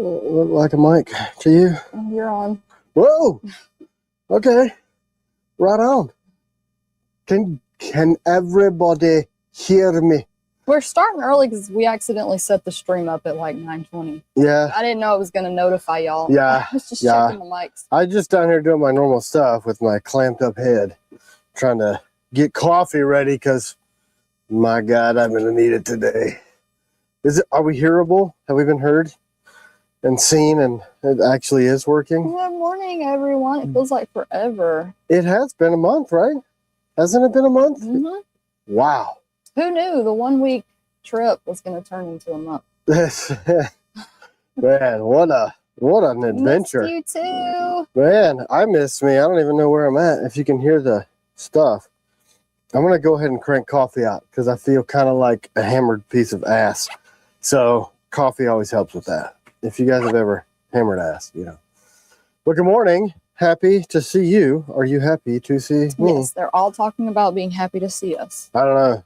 Look like a mic to you. You're on. Whoa. Okay. Right on. Can everybody hear me? We're starting early because we accidentally set the stream up at like 9:20. Yeah. I didn't know it was going to notify y'all. Yeah. I was just checking the mics. I just down here doing my normal stuff with my clamped up head, trying to get coffee ready because, my God, I'm going to need it today. Are we hearable? Have we been heard and seen, and it actually is working? Good morning, everyone. It feels like forever. It has been a month, right? Hasn't it been a month? Mm-hmm. Wow. Who knew the 1 week trip was going to turn into a month? Man, what an adventure. Missed you too. Man, I missed me. I don't even know where I'm at. If you can hear the stuff. I'm going to go ahead and crank coffee out because I feel kind of like a hammered piece of ass. So coffee always helps with that. If you guys have ever hammered ass, you know. Well, good morning. Happy to see you. Are you happy to see me? Yes, they're all talking about being happy to see us. I don't know.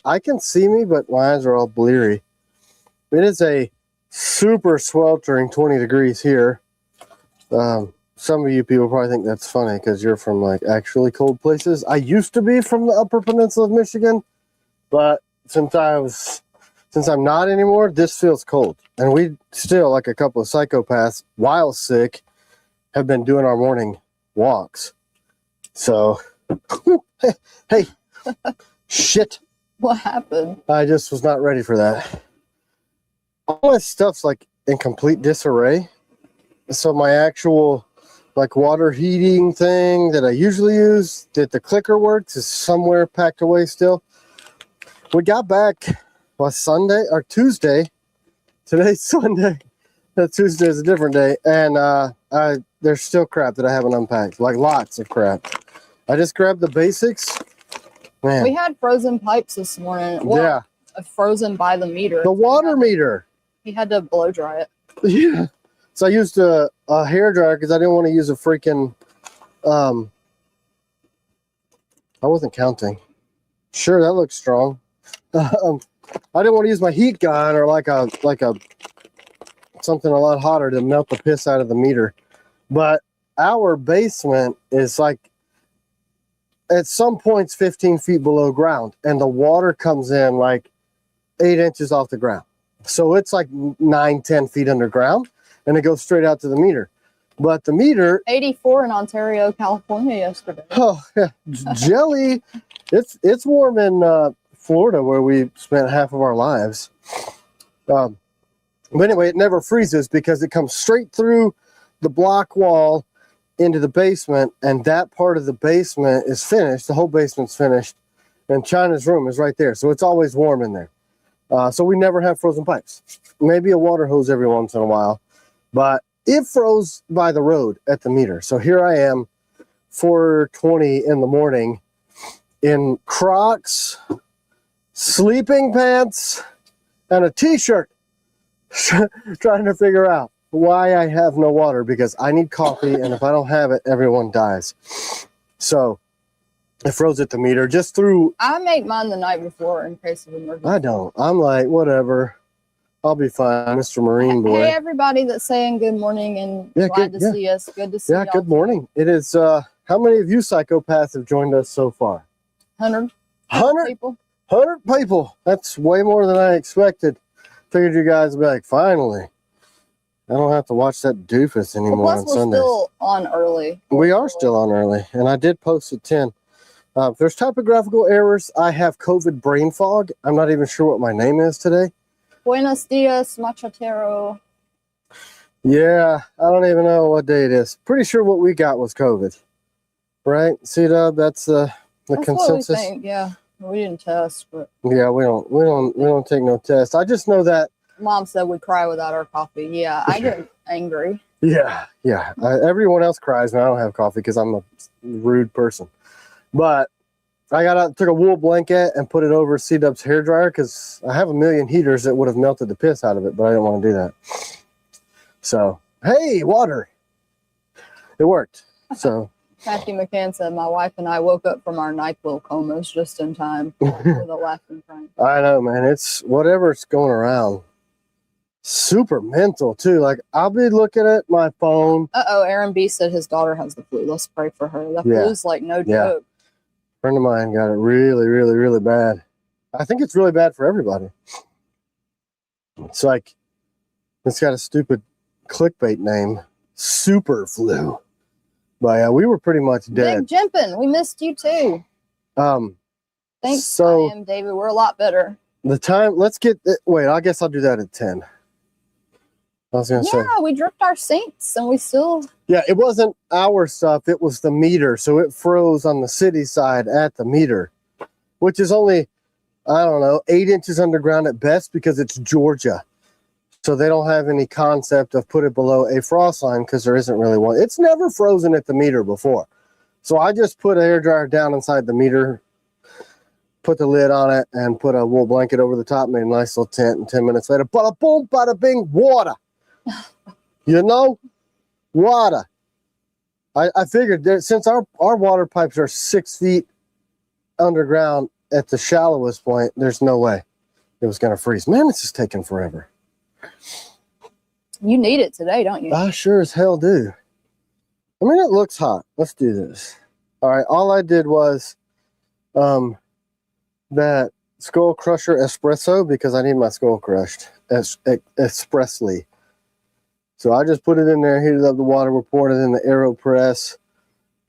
I can see me, but my eyes are all bleary. It is a super sweltering 20 degrees here. Some of you people probably think that's funny because you're from like actually cold places. I used to be from the Upper Peninsula of Michigan, but since I'm not anymore, this feels cold. And we still, like a couple of psychopaths, while sick, have been doing our morning walks. So, hey, shit. What happened? I just was not ready for that. All my stuff's like in complete disarray. So my actual like water heating thing that I usually use, that the clicker works, is somewhere packed away still. We got back Sunday or Tuesday. Today's Sunday. Tuesday is a different day. And there's still crap that I haven't unpacked. Like lots of crap. I just grabbed the basics. Man. We had frozen pipes this morning. Well, yeah. Frozen by the meter. The water meter. He had to blow dry it. Yeah. So I used a hair dryer because I didn't want to use a freaking, I wasn't counting. Sure, that looks strong. I didn't want to use my heat gun or like a something a lot hotter to melt the piss out of the meter. But our basement is like, at some points 15 feet below ground, and the water comes in like 8 inches off the ground. So it's like 9-10 feet underground, and it goes straight out to the meter. But the meter, 84 in Ontario, California yesterday. Oh yeah, jelly. It's warm in Florida, where we spent half of our lives. But anyway, it never freezes because it comes straight through the block wall into the basement, and that part of the basement is finished. The whole basement's finished, and China's room is right there, so it's always warm in there. So we never have frozen pipes. Maybe a water hose every once in a while, but it froze by the road at the meter. So here I am, 4:20 in the morning, in Crocs, sleeping pants, and a t-shirt, trying to figure out why I have no water, because I need coffee, and if I don't have it, everyone dies. So it froze at the meter just through. I make mine the night before in case of emergency. I don't. I'm like, whatever. I'll be fine, Mr. Marine Boy. Hey, everybody that's saying good morning and glad to see us. Good to see you. Yeah, good morning. It is, how many of you psychopaths have joined us so far? 100 people. 100 people. That's way more than I expected. Figured you guys would be like, finally. I don't have to watch that doofus anymore on Sundays. We're still on early. We are still on early, and I did post at 10. If there's typographical errors, I have COVID brain fog. I'm not even sure what my name is today. Buenos dias, machatero. Yeah, I don't even know what day it is. Pretty sure what we got was COVID, right? C-Dub, that's the consensus. What we think, yeah. We didn't test, but yeah, we don't take no test. I just know that Mom said we cry without our coffee. Yeah, I get angry. Yeah. Everyone else cries when I don't have coffee because I'm a rude person. But I took a wool blanket and put it over C-Dub's hair dryer because I have a million heaters that would have melted the piss out of it, but I didn't want to do that. So, hey, water. It worked. So Kathy McCann said, my wife and I woke up from our NyQuil comas just in time for the laughing crying. I know, man. It's whatever's going around. super mental too. Like I'll be looking at my phone. Aaron B said his daughter has the flu. Let's pray for her. The Yeah. flu's like no Yeah. joke. A friend of mine got it really, really, really bad. I think it's really bad for everybody. It's like, it's got a stupid clickbait name, super flu. But yeah, we were pretty much dead. Big Jimpin', we missed you too. Thanks, So I am David. We're a lot better. the time, let's get, wait, I guess I'll do that at 10. I was going to say. Yeah, we dripped our sinks and we still. Yeah, it wasn't our stuff. It was the meter. So it froze on the city side at the meter, which is only, I don't know, 8 inches underground at best because it's Georgia. So they don't have any concept of put it below a frost line because there isn't really one. It's never frozen at the meter before. So I just put an air dryer down inside the meter, put the lid on it, and put a wool blanket over the top, made a nice little tent, and 10 minutes later, bada boom, bada bing, water. You know? Water. I figured that since our water pipes are 6 feet underground at the shallowest point, there's no way it was going to freeze. Man, it's just taking forever. You need it today, don't you? I sure as hell do. I mean, it looks hot. Let's do this. All right, all I did was that skull crusher espresso because I need my skull crushed expressly. So I just put it in there, heated up the water, we poured it in the AeroPress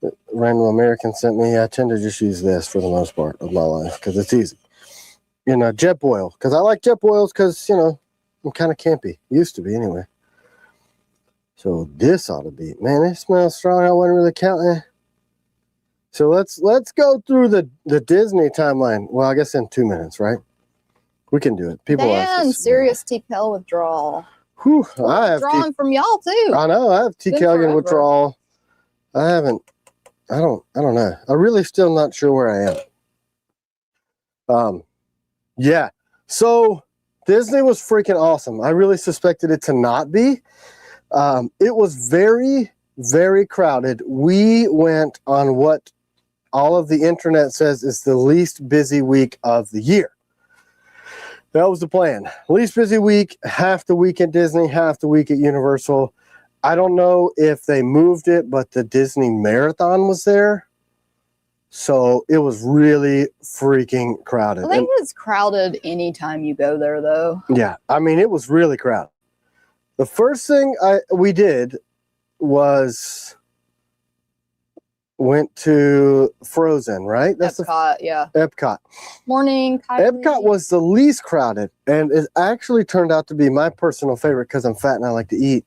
that Random American sent me. I tend to just use this for the most part of my life because it's easy. You know, jet boil, because I like jet boils because, you know, I'm kind of campy. Used to be anyway. So this ought to be, man, it smells strong. I wasn't really counting. So let's go through the Disney timeline. Well, I guess in 2 minutes, right? We can do it. People ask Dan, us. serious TKel withdrawal. Whew, I have Drawing from y'all too. I know. I have TKellian withdrawal. I don't know. I'm really still not sure where I am. Yeah. So Disney was freaking awesome. I really suspected it to not be. It was very, very crowded. We went on what all of the internet says is the least busy week of the year. That was the plan. Least busy week, half the week at Disney, half the week at Universal. I don't know if they moved it, but the Disney Marathon was there. So it was really freaking crowded. I think it's crowded anytime you go there, though. Yeah, I mean, it was really crowded. The first thing we did was went to Frozen, right? That's Epcot, yeah. Epcot. Morning, Kylie. Epcot was the least crowded, and it actually turned out to be my personal favorite because I'm fat and I like to eat.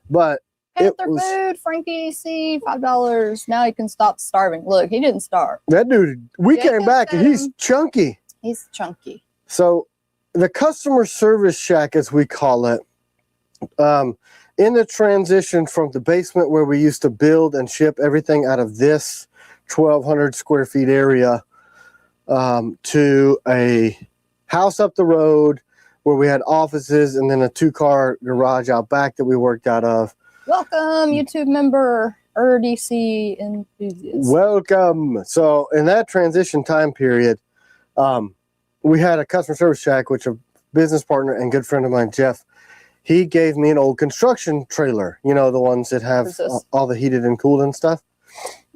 But Panther food, Frankie C, $5. Now he can stop starving. Look, he didn't starve. That dude, we came back and he's chunky. He's chunky. So the customer service shack, as we call it, in the transition from the basement where we used to build and ship everything out of this 1,200 square feet area to a house up the road where we had offices and then a 2-car garage out back that we worked out of. Welcome, YouTube member, RDC enthusiast. Welcome. So in that transition time period, we had a customer service shack, which a business partner and good friend of mine, Jeff, he gave me an old construction trailer. You know, the ones that have all the heated and cooled and stuff.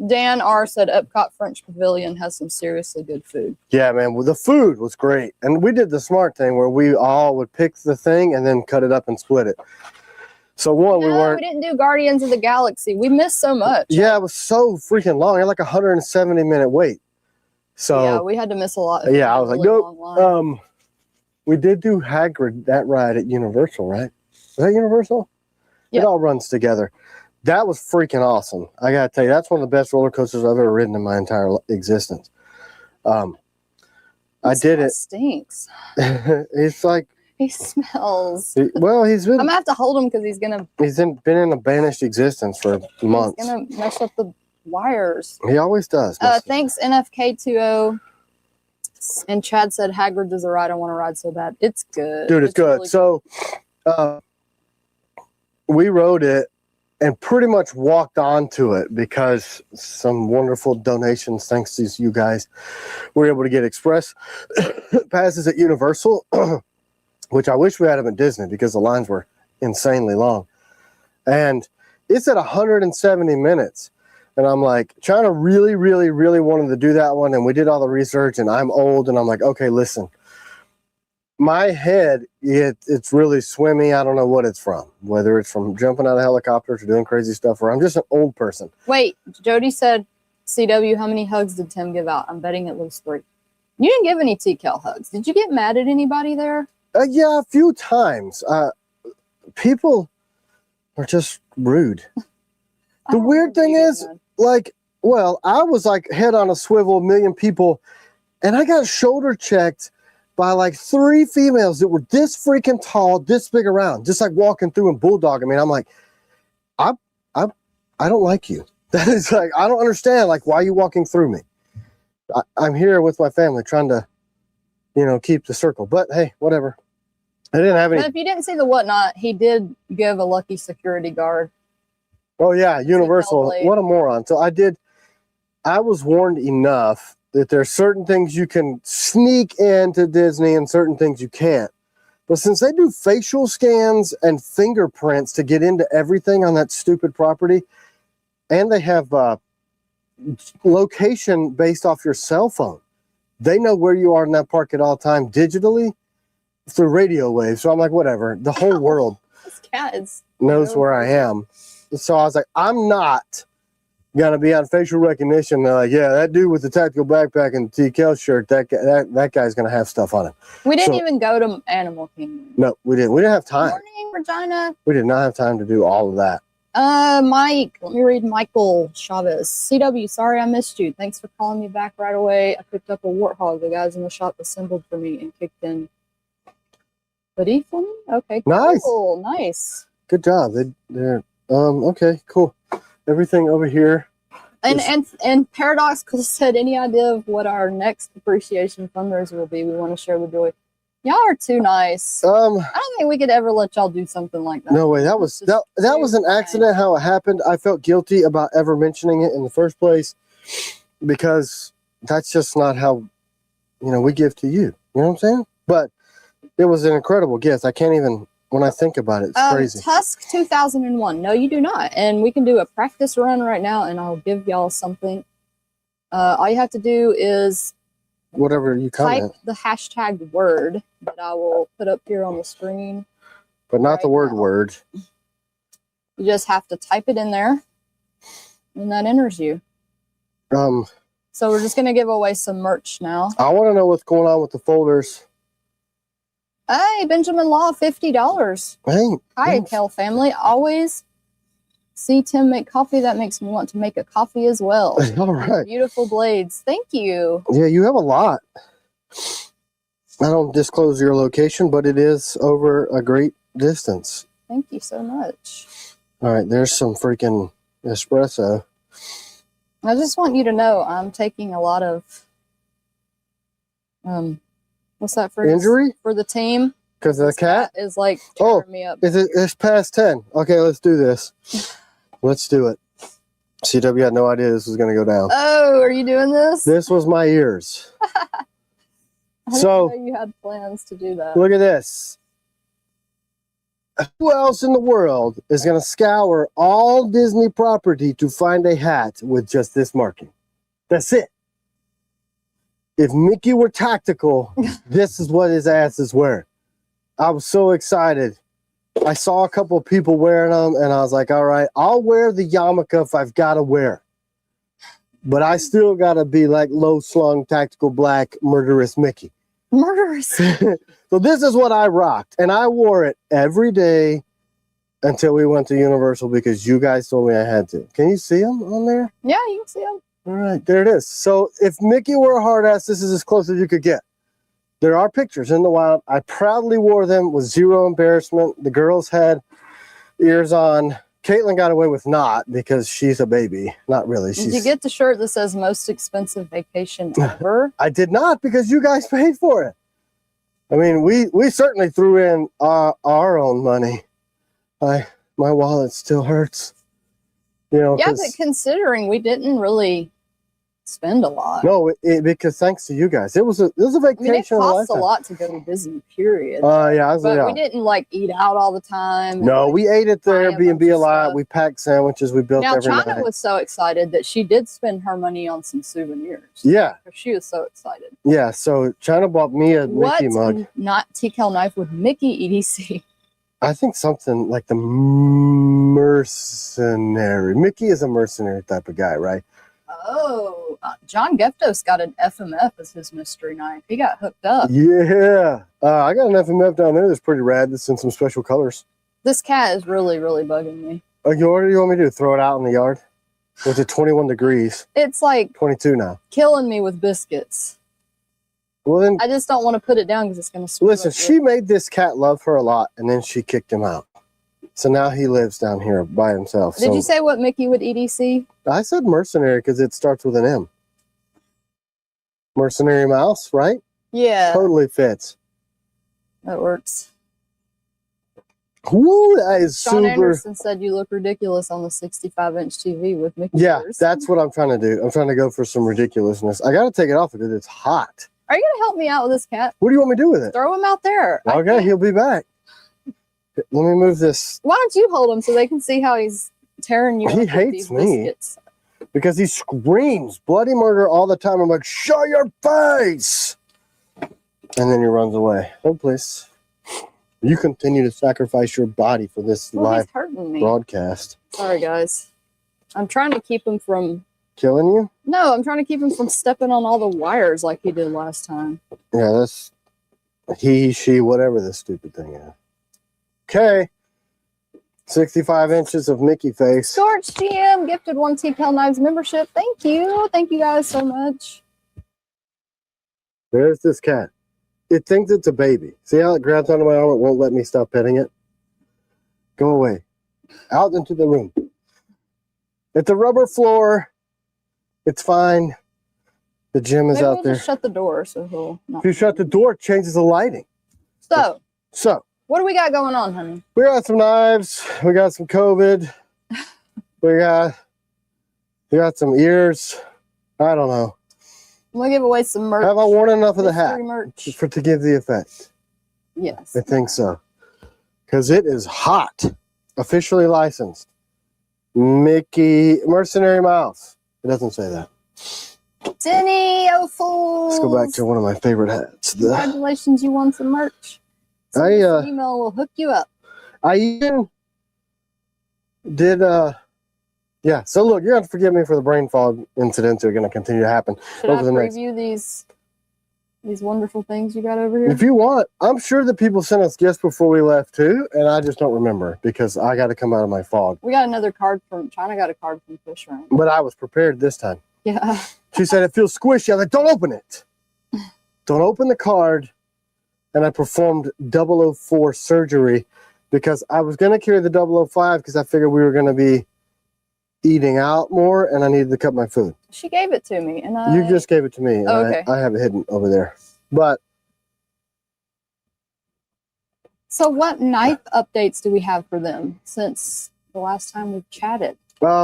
Dan R. said Epcot French Pavilion has some seriously good food. Yeah, man. Well, the food was great. And we did the smart thing where we all would pick the thing and then cut it up and split it. So one, we didn't do Guardians of the Galaxy. We missed so much. Yeah, it was so freaking long. I had like a 170-minute wait. So yeah, we had to miss a lot. Yeah, I was like, nope. We did do Hagrid, that ride at Universal, right? Is that Universal? Yeah. It all runs together. That was freaking awesome. I got to tell you, that's one of the best roller coasters I've ever ridden in my entire existence. I did it. Stinks. It's like. He smells. He's been. I'm going to have to hold him because he's going to. Been in a banished existence for months. He's going to mess up the wires. He always does. Thanks, NFK20. And Chad said, Hagrid is a ride I want to ride so bad. It's good. Dude, it's good. Really so we rode it and pretty much walked onto it because some wonderful donations, thanks to you guys, we were able to get express passes at Universal, which I wish we had them at Disney because the lines were insanely long. And it's at 170 minutes. And I'm like trying to really, really, really wanted to do that one. And we did all the research, and I'm old, and I'm like, okay, listen, my head, it's really swimmy. I don't know what it's from, whether it's from jumping out of helicopters or doing crazy stuff, or I'm just an old person. Wait, Jody said, CW, how many hugs did Tim give out? I'm betting at least 3. You didn't give any TKel hugs. Did you get mad at anybody there? Yeah, a few times. People are just rude. The weird thing is, like, well, I was like head on a swivel, 1 million people, and I got shoulder checked by like 3 females that were this freaking tall, this big around, just like walking through and bulldogging me. I'm like, I don't like you. That is like, I don't understand, like, why are you walking through me? I'm here with my family trying to, you know, keep the circle. But hey, whatever. I didn't have any. But if you didn't see the whatnot, he did give a lucky security guard. Oh yeah, Universal. What a moron. So I was warned enough that there's certain things you can sneak into Disney and certain things you can't. But since they do facial scans and fingerprints to get into everything on that stupid property, and they have location based off your cell phone, they know where you are in that park at all time digitally through radio waves. So I'm like, whatever. The whole world This cat knows where I am. So I was like, I'm not gonna be on facial recognition. They're like, yeah, that dude with the tactical backpack and the TKel shirt, that guy's gonna have stuff on him. We didn't even go to Animal Kingdom. No, we didn't. We didn't have time. Morning, Regina. We did not have time to do all of that. Mike, let me read Michael Chavez. CW, sorry I missed you. Thanks for calling me back right away. I picked up a warthog. The guys in the shop assembled for me and kicked in. Hoodie for me? Okay, cool. Nice. Good job. They're okay, cool. Everything over here. And Paradoxical said, any idea of what our next appreciation fundraiser will be? We want to share the joy. Y'all are too nice. I don't think we could ever let y'all do something like that. No way. That was an accident how it happened. I felt guilty about ever mentioning it in the first place because that's just not how, you know, we give to you. You know what I'm saying? But it was an incredible gift. I can't even, when I think about it, it's crazy. Tusk 2001. No, you do not. And we can do a practice run right now, and I'll give y'all something. All you have to do is whatever you comment. Type the hashtag word that I will put up here on the screen. But not the word word. You just have to type it in there, and that enters you. So we're just going to give away some merch now. I want to know what's going on with the folders. Hey, Benjamin Law, $50. Hey, hi, Kell family. Always see Tim make coffee. That makes me want to make a coffee as well. All right. Beautiful blades. Thank you. Yeah, you have a lot. I don't disclose your location, but it is over a great distance. Thank you so much. All right, there's some freaking espresso. I just want you to know I'm taking a lot of what's that phrase? Injury? For the team. Because of the cat? Is like tearing me up. It's past 10. Okay, let's do this. Let's do it. CW had no idea this was going to go down. Oh, are you doing this? This was my ears. I didn't know you had plans to do that. Look at this. Who else in the world is going to scour all Disney property to find a hat with just this marking? That's it. If Mickey were tactical, this is what his ass is wearing. I was so excited. I saw a couple of people wearing them, and I was like, all right, I'll wear the yarmulke if I've got to wear. But I still got to be like low-slung, tactical black, murderous Mickey. Murderous. So this is what I rocked, and I wore it every day until we went to Universal because you guys told me I had to. Can you see them on there? Yeah, you can see them. All right, there it is. So if Mickey were a hard ass, this is as close as you could get. There are pictures in the wild. I proudly wore them with zero embarrassment. The girls had ears on. Caitlin got away with not because she's a baby. Not really. Did you get the shirt that says most expensive vacation ever? I did not because you guys paid for it. I mean, we certainly threw in our own money. My wallet still hurts. You know, yeah, but considering we didn't really spend a lot. No, because thanks to you guys, it was a vacation. I mean, it of a costs a lifetime. lot to go to Disney, period. Yeah, But yeah. we didn't like eat out all the time. No, and, like, we ate at the buy a bunch Airbnb a of lot. stuff. We packed sandwiches. We built Now, every China night. was so excited that she did spend her money on some souvenirs. Yeah, She was so excited. yeah. So China bought me a What Mickey mug. not TKel knife with Mickey EDC? I think something like the mercenary. Mickey is a mercenary type of guy, right? Oh, John Geftos got an FMF as his mystery knife. He got hooked up. Yeah. I got an FMF down there that's pretty rad. That's in some special colors. This cat is really, really bugging me. What do you want me to do? Throw it out in the yard? It's at 21 degrees. It's like 22 now. killing me with biscuits. Well, then, I just don't want to put it down because it's going to screw listen, up she made this cat love her a lot, and then she kicked him out. So now he lives down here by himself. Did you say what Mickey would EDC? I said mercenary because it starts with an M. Mercenary mouse, right? Yeah, Totally fits. that works. Woo, that is Sean super. Anderson said you look ridiculous on the 65-inch TV with Mickey Yeah, ears. that's what I'm trying to do. I'm trying to go for some ridiculousness. I got to take it off because it's hot. Are you going to help me out with this cat? What do you want me to do with it? Throw him out there. Okay, he'll be back. Let me move this Why don't you hold him so they can see how he's tearing you He up with hates these me. biscuits? because he screams bloody murder all the time. I'm like, show your face! And then he runs away. Oh, please. You continue to sacrifice your body for this Well, live he's hurting me. broadcast. Sorry, guys. I'm trying to keep him from... Killing you? No, I'm trying to keep him from stepping on all the wires like he did last time. Yeah, that's he, she, whatever this stupid thing is. Okay. 65 inches of Mickey face. George GM gifted 1 TKel Knives membership. Thank you. Thank you guys so much. There's this cat. It thinks it's a baby. See how it grabs onto my arm? It won't let me stop petting it. Go away. Out into the room. It's a rubber floor. It's fine. The gym is Maybe out we'll there. just shut the door so he'll not... If you shut the door, it changes the lighting. So, So, what do we got going on, honey? we got some knives. We got some COVID. we got some ears. I don't know. We'll give away some merch. Have I worn enough of the hat Mystery merch. to give the effect? Yes. I think so. Because it is hot. Officially licensed. Mickey Mercenary Mouse. It doesn't say that. Denny, oh fools. Let's go back to one of my favorite hats. Congratulations, you won some merch. Email will hook you up. I even did, yeah. So look, you're going to have to forgive me for the brain fog incidents that are going to continue to happen. Should I over the next- preview these wonderful things you got over here? If you want, I'm sure that people sent us gifts before we left too, and I just don't remember because I got to come out of my fog. We got another card from China. Got a card from Fish Rank. But I was prepared this time. Yeah. She said, it feels squishy. I was like, don't open it. Don't open the card. And I performed 004 surgery because I was going to carry the 005 because I figured we were going to be eating out more and I needed to cut my food. She gave it to me, and You just gave it to me. And Oh, okay. I have it hidden over there. But So, what knife updates do we have for them since the last time we chatted?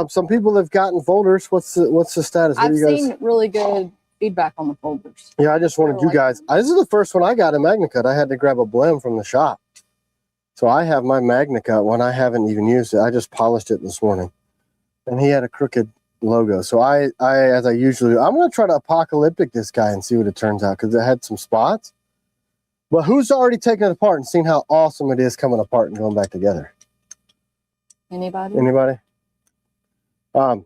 some people have gotten folders. What's the status? What I've do you guys? seen really good feedback on the folders. Yeah, I just wanted I you like guys. them. This is the first one I got in MagnaCut. I had to grab a blem from the shop. So I have my MagnaCut one. I haven't even used it. I just polished it this morning. And he had a crooked logo. So I as I usually do, I'm going to try to apocalyptic this guy and see what it turns out because it had some spots. But who's already taken it apart and seen how awesome it is coming apart and going back together? Anybody? Anybody? Yeah,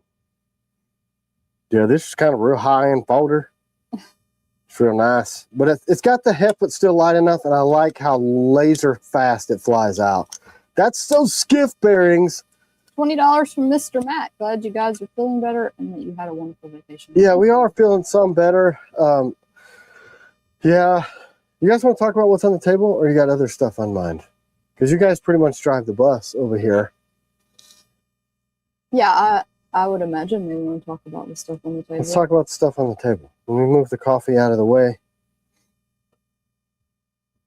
this is kind of a real high-end folder. It's real nice. But it's got the heft, but still light enough, and I like how laser fast it flies out. That's those skiff bearings. $20 from Mr. Matt. Glad you guys are feeling better and that you had a wonderful vacation. Yeah, we are feeling some better. Yeah. You guys want to talk about what's on the table, or you got other stuff on mind? Because you guys pretty much drive the bus over here. Yeah, I would imagine they want to talk about the stuff on the table. Let's talk about the stuff on the table. Let me move the coffee out of the way.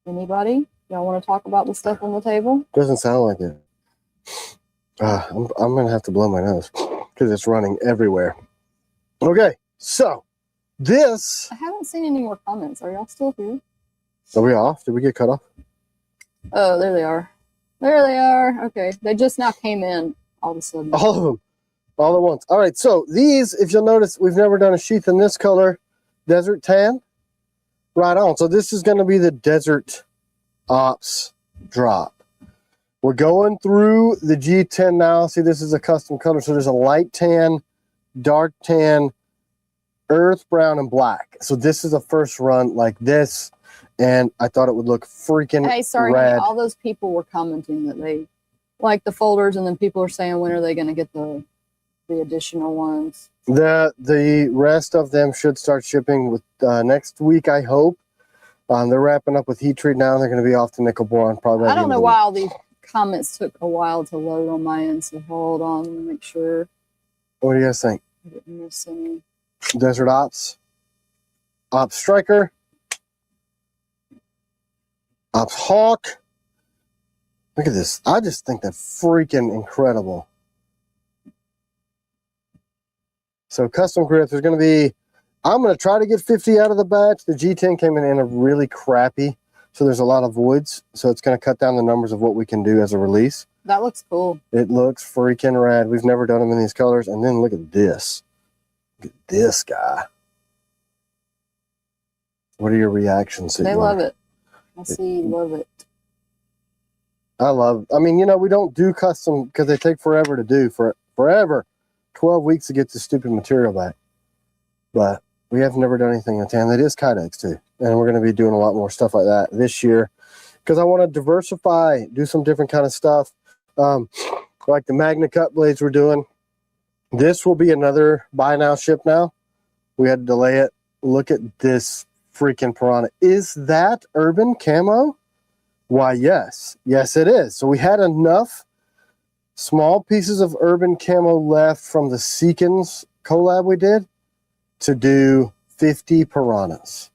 Anybody? Y'all want to talk about the stuff on the table? Doesn't sound like it. I'm going to have to blow my nose because it's running everywhere. Okay, So this, I haven't seen any more comments. Are y'all still here? are we off? Did we get cut off? Oh, there they are. There they are. Okay. They just now came in all of a sudden. All of them, all at once. All right, so these, if you'll notice, we've never done a sheath in this color, desert tan. Right on. So this is going to be the Desert Ops drop. We're going through the G10 now. See, this is a custom color. So there's a light tan, dark tan, earth brown, and black. So this is a first run like this. And I thought it would look freaking Hey, sorry, rad. honey, all those people were commenting that they like the folders, and then people are saying, when are they going to get the additional ones? The rest of them should start shipping with next week, I hope. They're wrapping up with heat treat now. They're going to be off to nickel boron probably. I don't know why all these comments took a while to load on my end, so hold on, let me make sure What do you guys think? I didn't miss any. Desert Ops, Ops Striker, Ops Hawk. Look at this. I just think that's freaking incredible. So custom grips, there's going to be, I'm going to try to get 50 out of the batch. The G10 came in a really crappy, so there's a lot of voids. So it's going to cut down the numbers of what we can do as a release. That looks cool. It looks freaking rad. We've never done them in these colors. And then look at this. Look at this guy. What are your reactions? They love it. I see, love it. I mean, you know, we don't do custom because they take forever to do, forever. 12 weeks to get the stupid material back. But we have never done anything in tan. That is Kydex too. And we're going to be doing a lot more stuff like that this year because I want to diversify, do some different kind of stuff. Like the Magna Cut blades we're doing. This will be another buy now, ship now. We had to delay it. Look at this freaking piranha. Is that urban camo? Why, yes. Yes, it is. So we had enough small pieces of urban camo left from the Seekins collab we did to do 50 piranhas.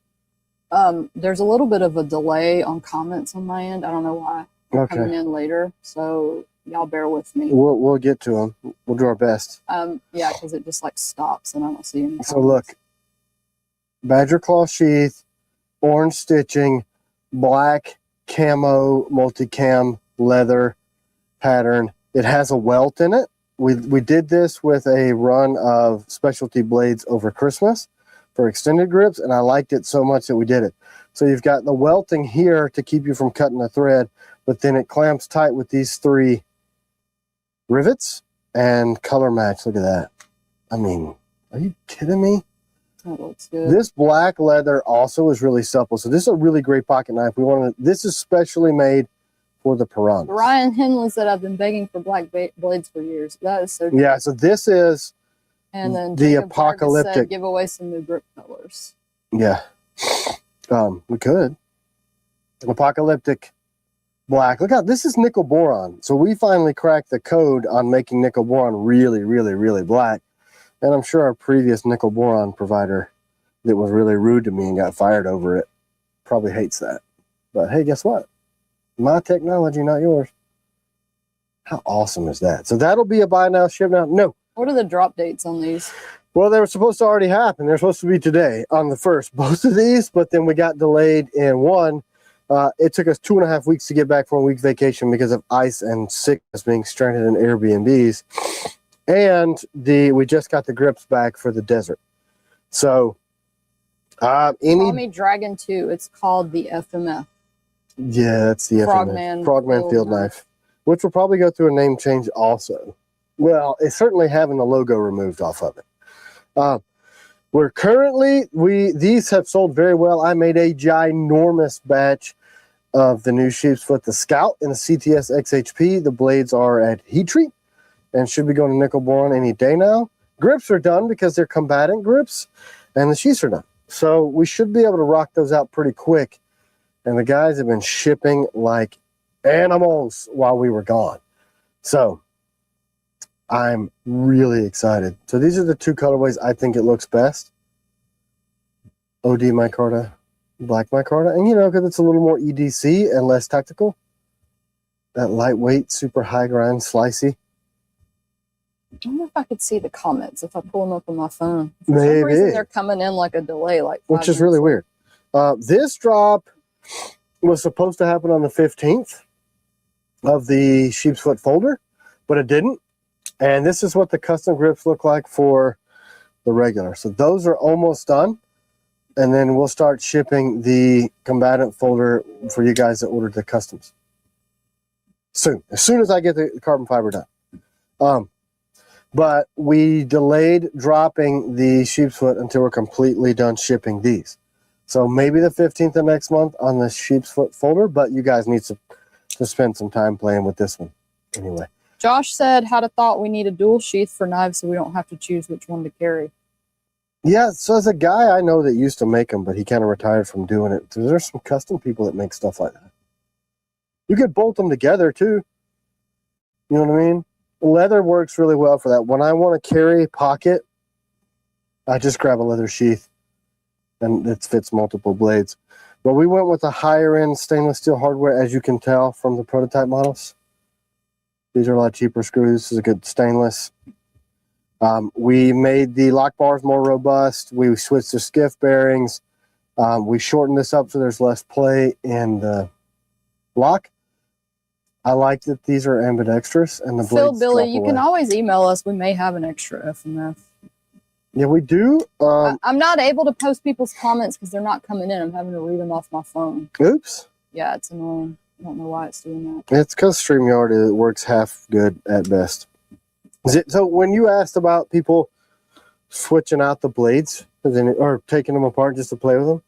There's a little bit of a delay on comments on my end. I don't know why. Okay. Coming in later, so y'all bear with me. We'll get to them. We'll do our best. Yeah, because it just like stops and I don't see any comments. So look, badger claw sheath, orange stitching, black camo multicam leather pattern. It has a welt in it. We did this with a run of specialty blades over Christmas for extended grips, and I liked it so much that we did it. So you've got the welting here to keep you from cutting the thread, but then it clamps tight with these 3 rivets and color match. Look at that. I mean, are you kidding me? That looks good. This black leather also is really supple. So this is a really great pocket knife. This is specially made for the piranhas. Ryan Henley said, I've been begging for black blades for years. That is so Yeah, so this is and then the Jacob Vargas apocalyptic. said, give away some new grip colors. Yeah. We could. An apocalyptic black. Look out, this is nickel boron. So we finally cracked the code on making nickel boron really, really, really black. And I'm sure our previous nickel boron provider that was really rude to me and got fired over it probably hates that. But hey, guess what? My technology, not yours. How awesome is that? So that'll be a buy now, ship now. No. What are the drop dates on these? Well, they were supposed to already happen. They're supposed to be today on the 1st, both of these, but then we got delayed in one. It took us 2.5 weeks to get back from a week vacation because of ice and sickness being stranded in Airbnbs. And we just got the grips back for the desert. So Call me Dragon 2. It's called the FMF. Yeah, that's the Frogman Field Knife, which will probably go through a name change also. Well, it's certainly having the logo removed off of it. We're currently, these have sold very well. I made a ginormous batch of the new sheep's foot, the Scout and the CTS XHP. The blades are at heat treat and should be going to nickel boron any day now. Grips are done because they're combatant grips, and the sheaths are done. So we should be able to rock those out pretty quick. And the guys have been shipping like animals while we were gone. So I'm really excited. So these are the 2 colorways I think it looks best. OD micarta, black micarta. And you know, because it's a little more EDC and less tactical. That lightweight, super high grind, slicey. I wonder if I could see the comments if I pull them up on my phone. For Maybe. some reason, they're coming in like a delay, like 5 which is really minutes weird. This drop was supposed to happen on the 15th of the sheep's foot folder, but it didn't. And this is what the custom grips look like for the regular. So those are almost done. And then we'll start shipping the combatant folder for you guys that ordered the customs soon. As soon as I get the carbon fiber done. But we delayed dropping the sheep's foot until we're completely done shipping these. So maybe the 15th of next month on the sheep's foot folder, but you guys need to spend some time playing with this one anyway. Josh said, had a thought we need a dual sheath for knives so we don't have to choose which one to carry. Yeah, so as a guy I know that used to make them, but he kind of retired from doing it. There's some custom people that make stuff like that. You could bolt them together too. You know what I mean? Leather works really well for that. When I want to carry pocket, I just grab a leather sheath and it fits multiple blades. But we went with a higher end stainless steel hardware, as you can tell from the prototype models. These are a lot cheaper screws. This is a good stainless. We made the lock bars more robust. We switched the skiff bearings. We shortened this up so there's less play in the lock. I like that these are ambidextrous and the blades Phil, Billy, drop you away. can always email us. We may have an extra FMF. Yeah, we do. I'm not able to post people's comments because they're not coming in. I'm having to read them off my phone. Oops. Yeah, it's annoying. I don't know why it's doing that. It's because StreamYard works half good at best. So when you asked about people switching out the blades or taking them apart just to play with them,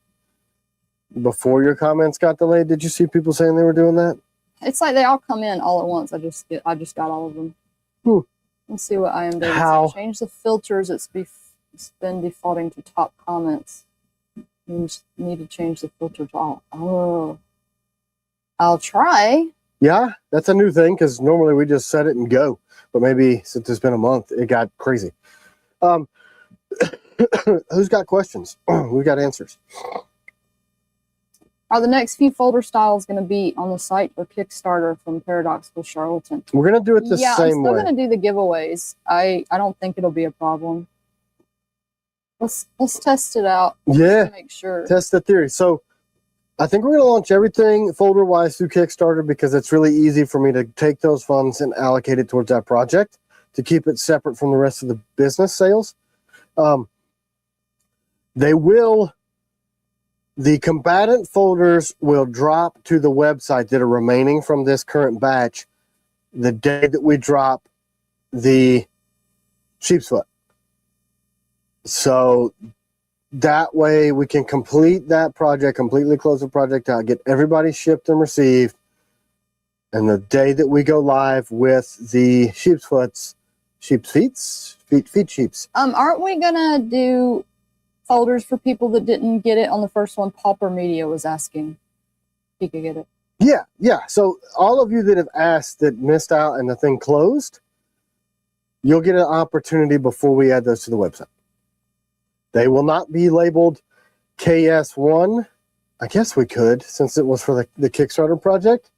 before your comments got delayed, did you see people saying they were doing that? It's like they all come in all at once. I just got all of them. Let's see what I am doing. How? Change the filters. It's been defaulting to top comments. You just need to change the filter to all. Oh, I'll try. Yeah, that's a new thing because normally we just set it and go. But maybe since it's been a month, it got crazy. Who's got questions? We've got answers. Are the next few folder styles going to be on the site or Kickstarter from Paradoxical Charlatan? We're going to do it the I'm same still way. going to do the giveaways. I don't think it'll be a problem. Let's test it out. Yeah, To make sure. test the theory. So I think we're going to launch everything folder-wise through Kickstarter because it's really easy for me to take those funds and allocate it towards that project to keep it separate from the rest of the business sales. The combatant folders will drop to the website that are remaining from this current batch the day that we drop the sheep's foot. So that way we can complete that project, completely close the project out, get everybody shipped and received. And the day that we go live with the sheep's sheeps. Aren't we gonna do folders for people that didn't get it on the first one? Pauper Media was asking if he could get it. Yeah. So all of you that have asked that missed out and the thing closed, you'll get an opportunity before we add those to the website. They will not be labeled KS1. I guess we could, since it was for the Kickstarter project.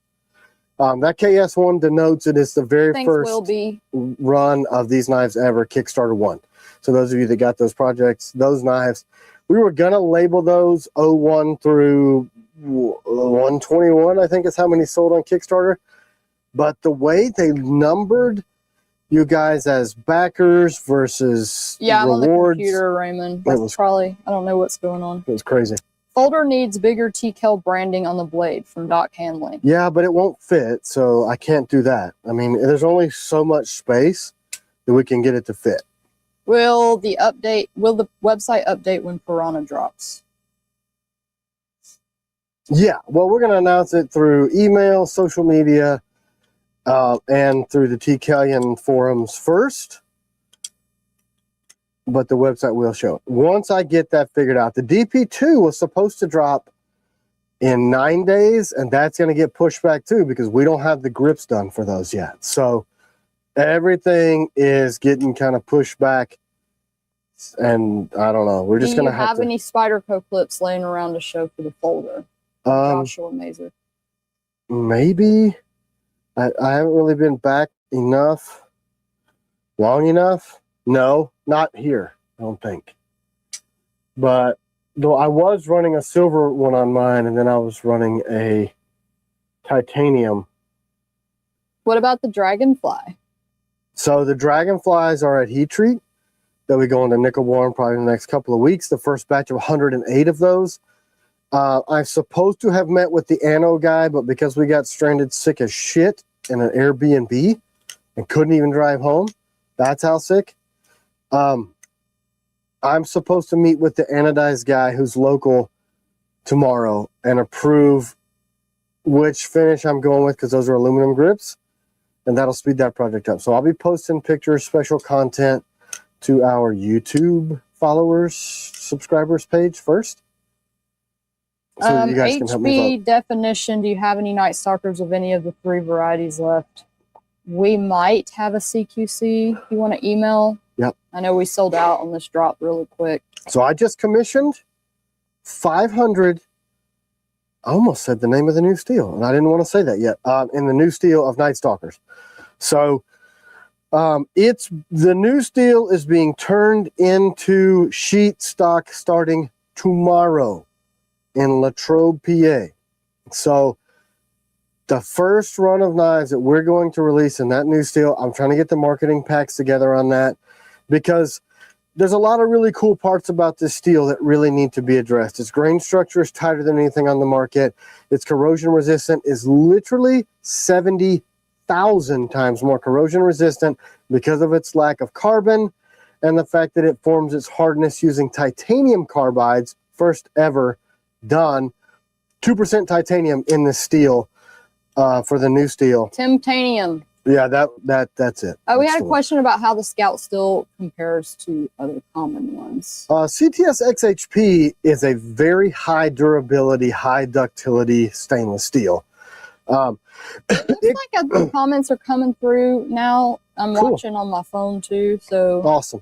That KS1 denotes it is the very first run of these knives ever, Kickstarter 1. So those of you that got those projects, those knives, we were going to label those 01 through 121, I think is how many sold on Kickstarter. But the way they numbered you guys as backers versus I'm rewards, on the computer, Raymond. That's probably, I don't know what's going on. It was crazy. Folder needs bigger TKel branding on the blade from Doc Handling. Yeah, but it won't fit, so I can't do that. I mean, there's only so much space that we can get it to fit. Will the website update when Piranha drops? Yeah, well, we're going to announce it through email, social media, and through the TKellian forums first. But the website will show it. Once I get that figured out, the DP2 was supposed to drop in 9 days, and that's going to get pushed back too because we don't have the grips done for those yet. So everything is getting kind of pushed back, and I don't know. We're just going to have any Spyderco clips laying around to show for the folder? Joshua Mazer. Maybe. I haven't really been back enough. long enough. No, not here, I don't think. But though I was running a silver one on mine, and then I was running a titanium. What about the dragonfly? So the dragonflies are at heat treat. They'll be going to nickel born probably in the next couple of weeks. The first batch of 108 of those. I'm supposed to have met with the anode guy, but because we got stranded sick as shit in an Airbnb and couldn't even drive home, that's how sick. I'm supposed to meet with the anodized guy who's local tomorrow and approve which finish I'm going with, because those are aluminum grips, and that'll speed that project up. So I'll be posting pictures, special content to our YouTube followers, subscribers page first. So you guys can help me vote. Definition, do you have any Night Stalkers of any of the 3 varieties left? We might have a CQC. You want to email? Yep. I know we sold out on this drop really quick. So I just commissioned 500. I almost said the name of the new steel, and I didn't want to say that yet. In the new steel of Night Stalkers. So it's the new steel is being turned into sheet stock starting tomorrow in Latrobe, PA. So the first run of knives that we're going to release in that new steel, I'm trying to get the marketing packs together on that, because there's a lot of really cool parts about this steel that really need to be addressed. Its grain structure is tighter than anything on the market. Its corrosion resistant is literally 70,000 times more corrosion resistant because of its lack of carbon and the fact that it forms its hardness using titanium carbides, first ever done. 2% titanium in this steel for the new steel. Timtanium. Yeah, that's it. Oh, we That's had a the one. question about how the Scout steel compares to other common ones. CTS XHP is a very high durability, high ductility stainless steel. Looks like the comments are coming through now. I'm Cool. watching on my phone too, so Awesome.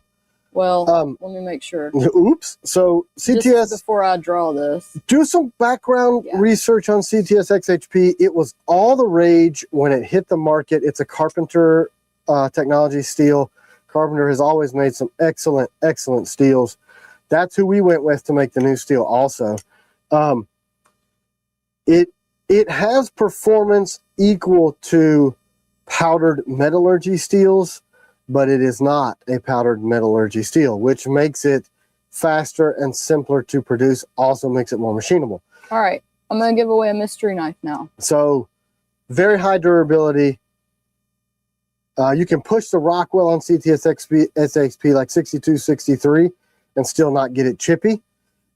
well, let me make sure. Oops. So CTS, Just before I draw this. do some background research on CTS XHP. It was all the rage when it hit the market. It's a Carpenter technology steel. Carpenter has always made some excellent, excellent steels. That's who we went with to make the new steel also. It has performance equal to powdered metallurgy steels, but it is not a powdered metallurgy steel, which makes it faster and simpler to produce, also makes it more machinable. All right, I'm going to give away a mystery knife now. So very high durability. You can push the Rockwell on CTS SXP like 62, 63 and still not get it chippy.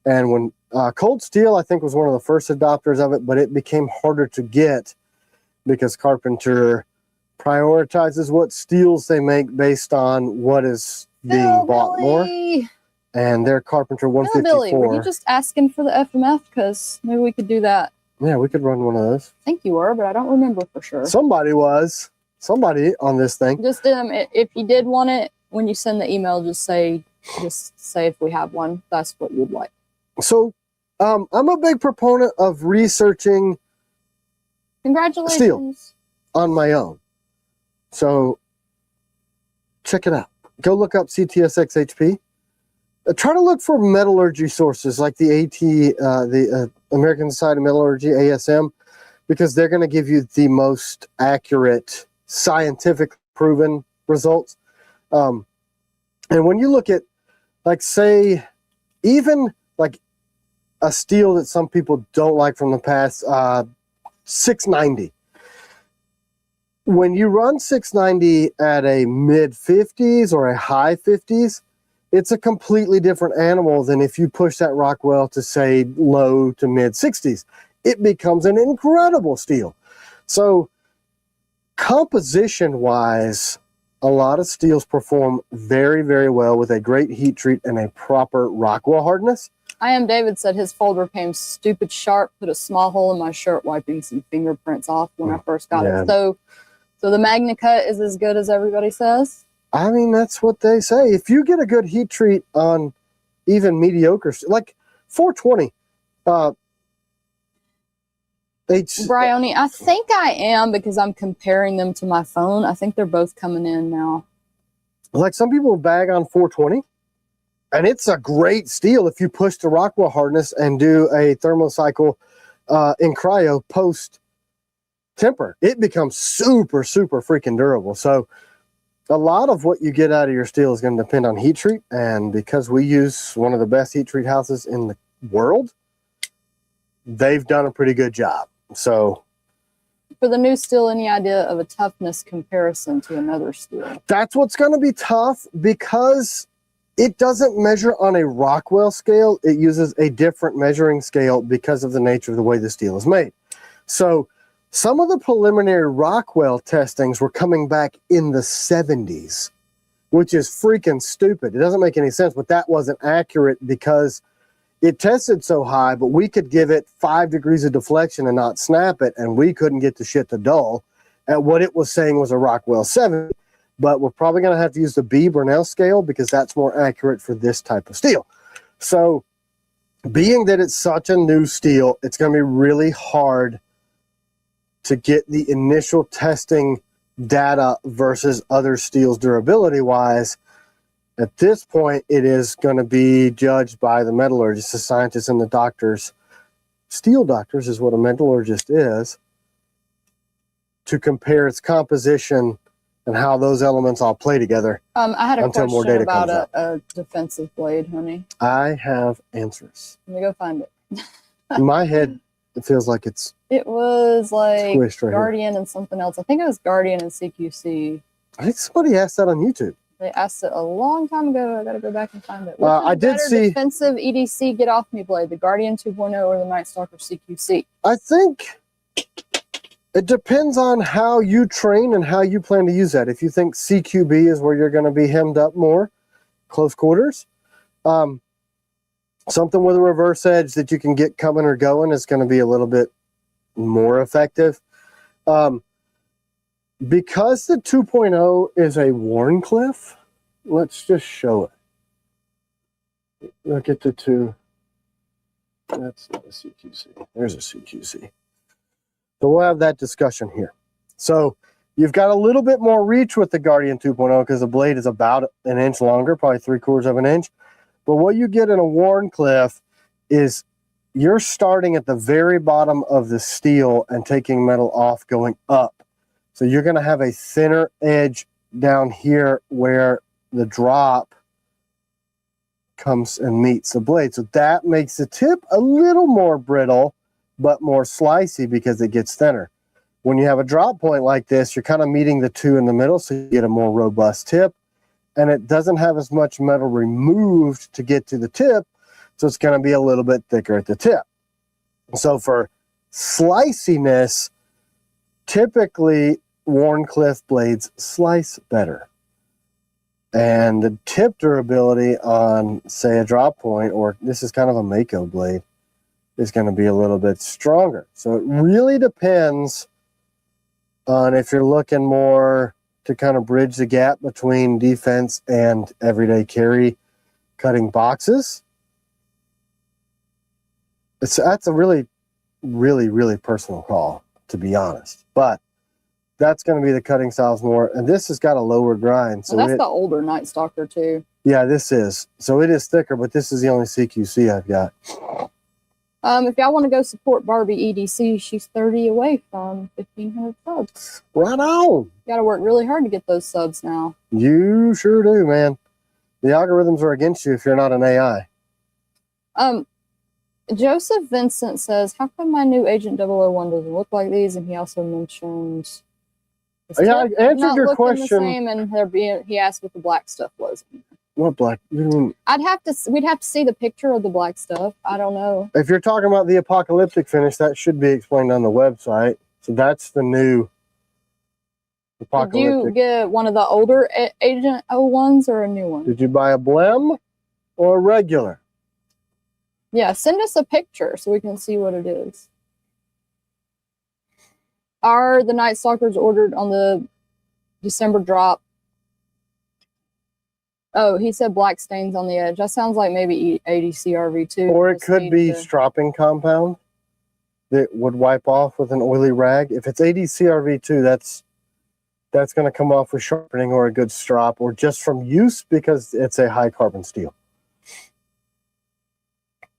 And when cold steel, I think, was one of the first adopters of it, but it became harder to get because Carpenter prioritizes what steels they make based on what is being bought more. And their Carpenter 154. Billy, were you just asking for the FMF? Because maybe we could do that. Yeah, we could run one of those. I think you were, but I don't remember for sure. Somebody was. Somebody on this thing. Just if you did want it, when you send the email, just say if we have one, that's what you'd like. So I'm a big proponent of researching Congratulations steel on my own. So check it out. Go look up CTS XHP. Try to look for metallurgy sources like the American Society of Metallurgy, ASM, because they're going to give you the most accurate, scientific proven results. And when you look at, like, say, even like a steel that some people don't like from the past, 690. When you run 690 at a mid 50s or a high 50s, it's a completely different animal than if you push that Rockwell to, say, low to mid 60s. It becomes an incredible steel. So composition wise, a lot of steels perform very, very well with a great heat treat and a proper Rockwell hardness. I Am David said his folder came stupid sharp, put a small hole in my shirt, wiping some fingerprints off when I first got it. So the Magna Cut is as good as everybody says? I mean, that's what they say. If you get a good heat treat on even mediocre, like 420, Bryony, I think I am because I'm comparing them to my phone. I think they're both coming in now. Like some people bag on 420, and it's a great steel if you push the Rockwell hardness and do a thermocycle in cryo post temper. It becomes super, super freaking durable. So a lot of what you get out of your steel is going to depend on heat treat. And because we use one of the best heat treat houses in the world, they've done a pretty good job. So for the new steel, any idea of a toughness comparison to another steel? that's what's going to be tough because it doesn't measure on a Rockwell scale. It uses a different measuring scale because of the nature of the way the steel is made. So some of the preliminary Rockwell testings were coming back in the 70s, which is freaking stupid. It doesn't make any sense, but that wasn't accurate because it tested so high, but we could give it 5 degrees of deflection and not snap it, and we couldn't get the shit to dull at what it was saying was a Rockwell 70. But we're probably going to have to use the B. Burnell scale because that's more accurate for this type of steel. So being that it's such a new steel, it's going to be really hard to get the initial testing data versus other steels durability-wise. At this point, it is going to be judged by the metallurgists, the scientists, and the doctors. Steel doctors is what a metallurgist is, to compare its composition and how those elements all play together. I had a Until more question data about comes a defensive blade, honey. I have answers. Let me go find it. In my head, it feels like it's It was like squished right here. Guardian and something else. I think it was Guardian and CQC. I think somebody asked that on YouTube. They asked it a long time ago. I got to go back and find it. I did see defensive EDC get off me blade, the Guardian 2.0 or the Night Stalker CQC. I think it depends on how you train and how you plan to use that. If you think CQB is where you're going to be hemmed up more, close quarters, something with a reverse edge that you can get coming or going is going to be a little bit more effective. Because the 2.0 is a Warncliffe, let's just show it. Look at the two. That's not a CQC. There's a CQC. So we'll have that discussion here. So you've got a little bit more reach with the Guardian 2.0 because the blade is about an inch longer, probably 3/4 of an inch. But what you get in a Warncliffe is you're starting at the very bottom of the steel and taking metal off going up. So you're going to have a thinner edge down here where the drop comes and meets the blade. So that makes the tip a little more brittle, but more slicey because it gets thinner. When you have a drop point like this, you're kind of meeting the two in the middle, so you get a more robust tip. And it doesn't have as much metal removed to get to the tip, so it's going to be a little bit thicker at the tip. So for sliciness, typically Warncliffe blades slice better. And the tip durability on, say, a drop point, or this is kind of a Mako blade, is going to be a little bit stronger. So it really depends on if you're looking more to kind of bridge the gap between defense and everyday carry, cutting boxes. That's a really, really, really personal call, to be honest. But that's going to be the cutting styles more. And this has got a lower grind. So Well, that's the older Night Stalker too. Yeah, this is. So it is thicker, but this is the only CQC I've got. If y'all want to go support Barbie EDC, she's 30 away from 1,500 subs. Right on. Got to work really hard to get those subs now. You sure do, man. The algorithms are against you if you're not an AI. Joseph Vincent says, how come my new Agent 001 doesn't look like these? And he also mentioned... Yeah, I answered your The question. same, and he asked what the black stuff was. What black? We'd have to see the picture of the black stuff. I don't know. If you're talking about the apocalyptic finish, that should be explained on the website. So that's the new apocalyptic. Did you get one of the older Agent 01s or a new one? Did you buy a blem or a regular? Yeah, send us a picture so we can see what it is. Are the Night Stalkers ordered on the December drop? Oh, he said black stains on the edge. That sounds like maybe 80 CRV2. Or it could be stropping compound that would wipe off with an oily rag. If it's 80 CRV2, that's that's going to come off with sharpening or a good strop or just from use because it's a high carbon steel.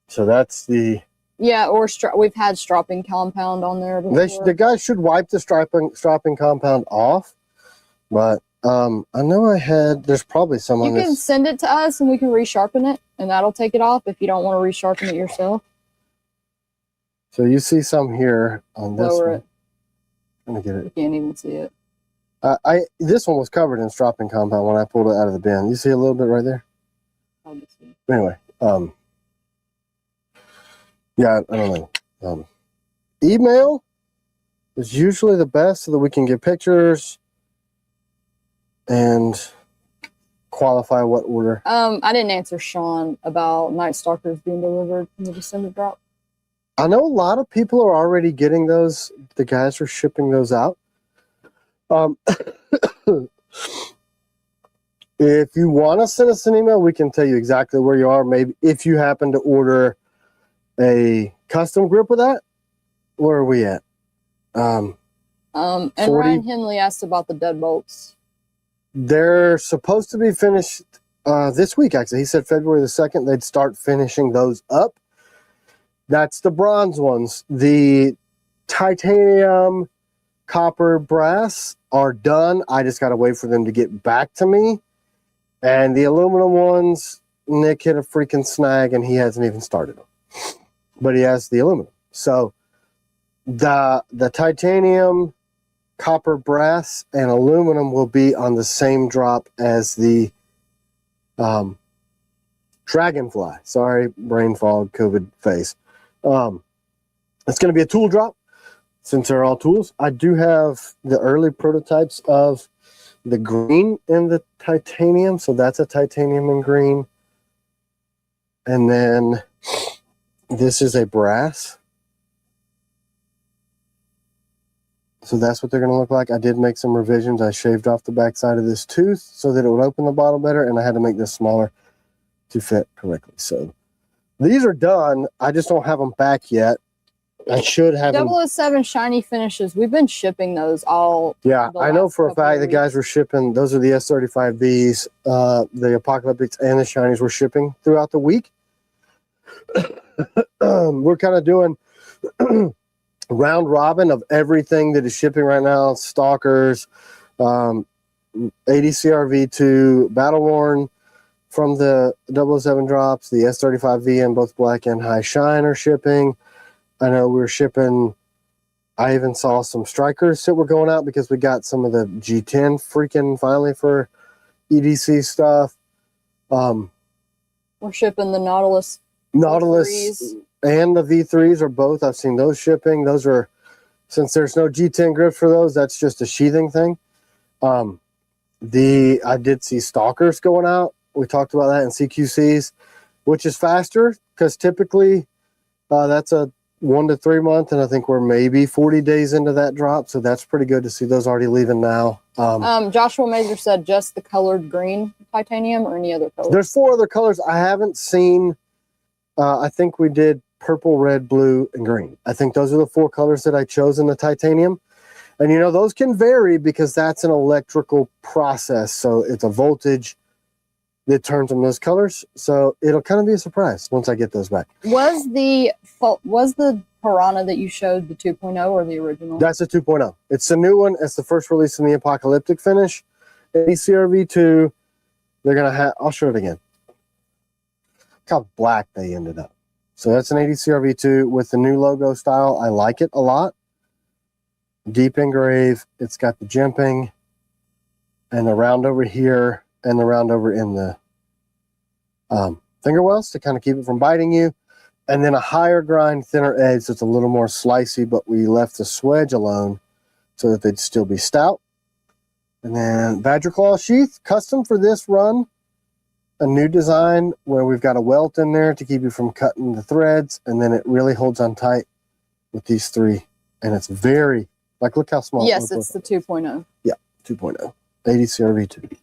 So that's the... Yeah, or we've had stropping compound on there before. The guys should wipe the stropping compound off, but I know there's probably some on this. You can send it to us and we can resharpen it, and that'll take it off if you don't want to resharpen it yourself. So you see some here on this Lower one. it. I'm gonna get it. You can't even see it. This one was covered in stropping compound when I pulled it out of the bin. You see a little bit right there? I'll just see. Anyway, yeah, I don't know. Email is usually the best so that we can get pictures and qualify what order. I didn't answer Sean about Night Stalkers being delivered in the December drop. I know a lot of people are already getting those. The guys are shipping those out. If you want to send us an email, we can tell you exactly where you are. Maybe if you happen to order a custom grip with that, where are we at? And 40. Ryan Henley asked about the deadbolts. They're supposed to be finished this week, actually. He said February the 2nd, they'd start finishing those up. That's the bronze ones. The titanium, copper, brass are done. I just got to wait for them to get back to me. And the aluminum ones, Nick hit a freaking snag and he hasn't even started them. But he has the aluminum. So the titanium, copper, brass, and aluminum will be on the same drop as the Dragonfly. Sorry, brain fog, COVID face. It's going to be a tool drop since they're all tools. I do have the early prototypes of the green and the titanium. So that's a titanium and green. And then this is a brass. So that's what they're going to look like. I did make some revisions. I shaved off the back side of this tooth so that it would open the bottle better, and I had to make this smaller to fit correctly. So these are done. I just don't have them back yet. I should have them. 007 shiny finishes. We've been shipping those all. Yeah, I know for a fact the guys were shipping. Those are the S35Vs, the Apocalyptics, and the shinies were shipping throughout the week. We're kind of doing round robin of everything that is shipping right now. Stalkers, 80 CRV2, Battleworn from the 007 drops, the S35V in both black and high shine are shipping. I know we're shipping. I even saw some strikers that were going out because we got some of the G10 freaking finally for EDC stuff. We're shipping the Nautilus V3s. And the V3s are both. I've seen those shipping. Those are, since there's no G10 grips for those, that's just a sheathing thing. I did see Stalkers going out. We talked about that in CQCs, which is faster because typically that's a 1 to 3 month, and I think we're maybe 40 days into that drop. So that's pretty good to see those already leaving now. Joshua Mazer said just the colored green titanium or any other color. There's 4 other colors I haven't seen. I think we did purple, red, blue, and green. I think those are the 4 colors that I chose in the titanium. And, you know, those can vary because that's an electrical process. So it's a voltage that turns them those colors. So it'll kind of be a surprise once I get those back. Was the Piranha that you showed the 2.0 or the original? That's the 2.0. It's the new one. It's the first release in the Apocalyptic finish. ACRV2. They're going to have, I'll show it again. Look how black they ended up. So that's an 80 CRV2 with the new logo style. I like it a lot. Deep engrave. It's got the jimping and the round over here and the round over in the finger wells to kind of keep it from biting you. And then a higher grind, thinner edge that's a little more slicey, but we left the swedge alone so that they'd still be stout. And then Badger Claw sheath, custom for this run. A new design where we've got a welt in there to keep you from cutting the threads, and then it really holds on tight with these 3. And it's very, like, look how small. Yes, it's the 2.0. Yeah, 2.0. 80 CRV2.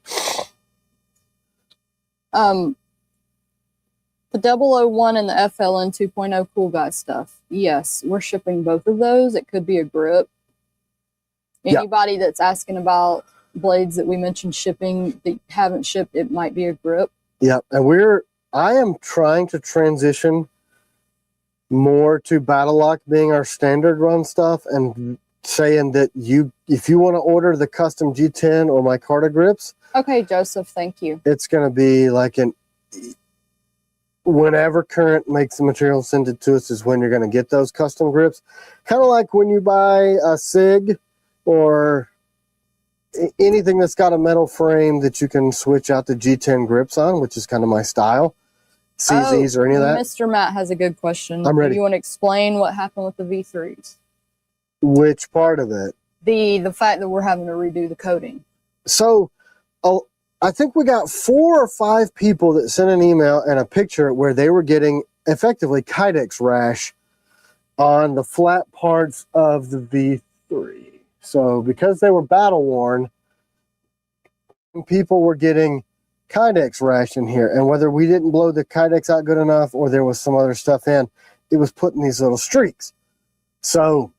The 001 and the FLN 2.0 Cool Guy stuff. Yes, we're shipping both of those. It could be a grip. Anybody that's asking about blades that we mentioned shipping that haven't shipped. It might be a grip. Yep. And I am trying to transition more to Battle Lock being our standard run stuff, and saying that if you want to order the custom G10 or my Carta grips. Okay, Joseph, thank you. It's going to be like whenever Current makes the material, send it to us is when you're going to get those custom grips. Kind of like when you buy a SIG or anything that's got a metal frame that you can switch out the G10 grips on, which is kind of my style. CZs or any of that. Mr. Matt has a good question. I'm ready. Do you want to explain what happened with the V3s? Which part of it? The fact that we're having to redo the coating. So, I think we got 4 or 5 people that sent an email and a picture where they were getting effectively Kydex rash on the flat parts of the V3. So because they were battle worn, people were getting Kydex rash in here. And whether we didn't blow the Kydex out good enough or there was some other stuff in, it was putting these little streaks. So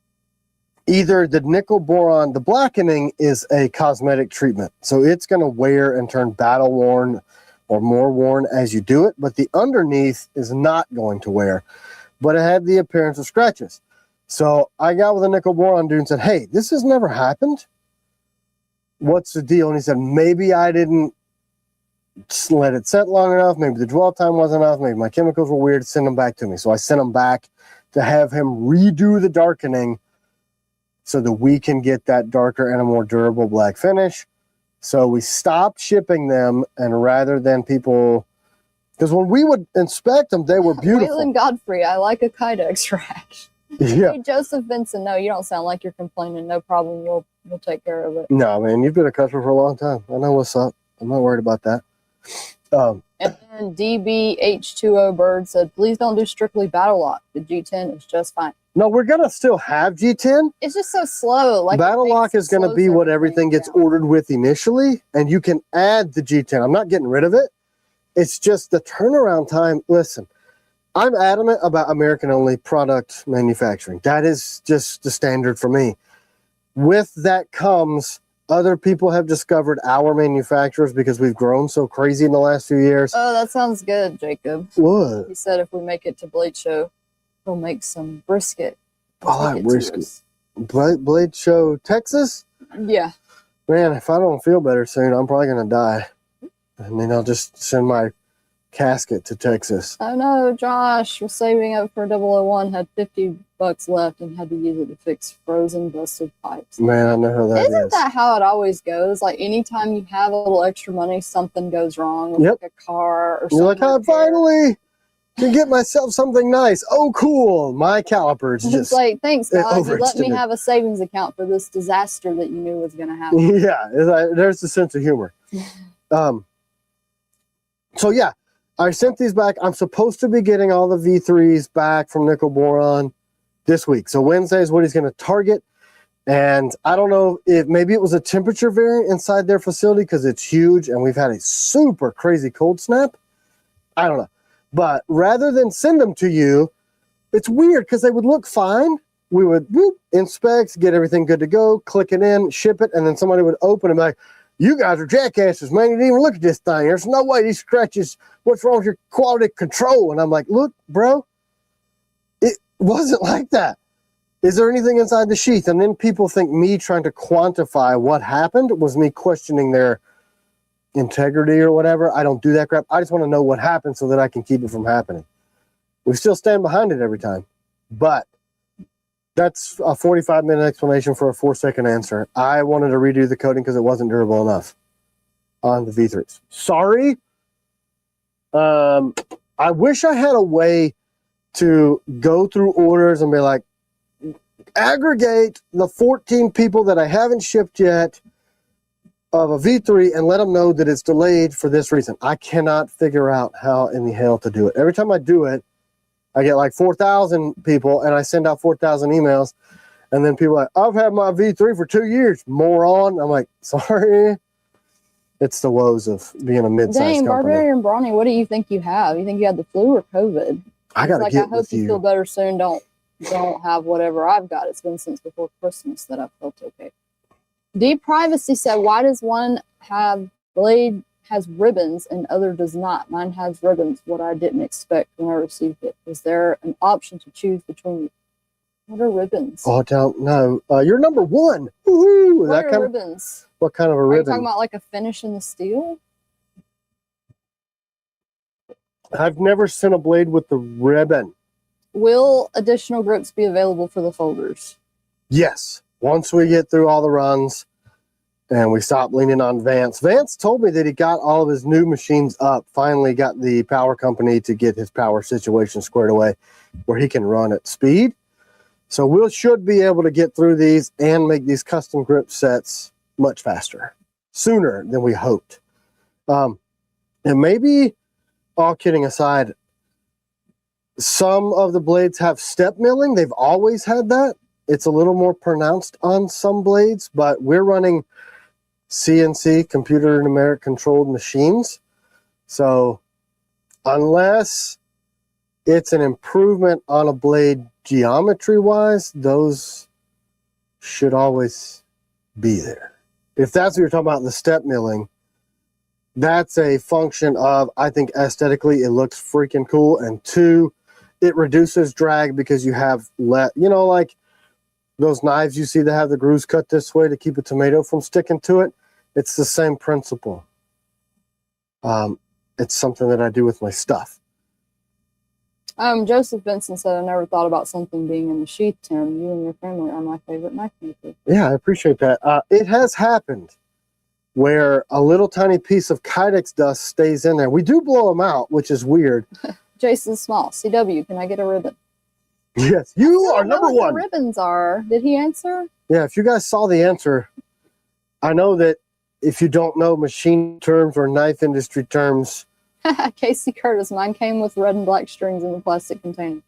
either the nickel boron, the blackening is a cosmetic treatment. So it's going to wear and turn battle worn or more worn as you do it. But the underneath is not going to wear. But it had the appearance of scratches. So I got with a nickel boron dude and said, hey, this has never happened. What's the deal? And he said, maybe I didn't let it set long enough. Maybe the dwell time wasn't enough. Maybe my chemicals were weird. Send them back to me. So I sent them back to have him redo the darkening so that we can get that darker and a more durable black finish. So we stopped shipping them, and rather than people, because when we would inspect them, they were beautiful. Waylon Godfrey, I like a Kydex rash. Yeah. Hey, Joseph Vincent, no, you don't sound like you're complaining. No problem. We'll take care of it. No, man, you've been a customer for a long time. I know what's up. I'm not worried about that. And then DBH20 Bird said, please don't do strictly Battle Lock. The G10 is just fine. No, we're going to still have G10. It's just so slow. Like Battle Lock is going to be what everything gets ordered with initially, and you can add the G10. I'm not getting rid of it. It's just the turnaround time. Listen, I'm adamant about American-only product manufacturing. That is just the standard for me. With that comes other people have discovered our manufacturers because we've grown so crazy in the last few years. Oh, that sounds good, Jacob. What? He said if we make it to Blade Show, he'll make some brisket. I like brisket. Blade Show, Texas? Yeah. Man, if I don't feel better soon, I'm probably going to die. And then I'll just send my casket to Texas. Oh no, Josh was saving up for 001, had $50 left, and had to use it to fix frozen busted pipes. Man, I know how that is. Isn't that how it always goes? Like anytime you have a little extra money, something goes wrong with like a car or something. You're like, I finally can get myself something nice. Oh, cool. My calipers just... It's like, thanks, God. You let me have a savings account for this disaster that you knew was going to happen. Yeah, there's the sense of humor. So, yeah. I sent these back. I'm supposed to be getting all the V3s back from Nickel Boron this week. So Wednesday is what he's going to target. And I don't know if maybe it was a temperature variant inside their facility because it's huge and we've had a super crazy cold snap. I don't know. But rather than send them to you, it's weird because they would look fine. We would inspect, get everything good to go, click it in, ship it, and then somebody would open and be like, you guys are jackasses, man. You didn't even look at this thing. There's no way these scratches, what's wrong with your quality control? And I'm like, look, bro, it wasn't like that. Is there anything inside the sheath? And then people think me trying to quantify what happened was me questioning their integrity or whatever. I don't do that crap. I just want to know what happened so that I can keep it from happening. We still stand behind it every time. But that's a 45-minute explanation for a 4-second answer. I wanted to redo the coating because it wasn't durable enough on the V3s. Sorry. I wish I had a way to go through orders and be like, aggregate the 14 people that I haven't shipped yet of a V3 and let them know that it's delayed for this reason. I cannot figure out how in the hell to do it. Every time I do it, I get like 4,000 people and I send out 4,000 emails. And then people are like, I've had my V3 for 2 years, moron. I'm like, sorry. It's the woes of being a mid-sized company. Dang, Barbarian Brawny, what do you think you have? You think you had the flu or COVID? I got to get I hope you feel better soon. Don't have whatever I've got. It's been since before Christmas that I've felt okay. Deep Privacy said, why does one have blade has ribbons and other does not? Mine has ribbons, what I didn't expect when I received it. Is there an option to choose between? What are ribbons? Oh, I don't know. You're number one. Woohoo! What are ribbons? What kind of a Are you ribbon? talking about like a finish in the steel? I've never seen a blade with the ribbon. Will additional grips be available for the folders? Yes. Once we get through all the runs and we stop leaning on Vance. Vance told me that he got all of his new machines up, finally got the power company to get his power situation squared away where he can run at speed. So we should be able to get through these and make these custom grip sets much faster, sooner than we hoped. And maybe, all kidding aside, some of the blades have step milling. They've always had that. It's a little more pronounced on some blades, but we're running CNC, computer numeric controlled machines. So unless it's an improvement on a blade geometry wise, those should always be there. If that's what you're talking about, the step milling, that's a function of, I think aesthetically it looks freaking cool, and two, it reduces drag because you have like those knives you see that have the grooves cut this way to keep a tomato from sticking to it. It's the same principle. It's something that I do with my stuff. Joseph Benson said, I never thought about something being in the sheath, Tim. You and your family are my favorite knife maker. Yeah, I appreciate that. It has happened where a little tiny piece of Kydex dust stays in there. We do blow them out, which is weird. Jason Small, CW, can I get a ribbon? Yes, you are number what one. The ribbons are. Did he answer? Yeah, if you guys saw the answer, I know that if you don't know machine terms or knife industry terms. Casey Curtis, mine came with red and black strings in the plastic container.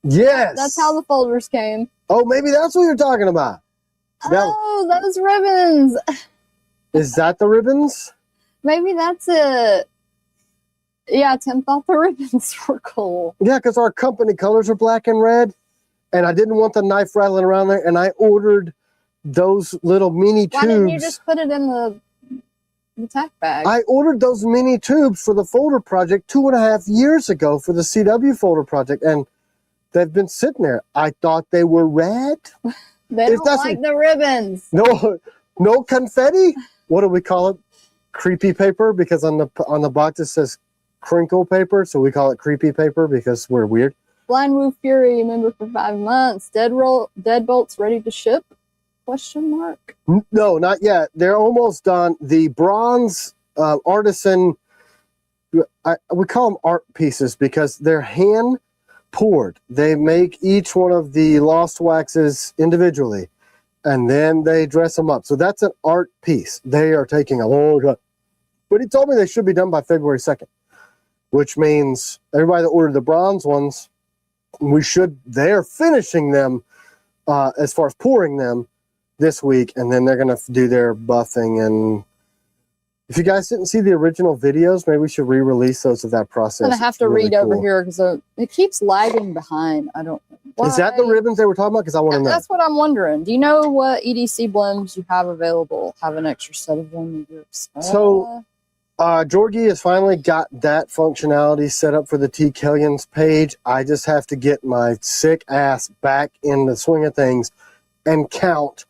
Yes. That's how the folders came. Oh, maybe that's what you're talking about. Oh, those ribbons. Is that the ribbons? Maybe that's it. Yeah, Tim thought the ribbons were cool. Yeah, because our company colors are black and red, and I didn't want the knife rattling around there, and I ordered those little mini tubes. Why didn't you just put it in the tack bag? I ordered those mini tubes for the folder project 2.5 years ago for the CW folder project, and they've been sitting there. I thought they were red. They don't like the ribbons. No confetti. What do we call it? Creepy paper, because on the box it says crinkle paper, so we call it creepy paper because we're weird. Blind Woo Fury, member for 5 months. Deadbolts ready to ship? Question mark. No, not yet. They're almost done. The bronze artisan, we call them art pieces because they're hand poured. They make each one of the lost waxes individually, and then they dress them up. So that's an art piece. They are taking a long time. But he told me they should be done by February 2nd, which means everybody that ordered the bronze ones, they're finishing them as far as pouring them this week, and then they're going to do their buffing. And if you guys didn't see the original videos, maybe we should re-release those of that process. I'm going to have to read over here because it keeps lagging behind. I don't know why. Is that the ribbons they were talking about? Because I want to know. That's what I'm wondering. Do you know what EDC blends you have available? Have an extra set of blending groups. So Jorgie has finally got that functionality set up for the TKellians page. I just have to get my sick ass back in the swing of things and count.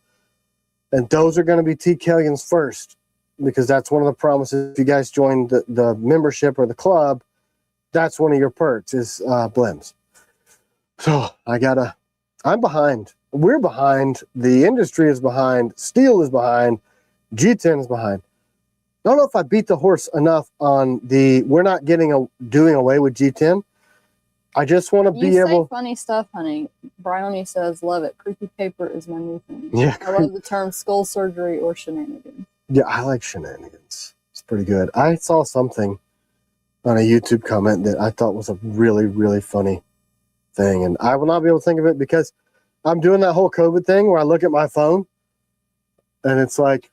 And those are going to be TKellians first, because that's one of the promises. If you guys join the membership or the club, that's one of your perks is blems. So I'm behind. We're behind. The industry is behind. Steel is behind. G10 is behind. I don't know if I beat the horse enough on we're not doing away with G10. I just want to be able. Funny stuff, honey. Bryony says, love it. Creepy paper is my new thing. Yeah. I love the term skull surgery or shenanigans. Yeah, I like shenanigans. It's pretty good. I saw something on a YouTube comment that I thought was a really, really funny thing. And I will not be able to think of it because I'm doing that whole COVID thing where I look at my phone and it's like,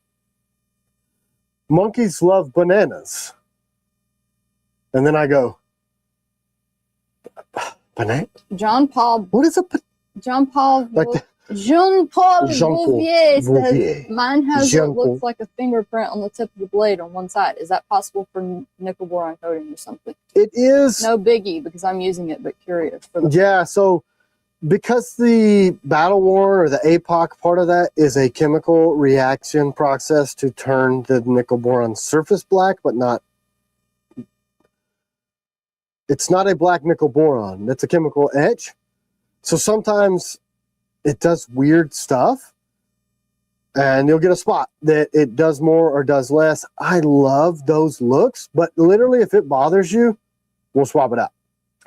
monkeys love bananas. And then I go, banana? John Paul. What is a John Paul. like Jean-Paul Bouvier says, Bouvier. mine has Jean-Paul. what looks like a fingerprint on the tip of the blade on one side. Is that possible for nickel boron coating or something? It is. No biggie because I'm using it, but curious. For the Yeah, so because the battle worn or the APOC part of that is a chemical reaction process to turn the nickel boron surface black, but not. It's not a black nickel boron. That's a chemical etch. So sometimes it does weird stuff, and you'll get a spot that it does more or does less. I love those looks, but literally, if it bothers you, we'll swap it out.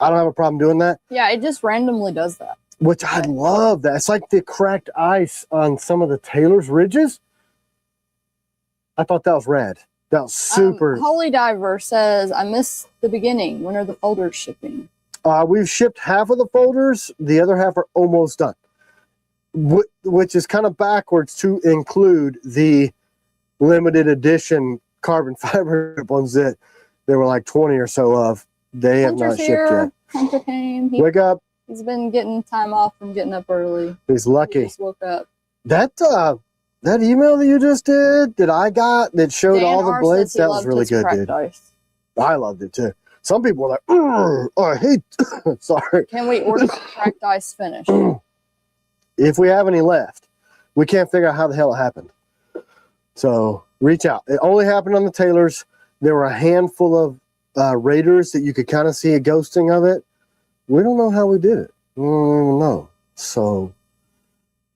I don't have a problem doing that. Yeah, it just randomly does that. Which I love that. It's like the cracked ice on some of the Taylor's ridges. I thought that was rad. That was super. Holy Diver says, I missed the beginning. When are the folders shipping? We've shipped half of the folders. The other half are almost done. Which is kind of backwards to include the limited edition carbon fiber ones that there were like 20 or so of. They have not shipped yet. Hunter came. Wake up. He's been getting time off from getting up early. He's lucky. He just woke up. That email that you just did that I got that showed Dan all the R. blades, says he that was loved really his good, cracked dude. ice. I loved it too. Some people were like, oh, I hate, sorry. Can we order some cracked ice finish? If we have any left, we can't figure out how the hell it happened. So reach out. It only happened on the Taylors. There were a handful of Raiders that you could kind of see a ghosting of it. We don't know how we did it. We don't even know. So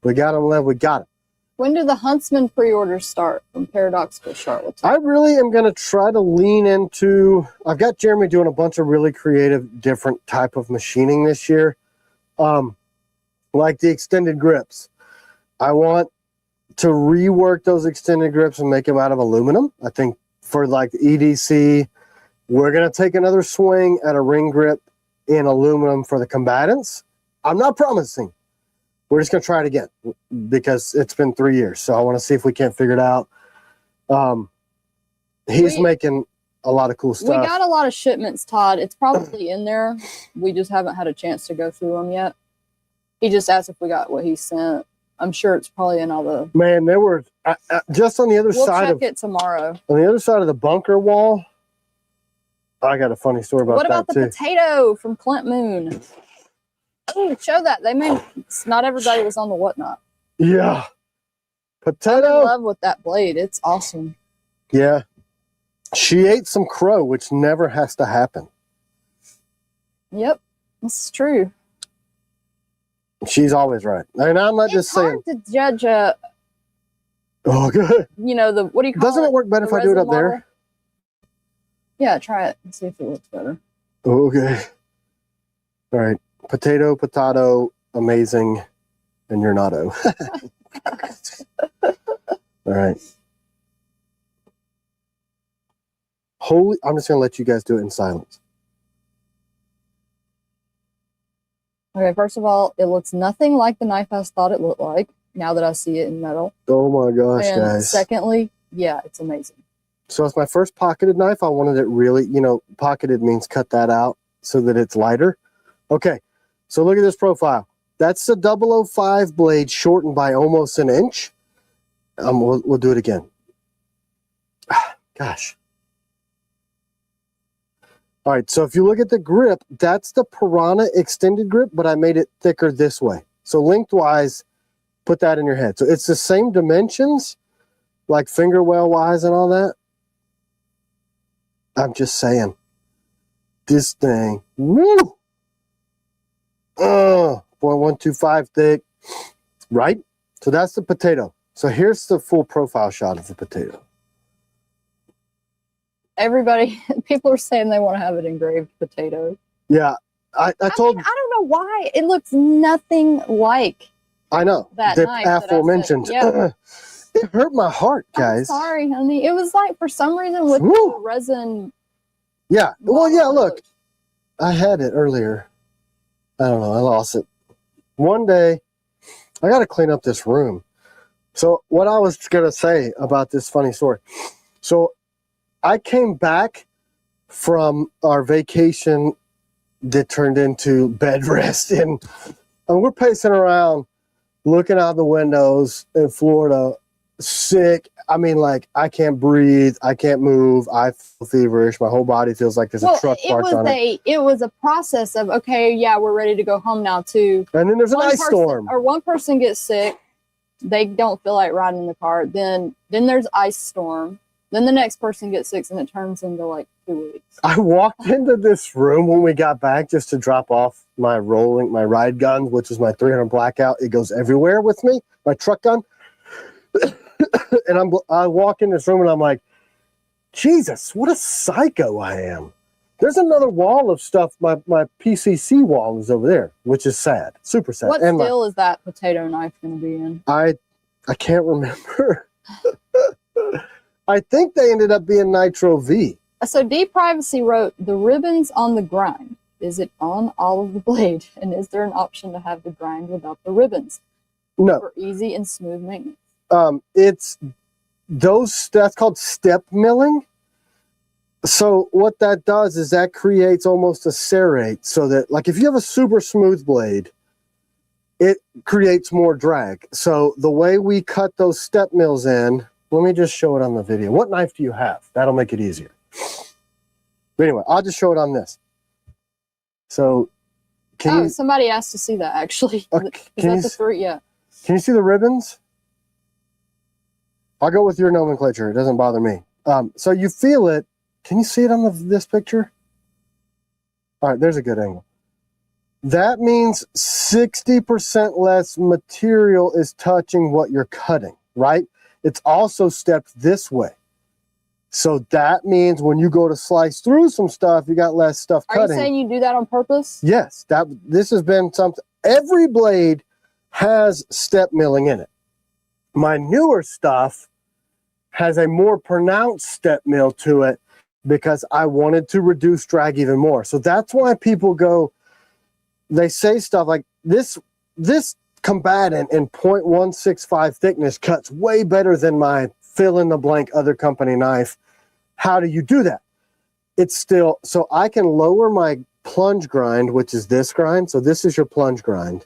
we got them left. We got it. When do the Huntsman pre-orders start from Paradoxical Charlotte? I really am going to try to lean into, I've got Jeremy doing a bunch of really creative, different type of machining this year. Like the extended grips. I want to rework those extended grips and make them out of aluminum. I think for like the EDC, we're going to take another swing at a ring grip in aluminum for the combatants. I'm not promising. We're just going to try it again because it's been 3 years. So I want to see if we can't figure it out. He's making a lot of cool stuff. We got a lot of shipments, Todd. It's probably in there. We just haven't had a chance to go through them yet. He just asked if we got what he sent. I'm sure it's probably in all the... Man, there were... just on the other side of... We'll check it tomorrow. On the other side of the bunker wall, I got a funny story about that, too. What about the potato from Clint Moon? Ooh, show that. They made... Not everybody was on the whatnot. Yeah. Potato. I'm in love with that blade. It's awesome. Yeah. She ate some crow, which never has to happen. Yep. This is true. She's always right. And I'm not just saying... It's hard to judge a... Oh, good. You know, the... What do you call it? Doesn't it work better if I do it up there? Yeah, try it and see if it works better. Okay. All right. Potato, amazing, and you're not-o. All right. Holy... I'm just going to let you guys do it in silence. Okay, first of all, it looks nothing like the knife I thought it looked like, now that I see it in metal. Oh my gosh, and guys. Secondly, yeah, it's amazing. So it's my first pocketed knife. I wanted it really, pocketed means cut that out so that it's lighter. Okay, so look at this profile. That's the 005 blade shortened by almost an inch. We'll do it again. Gosh. All right, so if you look at the grip, that's the Piranha extended grip, but I made it thicker this way. So lengthwise, put that in your head. So it's the same dimensions, like finger well wise and all that. I'm just saying, this thing, woo! 0.125 thick, right? So that's the potato. So here's the full profile shot of the potato. Everybody, people are saying they want to have it engraved potato. Yeah, I told... I don't know why. It looks nothing like... I know. That the knife aforementioned. Yeah. It hurt my heart, guys. I'm sorry, honey. It was like, for some reason, with the resin... Yeah. Well, yeah, look. I had it earlier. I don't know. I lost it. One day, I got to clean up this room. So what I was going to say about this funny story. So I came back from our vacation that turned into bed rest. And we're pacing around looking out the windows in Florida, sick. I mean, like, I can't breathe. I can't move. I feel feverish. My whole body feels like there's a truck parked on it. It was a process of, okay, yeah, we're ready to go home now too. And then there's an ice storm. Or one person gets sick. They don't feel like riding in the car. Then there's ice storm. Then the next person gets sick and it turns into like 2 weeks. I walked into this room when we got back just to drop off my ride gun, which is my 300 blackout. It goes everywhere with me, my truck gun. And I walk in this room and I'm like, Jesus, what a psycho I am. There's another wall of stuff. My PCC wall is over there, which is sad, super sad. What steel is that potato knife going to be in? I can't remember. I think they ended up being Nitro V. So D Privacy wrote, the ribbons on the grind. Is it on all of the blade? And is there an option to have the grind without the ribbons? No. For easy and smooth maintenance. That's called step milling. So what that does is that creates almost a serrate, so that, like, if you have a super smooth blade, it creates more drag. So the way we cut those step mills in, let me just show it on the video. What knife do you have? That'll make it easier. But anyway, I'll just show it on this. So somebody asked to see that, actually. Okay, Is that the 3? Yeah. Can you see the ribbons? I'll go with your nomenclature. It doesn't bother me. So you feel it. Can you see it on this picture? All right, there's a good angle. That means 60% less material is touching what you're cutting, right? It's also stepped this way. So that means when you go to slice through some stuff, you got less stuff cutting. Are you saying you do that on purpose? Yes. This has been something. Every blade has step milling in it. My newer stuff has a more pronounced step mill to it because I wanted to reduce drag even more. So that's why people go, they say stuff like this combatant in 0.165 thickness cuts way better than my fill in the blank other company knife. How do you do that? It's still, so I can lower my plunge grind, which is this grind. So this is your plunge grind.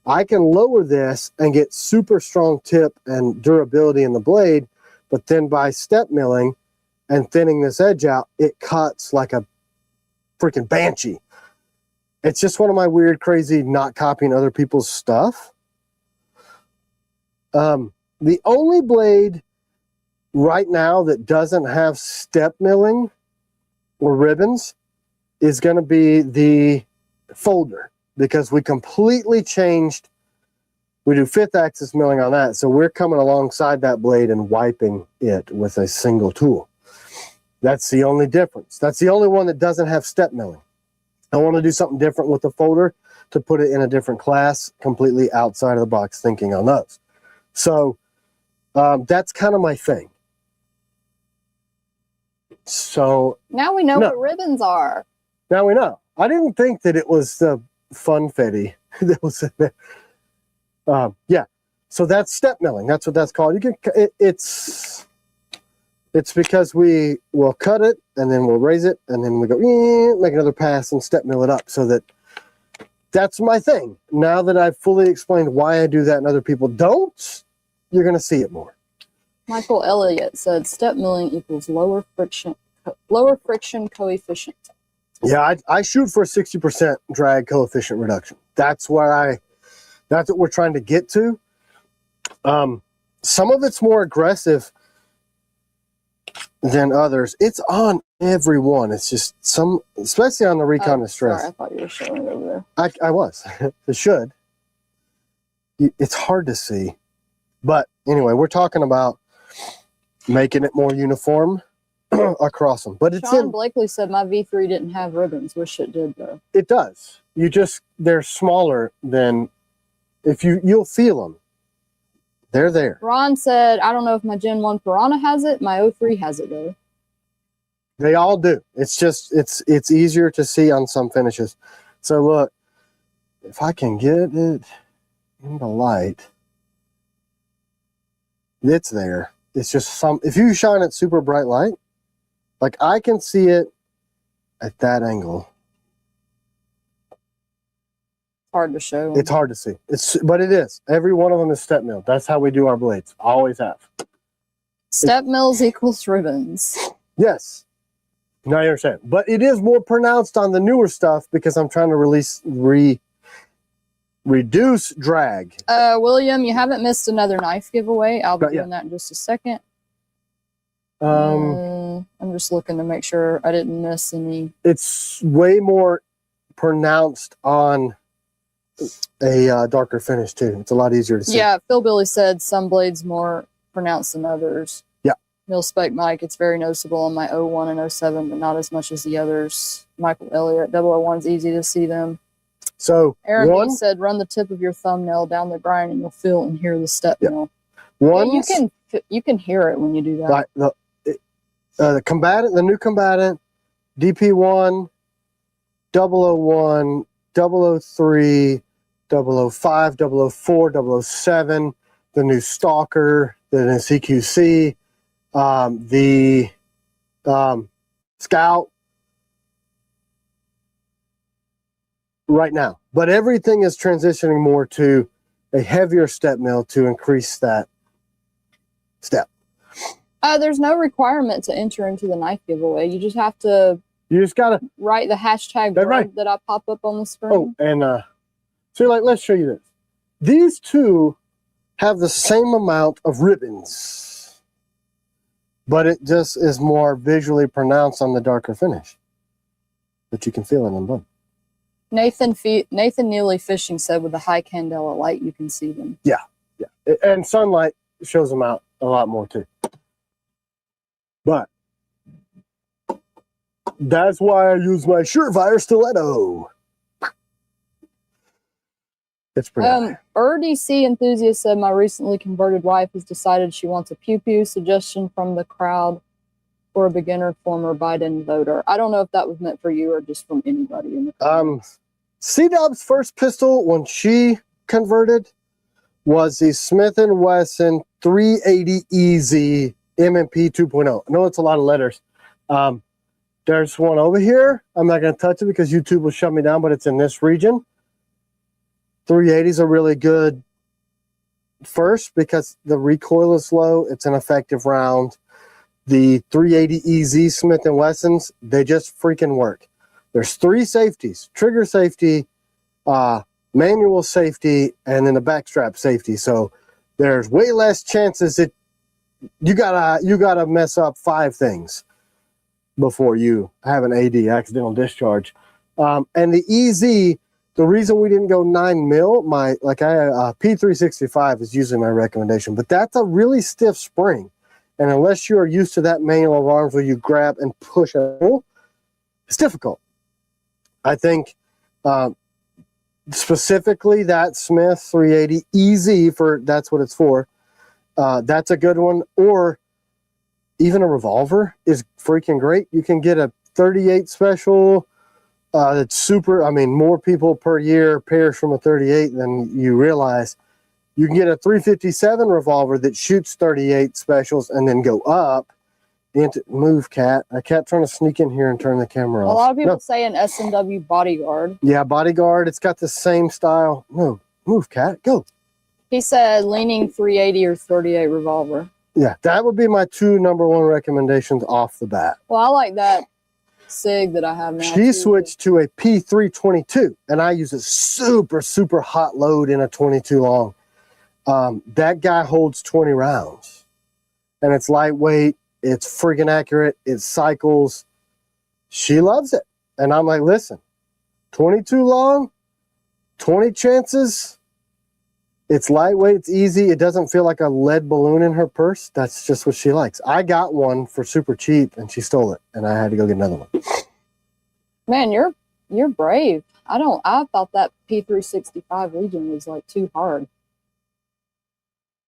I can lower this and get super strong tip and durability in the blade, but then by step milling and thinning this edge out, it cuts like a freaking banshee. It's just one of my weird, crazy, not copying other people's stuff. The only blade right now that doesn't have step milling or ribbons is going to be the folder, because we completely changed. We do 5th axis milling on that, so we're coming alongside that blade and wiping it with a single tool. That's the only difference. That's the only one that doesn't have step milling. I want to do something different with the folder to put it in a different class, completely outside of the box thinking on those. So that's kind of my thing. So now we know what ribbons are. Now we know. I didn't think that it was the funfetti that was in there. Yeah. So that's step milling. That's what that's called. You can. It's because we will cut it and then we'll raise it and then we go make another pass and step mill it up. So that's my thing. Now that I've fully explained why I do that and other people don't, you're going to see it more. Michael Elliott said step milling equals lower friction coefficient. Yeah, I shoot for a 60% drag coefficient reduction. That's what we're trying to get to. Some of it's more aggressive than others. It's on every one. It's just some, especially on the Recon Distress. Sorry, I thought you were showing it over there. I was. It should. It's hard to see. But anyway, we're talking about making it more uniform across them. But it's Sean Blakely said my V3 didn't have ribbons. Wish it did though. It does. They're smaller than, you'll feel them. They're there. Ron said, I don't know if my Gen 1 Piranha has it. My 03 has it though. They all do. It's just, it's easier to see on some finishes. So look, if I can get it in the light, it's there. It's just if you shine it super bright light, like I can see it at that angle. hard to show. It's hard to see. But it is. Every one of them is step mill. That's how we do our blades. Always have. Step mills equals ribbons. Yes. Now you understand. But it is more pronounced on the newer stuff because I'm trying to reduce drag. William, you haven't missed another knife giveaway. I'll be doing that in just a second. I'm just looking to make sure I didn't miss any. It's way more pronounced on a darker finish too. It's a lot easier to see. Yeah, Phil Billy said some blades more pronounced than others. Yeah. Mil Spec Mike, it's very noticeable on my 01 and 07, but not as much as the others. Michael Elliott, 001's easy to see them. So Aaron B said, run the tip of your thumbnail down the grind and you'll feel and hear the step mill. Yeah, you can hear it when you do that. Right. The combatant, the new combatant, DP1, 001, 003, 005, 004, 007, the new Stalker, the new CQC, the Scout, right now. But everything is transitioning more to a heavier step mill to increase that step. There's no requirement to enter into the knife giveaway. You just have to. You just gotta write the hashtag word that I pop up on the screen. Oh, and so like, let's show you this. These two have the same amount of ribbons, but it just is more visually pronounced on the darker finish. But you can feel it in both. Nathan Neely Fishing said, with the high candela light, you can see them. Yeah, yeah, and sunlight shows them out a lot more too. But that's why I use my Surefire stiletto. It's pretty high. RDC enthusiast said, my recently converted wife has decided she wants a pew-pew. Suggestion from the crowd for a beginner former Biden voter. I don't know if that was meant for you or just from anybody in the comments. C-Dub's first pistol when she converted was the Smith & Wesson 380 EZ M&P 2.0. I know it's a lot of letters. There's one over here. I'm not going to touch it because YouTube will shut me down, but it's in this region. 380s are really good first because the recoil is low. It's an effective round. The 380 EZ Smith & Wessons, they just freaking work. There's 3 safeties: trigger safety, manual safety, and then the backstrap safety. So there's way less chances that you gotta mess up 5 things before you have an AD, accidental discharge. And the EZ, the reason we didn't go 9 mil, P365 is usually my recommendation, but that's a really stiff spring. And unless you are used to that manual of arms where you grab and push and pull, it's difficult. I think specifically that Smith 380 EZ, that's what it's for. That's a good one. Or even a revolver is freaking great. You can get a 38 special. That's super. I mean, more people per year perish from a 38 than you realize. You can get a 357 revolver that shoots 38 specials and then go up. Move, cat. A cat trying to sneak in here and turn the camera off. A lot of people say an S&W Bodyguard. Yeah, Bodyguard. It's got the same style. No, move, cat. Go. He said leaning 380 or 38 revolver. Yeah, that would be my 2 #1 recommendations off the bat. Well, I like that SIG that I have now. She switched to a P322, and I use a super, super hot load in a 22 long. That guy holds 20 rounds, and it's lightweight. It's freaking accurate. It cycles. She loves it. And I'm like, listen, 22 long, 20 chances. It's lightweight. It's easy. It doesn't feel like a lead balloon in her purse. That's just what she likes. I got one for super cheap, and she stole it, and I had to go get another one. Man, you're brave. I thought that P365 Legion was like too hard.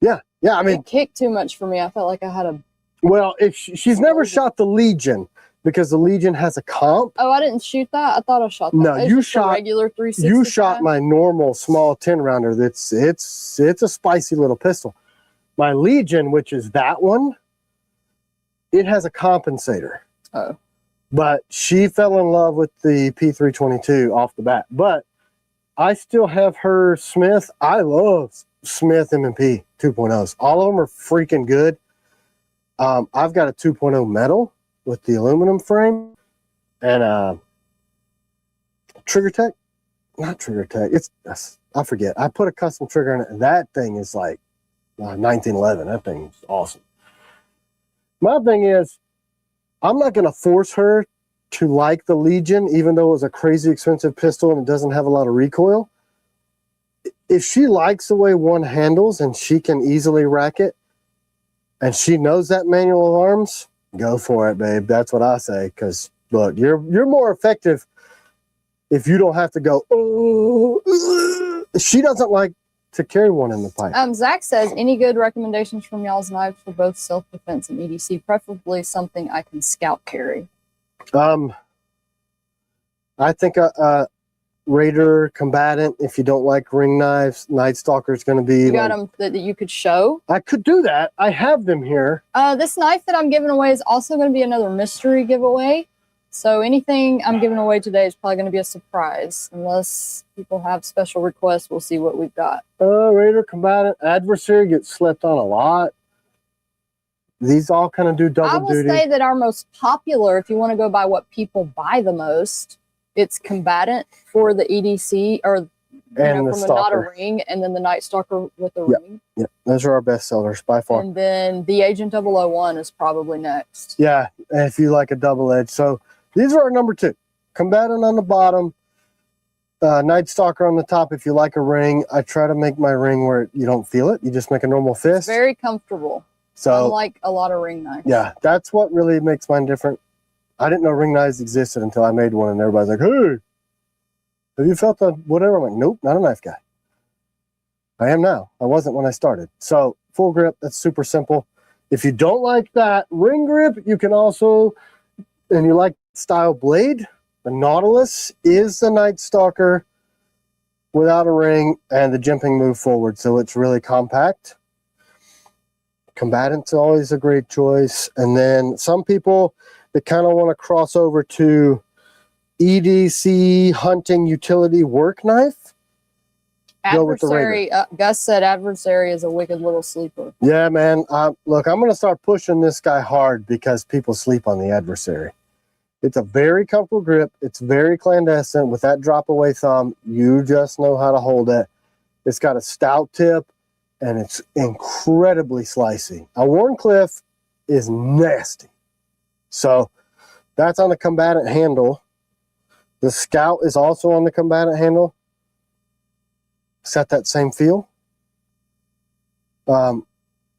Yeah. I mean, it kicked too much for me. I felt like I had a. Well, she's never shot the Legion because the Legion has a comp. Oh, I didn't shoot that. I thought I shot that. No, you shot a regular 365. You shot my normal small 10 rounder. It's a spicy little pistol. My Legion, which is that one, it has a compensator. Oh. But she fell in love with the P322 off the bat. But I still have her Smith. I love Smith M&P 2.0s. All of them are freaking good. I've got a 2.0 metal with the aluminum frame and Trigger Tech. Not Trigger Tech. I forget. I put a custom trigger in it, and that thing is like 1911. That thing is awesome. My thing is, I'm not going to force her to like the Legion, even though it was a crazy expensive pistol and it doesn't have a lot of recoil. If she likes the way one handles and she can easily rack it, and she knows that manual of arms, go for it, babe. That's what I say. Because look, you're more effective if you don't have to go. Oh, she doesn't like to carry one in the pipe. Zach says, any good recommendations from y'all's knives for both self-defense and EDC, preferably something I can scout carry? I think a Raider Combatant, if you don't like ring knives, Night Stalker is going to be. You got them that you could show? I could do that. I have them here. This knife that I'm giving away is also going to be another mystery giveaway. So anything I'm giving away today is probably going to be a surprise. Unless people have special requests, we'll see what we've got. Raider Combatant. Adversary gets slept on a lot. These all kind of do double duty. I will say that our most popular, if you want to go by what people buy the most, it's Combatant for the EDC, or from not a ring, and then the Night Stalker with a ring. Yeah, those are our best sellers by far. And then the Agent 001 is probably next. Yeah, if you like a double edge. So these are our number 2. Combatant on the bottom, Night Stalker on the top. If you like a ring, I try to make my ring where you don't feel it. You just make a normal fist. It's very comfortable. So unlike a lot of ring knives. Yeah, that's what really makes mine different. I didn't know ring knives existed until I made one, and everybody's like, hey, have you felt the whatever? I'm like, nope, not a knife guy. I am now. I wasn't when I started. So full grip, that's super simple. If you don't like that ring grip, you can also, and you like style blade, the Nautilus is the Night Stalker without a ring and the jimping move forward. So it's really compact. Combatant's always a great choice. And then some people that kind of want to cross over to EDC hunting utility work knife. Adversary, Gus said Adversary is a wicked little sleeper. Yeah, man. Look, I'm going to start pushing this guy hard because people sleep on the Adversary. It's a very comfortable grip. It's very clandestine. With that drop away thumb, you just know how to hold it. It's got a stout tip, and it's incredibly slicey. A Warncliffe is nasty. So that's on the Combatant handle. The Scout is also on the Combatant handle. Set that same feel.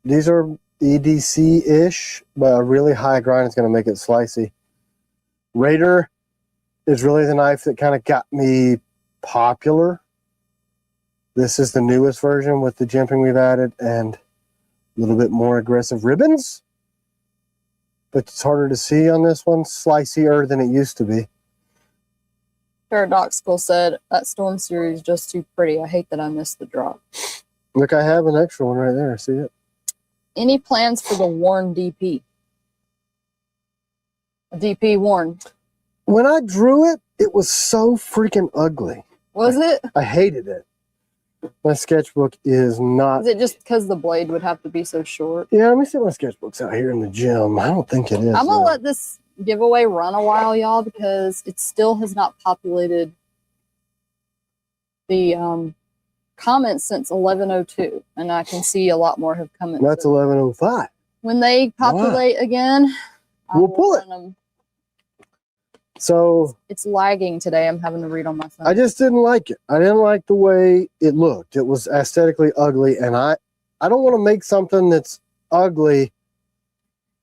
These are EDC-ish, but a really high grind is going to make it slicey. Raider is really the knife that kind of got me popular. This is the newest version with the jimping we've added and a little bit more aggressive ribbons. But it's harder to see on this one, sliceier than it used to be. Paradoxical said, that Storm Series is just too pretty. I hate that I missed the drop. Look, I have an extra one right there. See it? Any plans for the Warren DP? A DP Warren. When I drew it, it was so freaking ugly. Was it? I hated it. My sketchbook is not... Is it just because the blade would have to be so short? Yeah, let me see my sketchbooks out here in the gym. I don't think it is. I'm going to let this giveaway run a while, y'all, because it still has not populated the comments since 11:02, and I can see a lot more have come in. That's 11:05. When they populate again, we'll pull it. So it's lagging today. I'm having to read on my phone. I just didn't like it. I didn't like the way it looked. It was aesthetically ugly, and I don't want to make something that's ugly.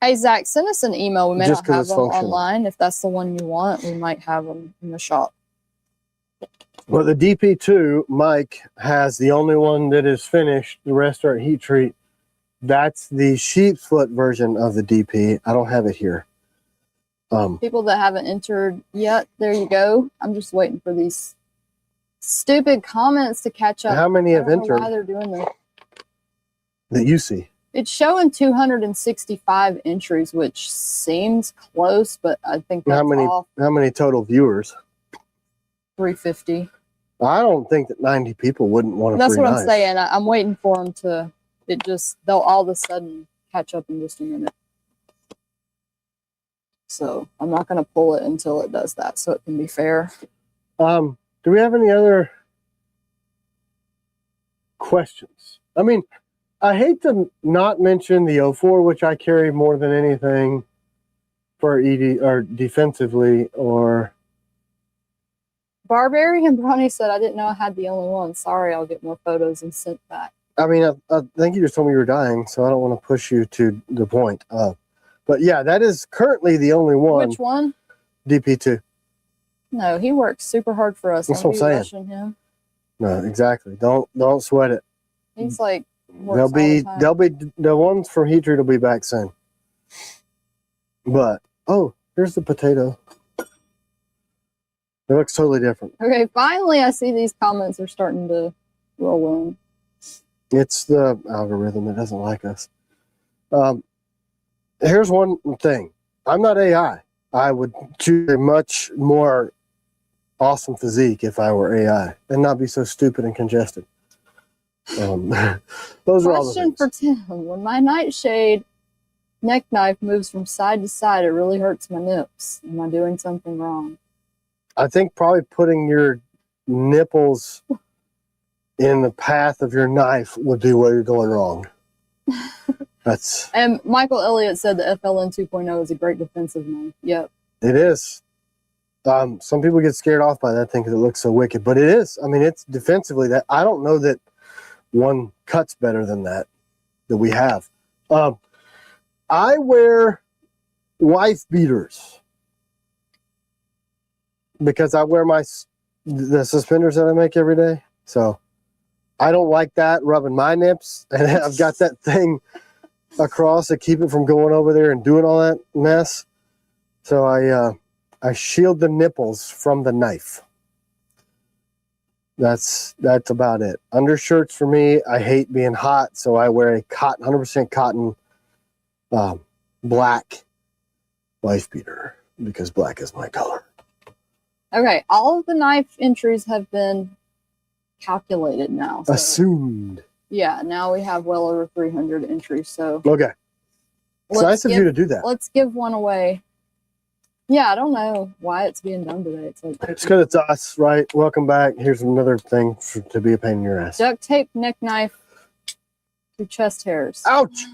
Hey, Zach, send us an email. We may not have them online. If that's the one you want, we might have them in the shop. Well, the DP2, Mike has the only one that is finished. The rest are at heat treat. That's the sheep's foot version of the DP. I don't have it here. People that haven't entered yet, there you go. I'm just waiting for these stupid comments to catch up. How many have entered? Why they're doing this? That you see. It's showing 265 entries, which seems close, but I think that's off. How many total viewers? 350. I don't think that 90 people wouldn't want a That's free what knife. I'm saying. I'm waiting for them to. They'll all of a sudden catch up in just a minute. So I'm not going to pull it until it does that, so it can be fair. Do we have any other questions? I mean, I hate to not mention the 04, which I carry more than anything for ED or defensively, or Barbarian Brownie said, I didn't know I had the only one. Sorry, I'll get more photos and sent back. I mean, I think you just told me you were dying, so I don't want to push you to the point. But yeah, that is currently the only one. Which one? DP2. No, he works super hard for us. That's Don't what I'm be saying. rushing him. No, exactly. Don't sweat it. He's like They'll be the ones from Heat Treat will be back soon. But oh, here's the potato. It looks totally different. Okay, finally I see these comments are starting to roll in. It's the algorithm that doesn't like us. Here's one thing. I'm not AI. I would choose a much more awesome physique if I were AI and not be so stupid and congested. Those are all the Question things. for Tim. When my nightshade neck knife moves from side to side, it really hurts my nips. Am I doing something wrong? I think probably putting your nipples in the path of your knife would be where you're going wrong. That's And Michael Elliott said the FLN 2.0 is a great defensive knife. Yep. it is. Some people get scared off by that thing because it looks so wicked, but it is. I mean, it's defensively that I don't know that one cuts better than that we have. I wear wife beaters because I wear the suspenders that I make every day. So I don't like that rubbing my nips, and I've got that thing across to keep it from going over there and doing all that mess. So I shield the nipples from the knife. That's about it. Undershirts for me, I hate being hot, so I wear a 100% cotton black wife beater because black is my color. Okay, all of the knife entries have been calculated now. So, Assumed. yeah, now we have well over 300 entries. So Okay. It's nice of you to do that. Let's give one away. Yeah, I don't know why it's being done today. It's like It's because it's us, right? Welcome back. Here's another thing to be a pain in your ass. duct tape neck knife to chest hairs. Ouch!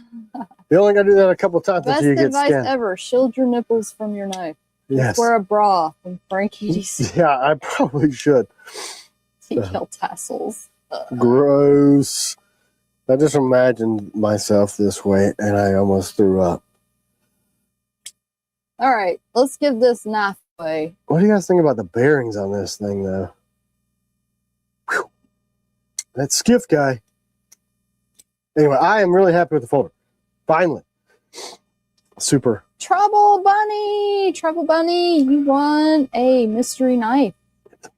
You only got to do that a couple times Best until you get advice skinned. ever: shield your nipples from your knife. Yes. Wear a bra from Frankie's Yeah, I probably should. TKel tassels. Gross. I just imagined myself this way and I almost threw up. All right, let's give this knife away. What do you guys think about the bearings on this thing, though? Whew. That skiff guy. Anyway, I am really happy with the folder. Finally. Super. Trouble Bunny, you won a mystery knife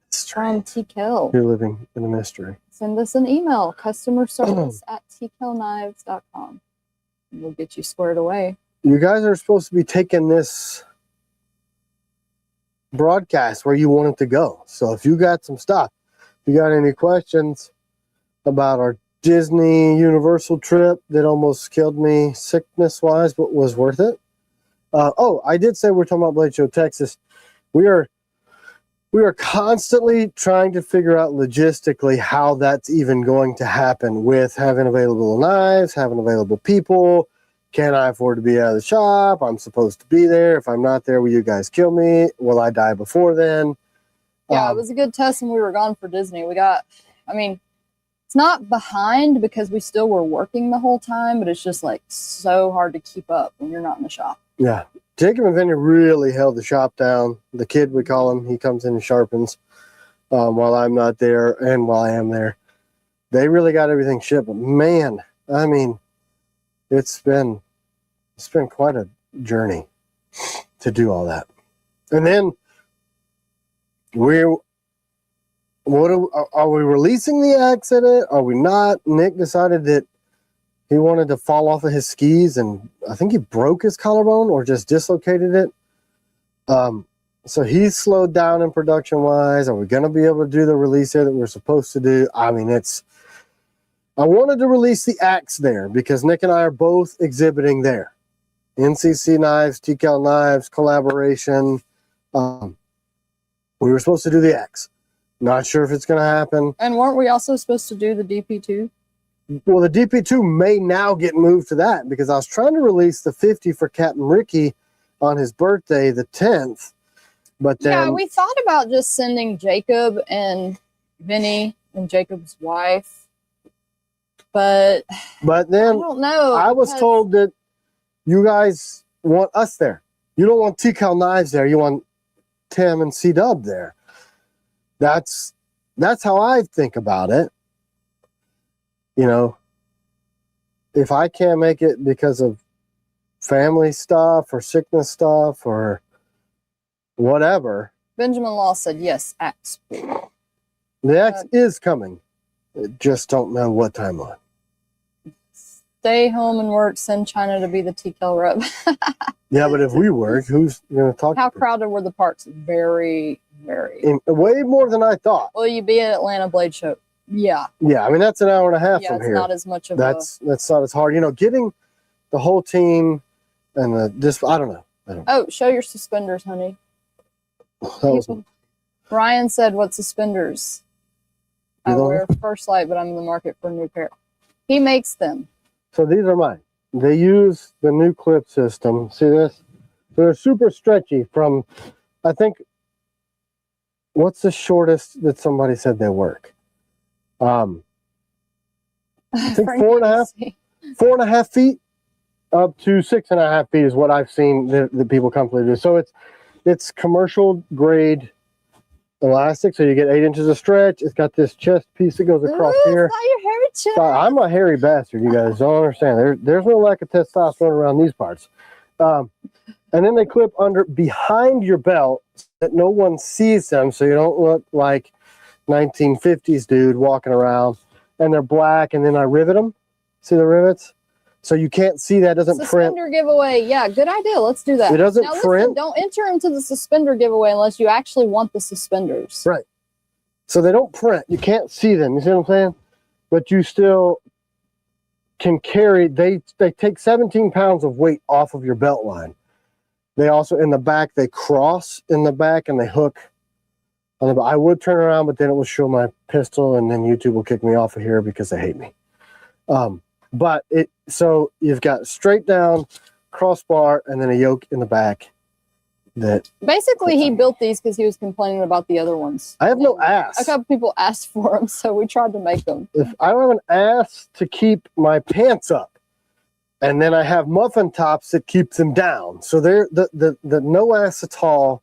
from TKel. You're living in a mystery. Send us an email, customerservice@TKelKnives.com. And we'll get you squared away. You guys are supposed to be taking this broadcast where you want it to go. So if you got some stuff, if you got any questions about our Disney Universal trip that almost killed me sickness-wise, but was worth it. I did say we're talking about Blade Show Texas. We are constantly trying to figure out logistically how that's even going to happen with having available knives, having available people. Can I afford to be out of the shop? I'm supposed to be there. If I'm not there, will you guys kill me? Will I die before then? Yeah, it was a good test when we were gone for Disney. It's not behind because we still were working the whole time, but it's just like so hard to keep up when you're not in the shop. Yeah. Jacob and Vinny really held the shop down. The kid, we call him, he comes in and sharpens while I'm not there and while I am there. They really got everything shipped. But man, I mean, it's been quite a journey to do all that. And then are we releasing the accident? Are we not? Nick decided that he wanted to fall off of his skis, and I think he broke his collarbone or just dislocated it. So he's slowed down in production wise. Are we going to be able to do the release there that we're supposed to do? I mean, I wanted to release the axe there because Nick and I are both exhibiting there. NCC Knives, TKel Knives, collaboration. We were supposed to do the axe. Not sure if it's going to happen. And weren't we also supposed to do the DP2? Well, the DP2 may now get moved to that because I was trying to release the 50 for Captain Ricky on his birthday, the 10th. But then, yeah, we thought about just sending Jacob and Vinny and Jacob's wife. But then I don't know. I was told that you guys want us there. You don't want TKel Knives there. You want Tim and C-Dub there. That's how I think about it. You know, if I can't make it because of family stuff or sickness stuff or whatever. Benjamin Law said, yes, axe. The axe is coming. Just don't know what timeline. Stay home and work, send China to be the TKel rep. Yeah, but if we work, who's going to talk How to crowded were the parks? Very, very. Way more than I thought. Will you be at Atlanta Blade Show? Yeah. Yeah, I mean, that's an hour and a half from it's here. not as much of that's not as hard. You know, getting the whole team and I don't know. Oh, show your suspenders, honey. Ryan said, what suspenders? I wear First Light, but I'm in the market for a new pair. He makes them. So these are mine. They use the new clip system. See this? They're super stretchy from, I think, what's the shortest that somebody said they work? I think 4.5 feet up to 6.5 feet is what I've seen that people comfortably do. So it's commercial grade elastic, so you get 8 inches of stretch. It's got this chest piece that goes across here. It's not your hairy chest. I'm a hairy bastard. You guys don't understand. There's no lack of testosterone around these parts. And then they clip under behind your belt so that no one sees them, so you don't look like 1950s dude walking around. And they're black, and then I rivet them. See the rivets? So you can't see that. It doesn't print. Suspender giveaway. Yeah, good idea. Let's do that. It doesn't now, print. Listen, don't enter into the suspender giveaway unless you actually want the suspenders. Right. So they don't print. You can't see them. You see what I'm saying? But you still can carry. They take 17 pounds of weight off of your belt line. They also, in the back, they cross in the back and they hook. I would turn around, but then it will show my pistol, and then YouTube will kick me off of here because they hate me. But so you've got straight down crossbar and then a yoke in the back. That basically he built these because he was complaining about the other ones. I have no ass. A couple people asked for them, so we tried to make them. If I don't have an ass to keep my pants up, and then I have muffin tops that keep them down. So they're the no ass at all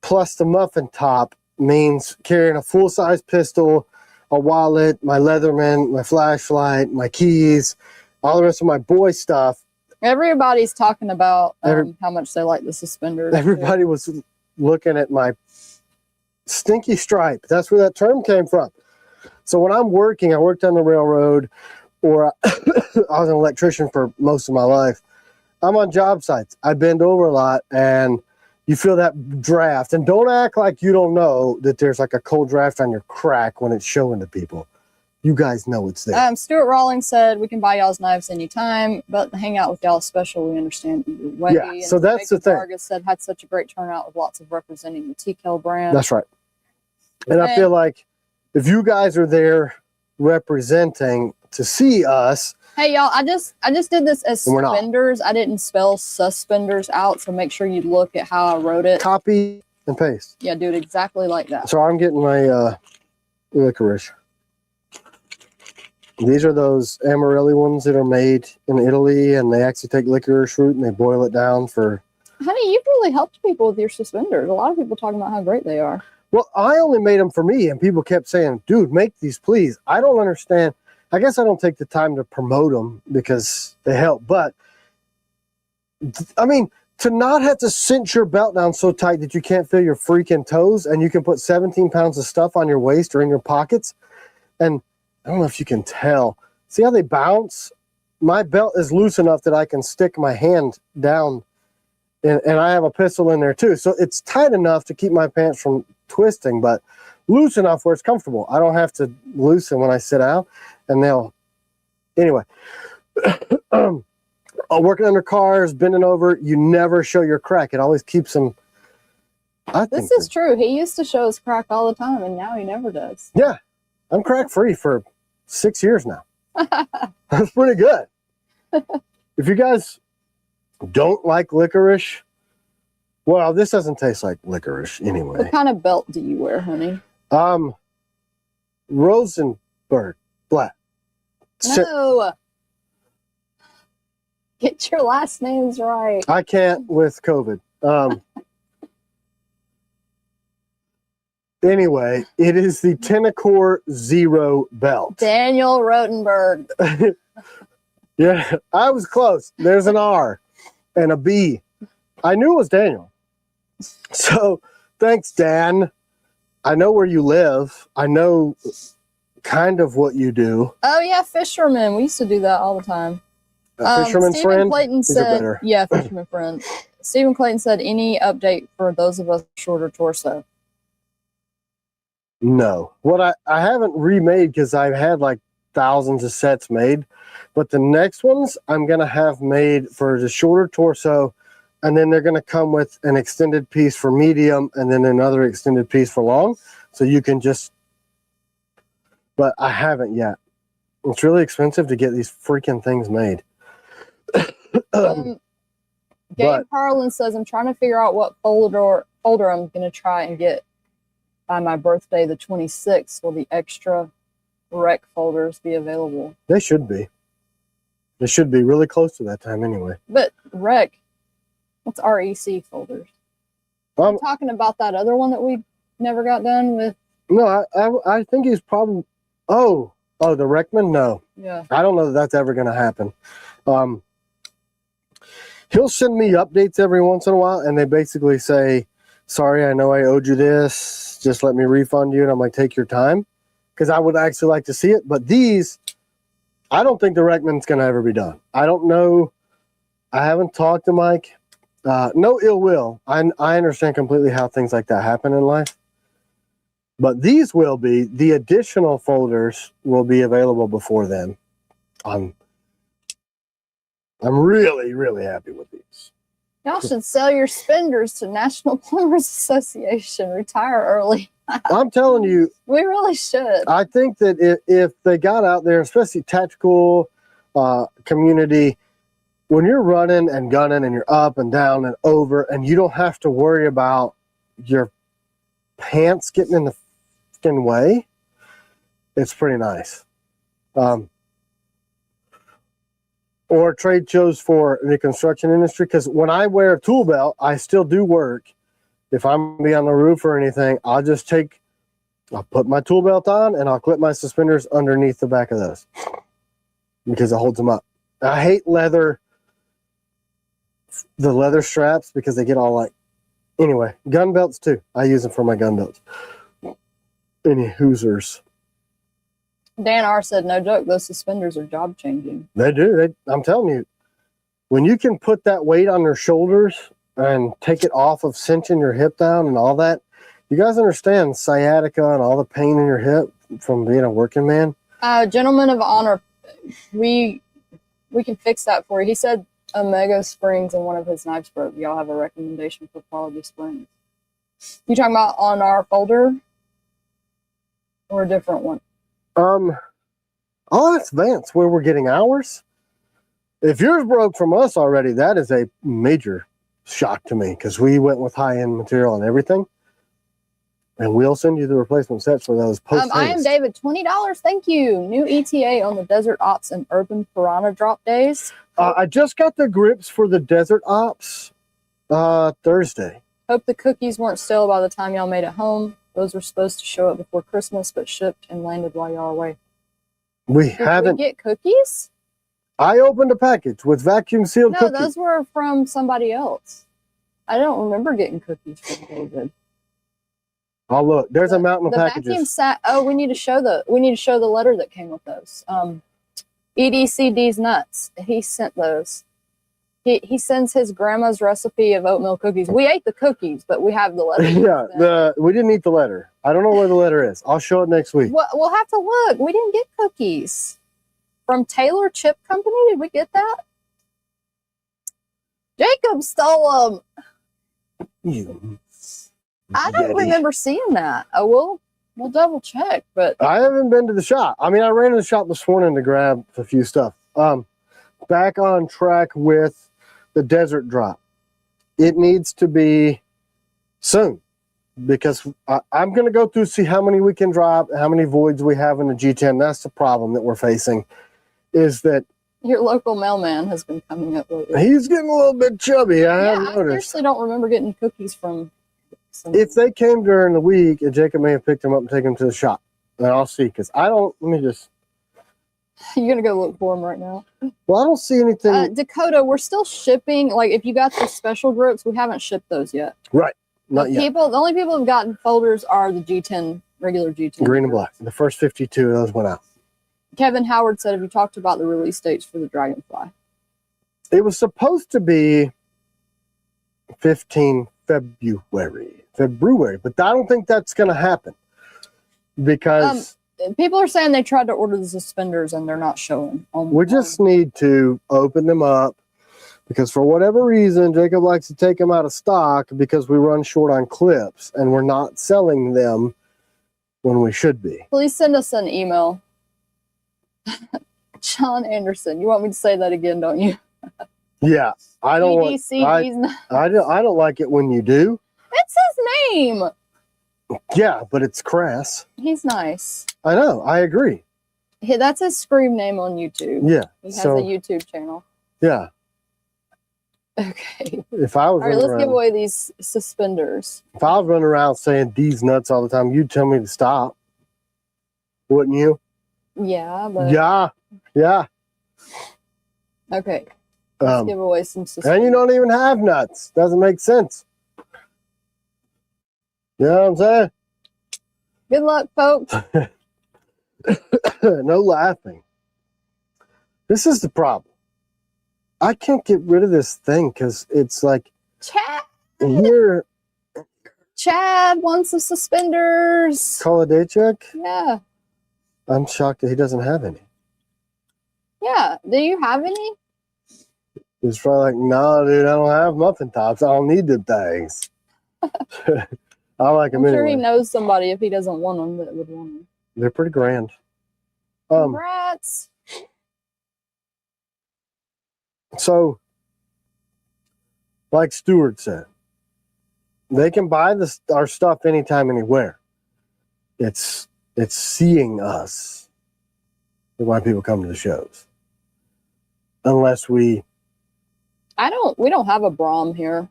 plus the muffin top means carrying a full size pistol, a wallet, my Leatherman, my flashlight, my keys, all the rest of my boy stuff. Everybody's talking about how much they like the suspenders. Everybody was looking at my stinky stripe. That's where that term came from. So when I'm working, I worked on the railroad, or I was an electrician for most of my life. I'm on job sites. I bend over a lot, and you feel that draft. And don't act like you don't know that there's like a cold draft on your crack when it's showing to people. You guys know it's there. Stuart Rawlings said, we can buy y'all's knives anytime, but the hangout with y'all special, we understand either way. Yeah, and so that's the thing. Vargas said, had such a great turnout with lots of representing the TKel brand. That's right. And I feel like if you guys are there representing to see us. Hey, y'all, I just did this as suspenders. I didn't spell suspenders out, so make sure you look at how I wrote it. Copy and paste. Yeah, do it exactly like that. So I'm getting my licorice. These are those Amarelli ones that are made in Italy, and they actually take licorice root and they boil it down for... Honey, you've really helped people with your suspenders. A lot of people talking about how great they are. Well, I only made them for me, and people kept saying, dude, make these, please. I don't understand. I guess I don't take the time to promote them because they help. But, I mean, to not have to cinch your belt down so tight that you can't feel your freaking toes, and you can put 17 pounds of stuff on your waist or in your pockets, and... I don't know if you can tell. See how they bounce? My belt is loose enough that I can stick my hand down and I have a pistol in there too. So it's tight enough to keep my pants from twisting, but loose enough where it's comfortable. I don't have to loosen when I sit out, and anyway, working under cars, bending over, you never show your crack. It always keeps them. This is true. He used to show his crack all the time, and now he never does. Yeah, I'm crack free for 6 years now. That's pretty good. If you guys don't like licorice, well, this doesn't taste like licorice anyway. What kind of belt do you wear, honey? Rosenberg black. No. Get your last names right. I can't with COVID. Anyway, it is the Tenacor Zero belt. Daniel Rotenberg. Yeah, I was close. There's an R and a B. I knew it was Daniel. So thanks, Dan. I know where you live. I know kind of what you do. Oh, yeah, fisherman. We used to do that all the time. Fisherman's Stephen friend? Clayton said, yeah, fisherman friend. Stephen Clayton said, any update for those of us shorter torso? No. What I haven't remade because I've had like thousands of sets made. But the next ones I'm going to have made for the shorter torso. And then they're going to come with an extended piece for medium and then another extended piece for long. So you can just, but I haven't yet. It's really expensive to get these freaking things made. Gabe Harlan says, I'm trying to figure out what folder I'm going to try and get by my birthday, the 26th. Will the extra rec folders be available? They should be. They should be really close to that time anyway. But rec, what's REC folders? I'm talking about that other one that we never got done with. No, I think he's probably, oh, the Recman? No. Yeah. I don't know that that's ever going to happen. He'll send me updates every once in a while, and they basically say, sorry, I know I owed you this. Just let me refund you. And I'm like, take your time. Because I would actually like to see it. But these, I don't think the Recman's going to ever be done. I don't know. I haven't talked to Mike. No ill will. I understand completely how things like that happen in life. But these will be, the additional folders will be available before then. I'm really, really happy with these. Y'all should sell your spenders to National Plumbers Association. Retire early. I'm telling you. We really should. I think that if they got out there, especially tactical community, when you're running and gunning and you're up and down and over and you don't have to worry about your pants getting in the fucking way, it's pretty nice. Or trade shows for the construction industry, because when I wear a tool belt, I still do work. If I'm gonna be on the roof or anything, I'll put my tool belt on and I'll clip my suspenders underneath the back of those because it holds them up. I hate the leather straps because they get all like, anyway, gun belts too. I use them for my gun belts. Any Hoosers. Dan R said, no joke, those suspenders are job changing. They do. I'm telling you, when you can put that weight on your shoulders and take it off of cinching your hip down and all that, you guys understand sciatica and all the pain in your hip from being a working man? Gentleman of honor, we can fix that for you. He said Omega springs in one of his knives broke. Y'all have a recommendation for quality springs? You talking about on our folder or a different one? Oh, that's Vance, where we're getting ours. If yours broke from us already, that is a major shock to me because we went with high-end material and everything. And we'll send you the replacement sets for those post I am David, $20. Thank you. New ETA on the Desert Ops and Urban Piranha drop days. I just got the grips for the Desert Ops Thursday. Hope the cookies weren't stale by the time y'all made it home. Those were supposed to show up before Christmas, but shipped and landed while y'all were away. Did we get cookies? I opened a package with vacuum sealed cookies. No, those were from somebody else. I don't remember getting cookies from David. Oh, look, there's a mountain of packages. We need to show the letter that came with those. EDCD's nuts. He sent those. He sends his grandma's recipe of oatmeal cookies. We ate the cookies, but we have the letter. Yeah, we didn't eat the letter. I don't know where the letter is. I'll show it next week. We'll have to look. We didn't get cookies from Taylor Chip Company. Did we get that? Jacob stole them. You I don't Yeti. remember seeing that. Oh, we'll double check. But I haven't been to the shop. I mean, I ran to the shop this morning to grab a few stuff. Back on track with the desert drop. It needs to be soon because I'm going to go through see how many we can drop, how many voids we have in the G10. That's the problem that we're facing, is that your local mailman has been coming up lately. he's getting a little bit chubby. I have I noticed. seriously don't remember getting cookies from If they came during the week, Jacob may have picked them up and taken them to the shop. And I'll see, because I don't, let me just. You're going to go look for them right now. Well, I don't see anything. Dakota, we're still shipping. Like, if you got the special grips, we haven't shipped those yet. Right. Not yet. The only people who've gotten folders are the G10, regular G10. Green and black. The first 52 of those went out. Kevin Howard said, have you talked about the release dates for the Dragonfly? It was supposed to be 15 February, but I don't think that's going to happen because people are saying they tried to order the suspenders and they're not showing. We just need to open them up because for whatever reason, Jacob likes to take them out of stock because we run short on clips and we're not selling them when we should be. Please send us an email. John Anderson, you want me to say that again, don't you? Yeah, I don't EDC, I don't like it when you do. It's his name. Yeah, but it's crass. He's nice. I know. I agree. That's his scream name on YouTube. Yeah. He has a YouTube channel. Yeah. Okay. If I was all right, let's give away these suspenders. If I was running around saying these nuts all the time, you'd tell me to stop, wouldn't you? Yeah, but yeah. Okay. Let's give away some suspenders. And you don't even have nuts. Doesn't make sense. You know what I'm saying? Good luck, folks. No laughing. This is the problem. I can't get rid of this thing because it's like Chad wants the suspenders. Call a day check? Yeah. I'm shocked that he doesn't have any. Yeah. Do you have any? He's probably like, no, dude, I don't have muffin tops. I don't need them things. I like them I'm anyway. sure he knows somebody if he doesn't want them that would want them. They're pretty grand. Congrats. So, like Stuart said, they can buy our stuff anytime, anywhere. It's seeing us. That's why people come to the shows. Unless we don't have a Braum here.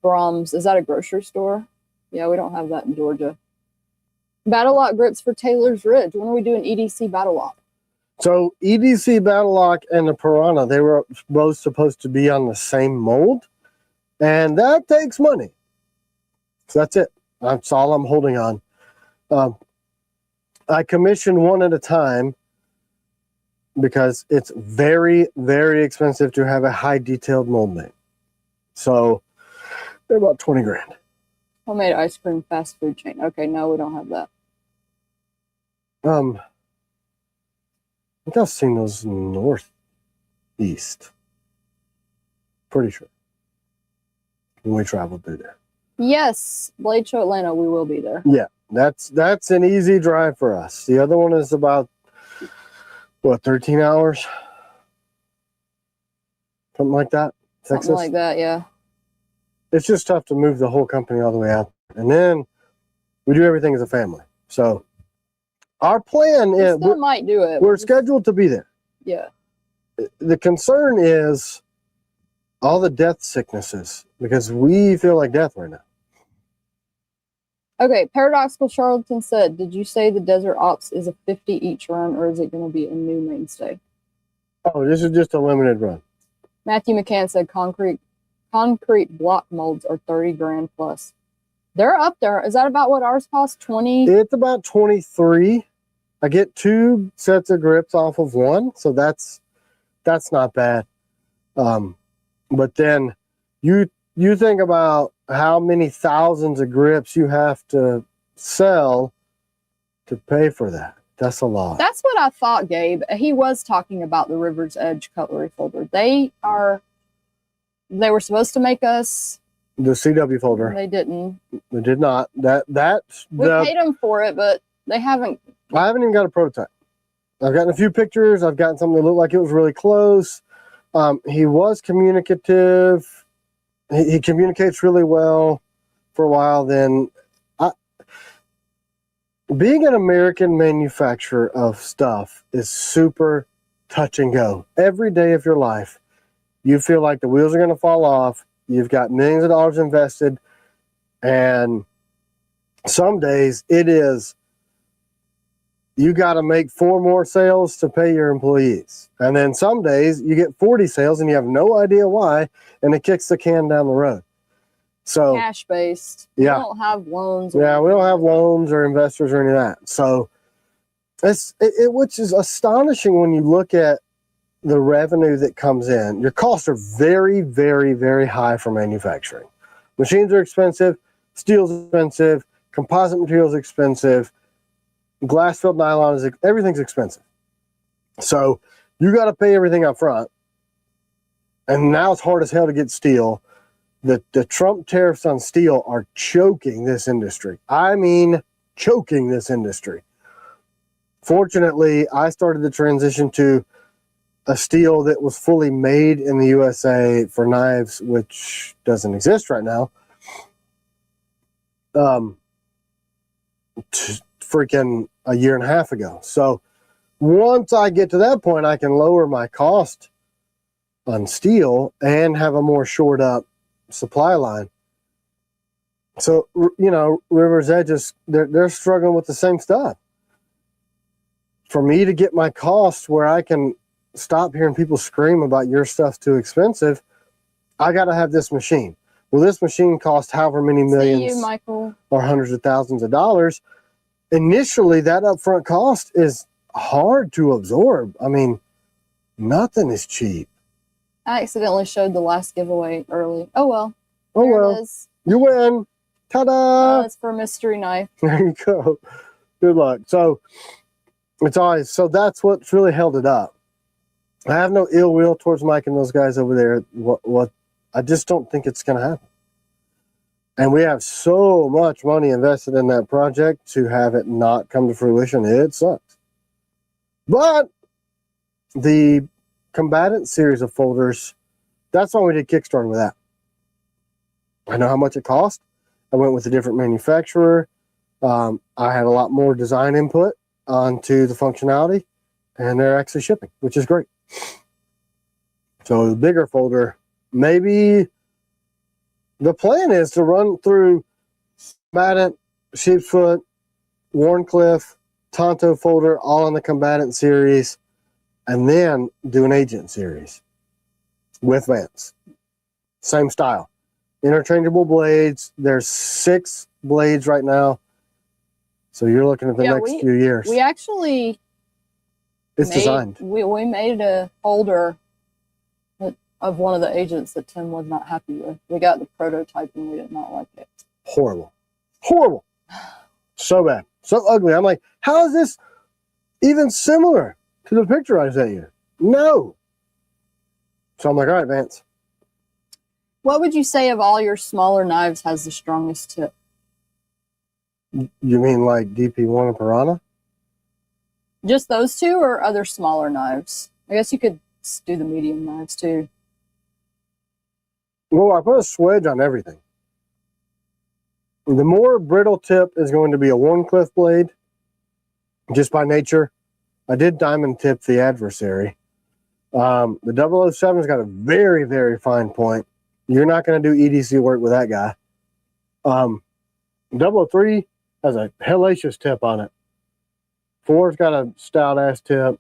Braum's, is that a grocery store? Yeah, we don't have that in Georgia. Battle Lock grips for Taylor's Ridge. When are we doing EDC Battle Lock? So EDC Battle Lock and the Piranha, they were both supposed to be on the same mold. And that takes money. So that's it. That's all I'm holding on. I commission one at a time because it's very, very expensive to have a high detailed mold made. So they're about 20 grand. Homemade ice cream fast food chain. Okay, no, we don't have that. I think I've seen those northeast. Pretty sure. When we traveled through there. Yes, Blade Show Atlanta, we will be there. Yeah, that's an easy drive for us. The other one is about, what, 13 hours? Something like that? Something Texas? like that, yeah. It's just tough to move the whole company all the way out. And then we do everything as a family. So our plan We is still might do it. we're scheduled to be there. Yeah. The concern is all the death sicknesses because we feel like death right now. Okay, Paradoxical Charlatan said, did you say the Desert Ops is a 50 each run or is it going to be a new mainstay? Oh, this is just a limited run. Matthew McCann said concrete block molds are 30 grand plus. They're up there. Is that about what ours cost? 20? It's about 23. I get 2 sets of grips off of one, so that's not bad. But then you think about how many thousands of grips you have to sell to pay for that. That's a lot. That's what I thought, Gabe. He was talking about the River's Edge cutlery folder. They were supposed to make us the CW folder. They didn't. They did not. We paid them for it, but they haven't. I haven't even got a prototype. I've gotten a few pictures. I've gotten something that looked like it was really close. He was communicative. He communicates really well for a while. Then, being an American manufacturer of stuff is super touch and go. Every day of your life, you feel like the wheels are going to fall off. You've got millions of dollars invested. And some days it is, you got to make 4 more sales to pay your employees. And then some days you get 40 sales and you have no idea why, and it kicks the can down the road. So cash based. Yeah. We don't have loans. We don't have loans or investors or any of that. So which is astonishing when you look at the revenue that comes in. Your costs are very, very, very high for manufacturing. Machines are expensive, steel's expensive, composite materials expensive, glass filled nylon is everything's expensive. So you got to pay everything up front. And now it's hard as hell to get steel. The Trump tariffs on steel are choking this industry. I mean, choking this industry. Fortunately, I started the transition to a steel that was fully made in the USA for knives, which doesn't exist right now. Freaking a year and a half ago. So once I get to that point, I can lower my cost on steel and have a more shored up supply line. So, River's Edge they're struggling with the same stuff. For me to get my costs where I can stop hearing people scream about your stuff's too expensive, I got to have this machine. Well, this machine costs however many millions or hundreds of thousands of dollars. Initially, that upfront cost is hard to absorb. I mean, nothing is cheap. I accidentally showed the last giveaway early. Oh, well. Oh, There well. it is. You win. Ta-da! It's for a mystery knife. There you go. Good luck. So that's what's really held it up. I have no ill will towards Mike and those guys over there. What I just don't think it's going to happen. And we have so much money invested in that project to have it not come to fruition. It sucks. But the Combatant series of folders, that's why we did Kickstarter with that. I know how much it cost. I went with a different manufacturer. I had a lot more design input onto the functionality, and they're actually shipping, which is great. So the bigger folder, maybe the plan is to run through Combatant, Sheepsfoot, Warncliffe, Tonto folder, all in the Combatant series, and then do an Agent series with Vance. Same style. Interchangeable blades. There's 6 blades right now. So you're looking at the next few years. We actually designed. We made a folder of one of the Agents that Tim was not happy with. We got the prototype and we did not like it. Horrible. Horrible. So bad. So ugly. I'm like, how is this even similar to the picture I sent you? No. So I'm like, all right, Vance. What would you say of all your smaller knives has the strongest tip? You mean like DP1 and Piranha? Just those two or other smaller knives? I guess you could do the medium knives too. Well, I put a swedge on everything. The more brittle tip is going to be a Warncliffe blade, just by nature. I did diamond tip the Adversary. The 007's got a very, very fine point. You're not going to do EDC work with that guy. 003 has a hellacious tip on it. 4's got a stout-ass tip.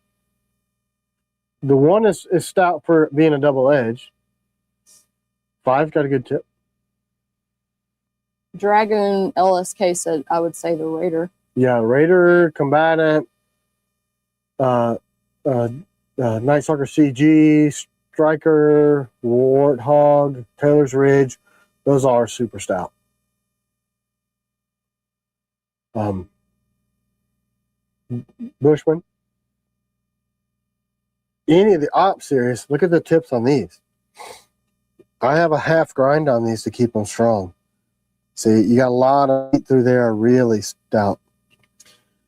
The 1 is stout for being a double edge. 5's got a good tip. Dragoon LSK said, I would say the Raider. Yeah, Raider, Combatant, Night Stalker CG, Striker, Warthog, Taylor's Ridge, those are super stout. Bushman, any of the Op series, look at the tips on these. I have a half grind on these to keep them strong. See, you got a lot of meat through there, really stout.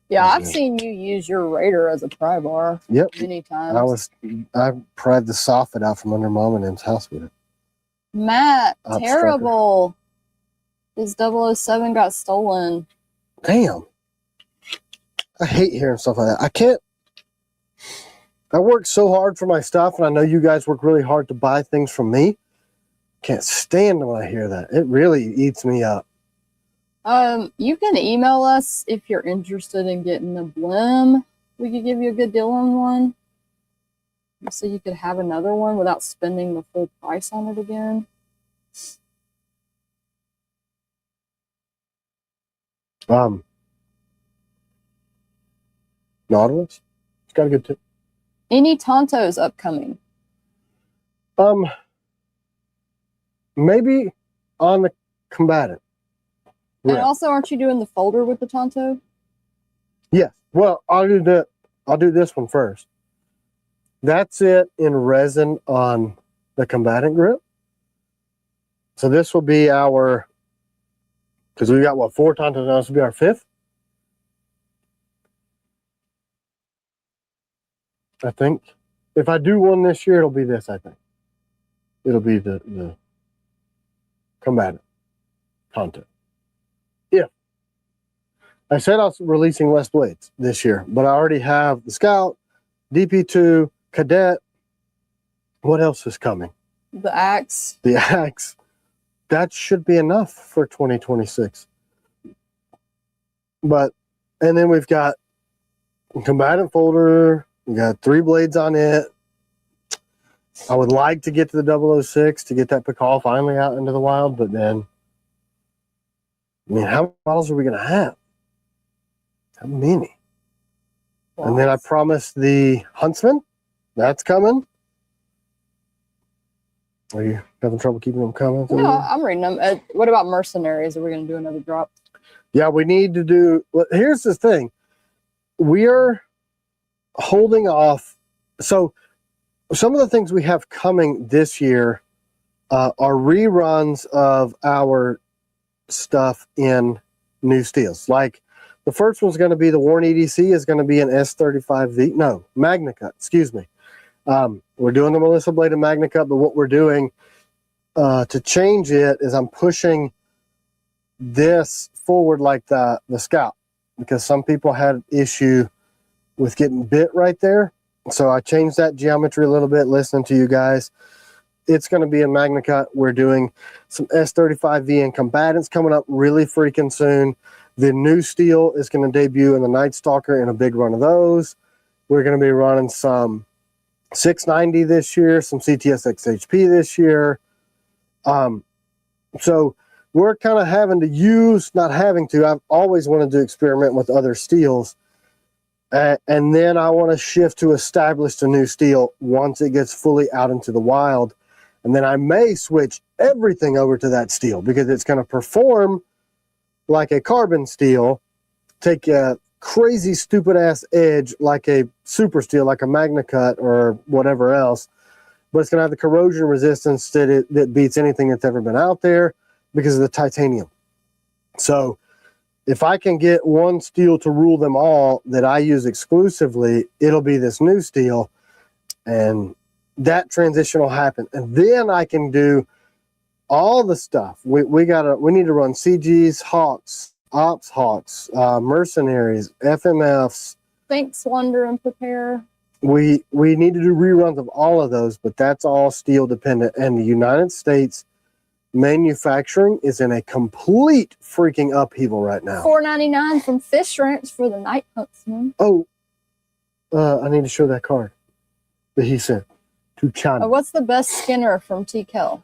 Yeah, I've seen you use your Raider as a pry bar. Yep. Many times. I pried the soffit out from under Mom and M's house with it. Matt, terrible. His 007 got stolen. Damn. I hate hearing stuff like that. I work so hard for my stuff, and I know you guys work really hard to buy things from me. Can't stand when I hear that. It really eats me up. You can email us if you're interested in getting a blim. We could give you a good deal on one. So you could have another one without spending the full price on it again. Nautilus? It's got a good tip. Any Tontos upcoming? Maybe on the combatant. And also, aren't you doing the folder with the Tonto? Yes. Well, I'll do this one first. That's it in resin on the combatant grip. So this will be our, because we got what, 4 Tontos now, this will be our 5th. I think. If I do one this year, it'll be this, I think. It'll be the combatant Tonto. Yeah. I said I was releasing less blades this year, but I already have the Scout, DP2, Cadet. What else is coming? The Axe. The Axe. That should be enough for 2026. But, and then we've got combatant folder. We got 3 blades on it. I would like to get to the 006 to get that Pakal finally out into the wild, but then, I mean, how many models are we going to have? How many? Wow. And then I promised the Huntsman. That's coming. Are you having trouble keeping them coming? No, I'm reading them. What about Mercenaries? Are we going to do another drop? Yeah, we need to do. Well, here's the thing. We're holding off. So some of the things we have coming this year are reruns of our stuff in new steels. Like the first one's going to be the Warren EDC is going to be an S35V. No, Magna Cut, excuse me. We're doing the Melissa Blade and Magna Cut, but what we're doing to change it is I'm pushing this forward like the Scout, because some people had issue with getting bit right there. So I changed that geometry a little bit, listening to you guys. It's going to be in Magna Cut. We're doing some S35V and combatants coming up really freaking soon. The new steel is going to debut in the Night Stalker in a big run of those. We're going to be running some 690 this year, some CTSX HP this year. So we're kind of having to use, not having to, I've always wanted to experiment with other steels. And then I want to shift to establish a new steel once it gets fully out into the wild. And then I may switch everything over to that steel because it's going to perform like a carbon steel, take a crazy stupid ass edge like a super steel, like a Magna Cut or whatever else. But it's going to have the corrosion resistance that beats anything that's ever been out there because of the titanium. So if I can get one steel to rule them all that I use exclusively, it'll be this new steel, and that transition will happen. And then I can do all the stuff. We need to run CGs, Hawks, Ops Hawks, Mercenaries, FMFs. Thanks, Wonder and Prepare. We need to do reruns of all of those, but that's all steel dependent. And the United States manufacturing is in a complete freaking upheaval right now. $4.99 from Fish Ranch for the Night Huntsman. Oh, I need to show that card that he sent to China. What's the best Skinner from TKel?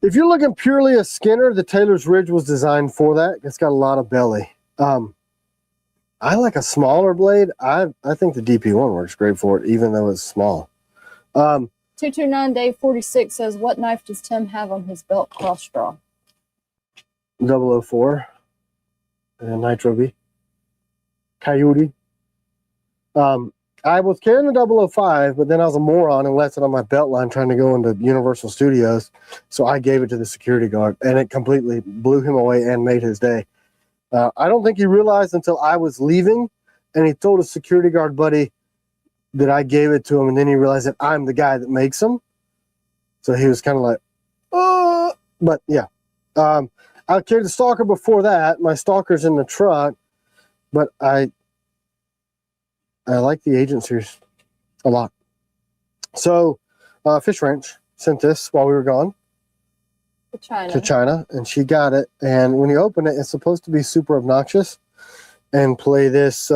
If you're looking purely a Skinner, the Taylor's Ridge was designed for that. It's got a lot of belly. I like a smaller blade. I think the DP1 works great for it, even though it's small. 229 Day 46 says, what knife does Tim have on his belt cross draw? 004 and Nitro V. Coyote. I was carrying the 005, but then I was a moron and left it on my belt line trying to go into Universal Studios. So I gave it to the security guard, and it completely blew him away and made his day. I don't think he realized until I was leaving, and he told a security guard buddy that I gave it to him, and then he realized that I'm the guy that makes them. So he was kind of like, oh, but yeah. I carried the Stalker before that. My Stalker's in the truck, but I like the Agent series a lot. So, Fish Ranch sent this while we were gone to China, and she got it. And when you open it, it's supposed to be super obnoxious and play this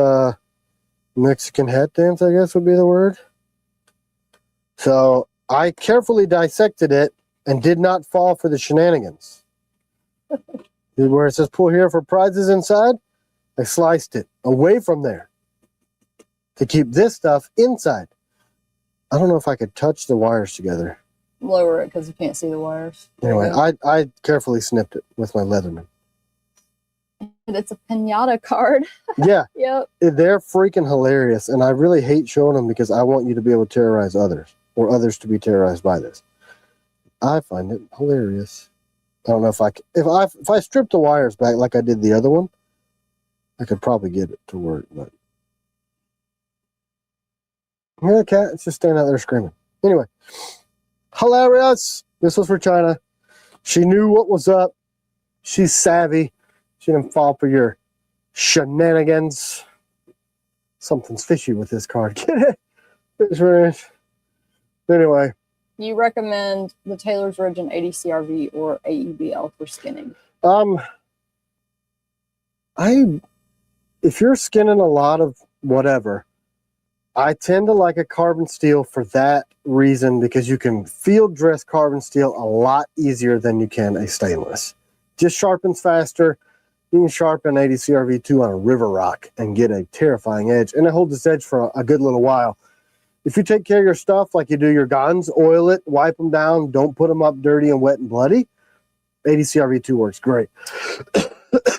Mexican head dance, I guess would be the word. So I carefully dissected it and did not fall for the shenanigans. Where it says pull here for prizes inside, I sliced it away from there to keep this stuff inside. I don't know if I could touch the wires together. Lower it because you can't see the wires. Anyway, I carefully snipped it with my Leatherman. It's a pinata card. Yeah. Yep. They're freaking hilarious, and I really hate showing them because I want you to be able to terrorize others, or others to be terrorized by this. I find it hilarious. I don't know if if I stripped the wires back like I did the other one, I could probably get it to work, but yeah, the cat, it's just standing out there screaming. Anyway, hilarious. This was for China. She knew what was up. She's savvy. She didn't fall for your shenanigans. Something's fishy with this card. Get it? Fish Ranch. Anyway. You recommend the Taylor's Origin 80 CRV or AEBL for skinning? If you're skinning a lot of whatever, I tend to like a carbon steel for that reason, because you can field dress carbon steel a lot easier than you can a stainless. Just sharpens faster. You can sharpen 80 CRV2 on a river rock and get a terrifying edge, and it holds its edge for a good little while. If you take care of your stuff like you do your guns, oil it, wipe them down, don't put them up dirty and wet and bloody, 80 CRV2 works great.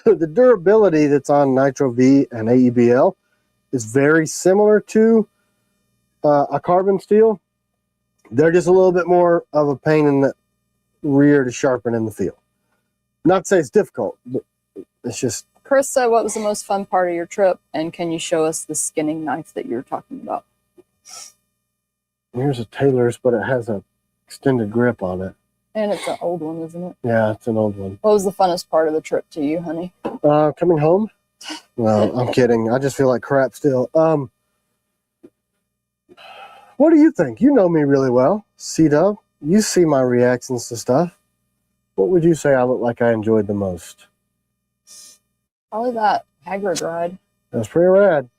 The durability that's on Nitro V and AEBL is very similar to a carbon steel. They're just a little bit more of a pain in the rear to sharpen in the field. Not to say it's difficult, but it's just... Chris said, what was the most fun part of your trip, and can you show us the skinning knife that you're talking about? Here's a Taylor's, but it has an extended grip on it. And it's an old one, isn't it? Yeah, it's an old one. What was the funnest part of the trip to you, honey? Coming home? No, I'm kidding. I just feel like crap still. What do you think? You know me really well, C-Dub. You see my reactions to stuff. What would you say I look like I enjoyed the most? Probably that Hagrid ride. That was pretty rad.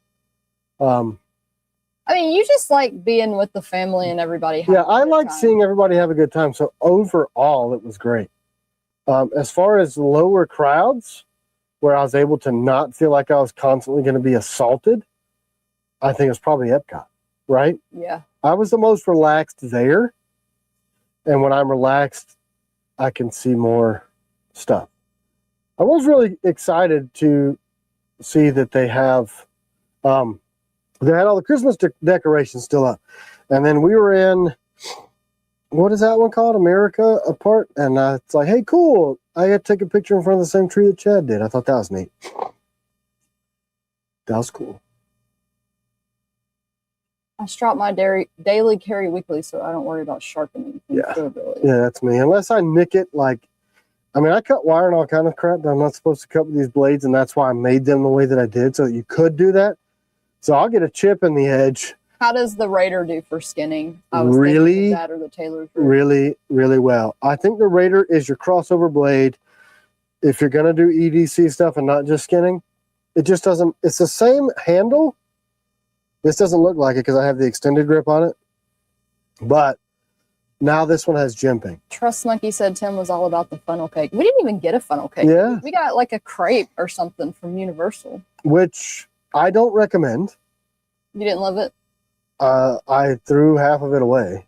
I mean, you just like being with the family and everybody. Yeah, I like seeing everybody have a good time. So overall, it was great. As far as lower crowds, where I was able to not feel like I was constantly going to be assaulted, I think it's probably Epcot, right? Yeah. I was the most relaxed there. And when I'm relaxed, I can see more stuff. I was really excited to see that they have... they had all the Christmas decorations still up. And then we were in, what is that one called? America Apart. And it's like, hey, cool. I got to take a picture in front of the same tree that Chad did. I thought that was neat. That was cool. I strap my daily carry weekly so I don't worry about sharpening. Yeah. Yeah, that's me. Unless I nick it, like, I mean, I cut wire and all kind of crap that I'm not supposed to cut with these blades, and that's why I made them the way that I did, so that you could do that. So I'll get a chip in the edge. How does the Raider do for skinning? I was really, that or the Taylor's really, really well. I think the Raider is your crossover blade. If you're going to do EDC stuff and not just skinning, it just doesn't, it's the same handle. This doesn't look like it because I have the extended grip on it. But now this one has jimping. Trust Monkey said Tim was all about the funnel cake. We didn't even get a funnel cake. Yeah. We got like a crepe or something from Universal. Which I don't recommend. You didn't love it? I threw half of it away.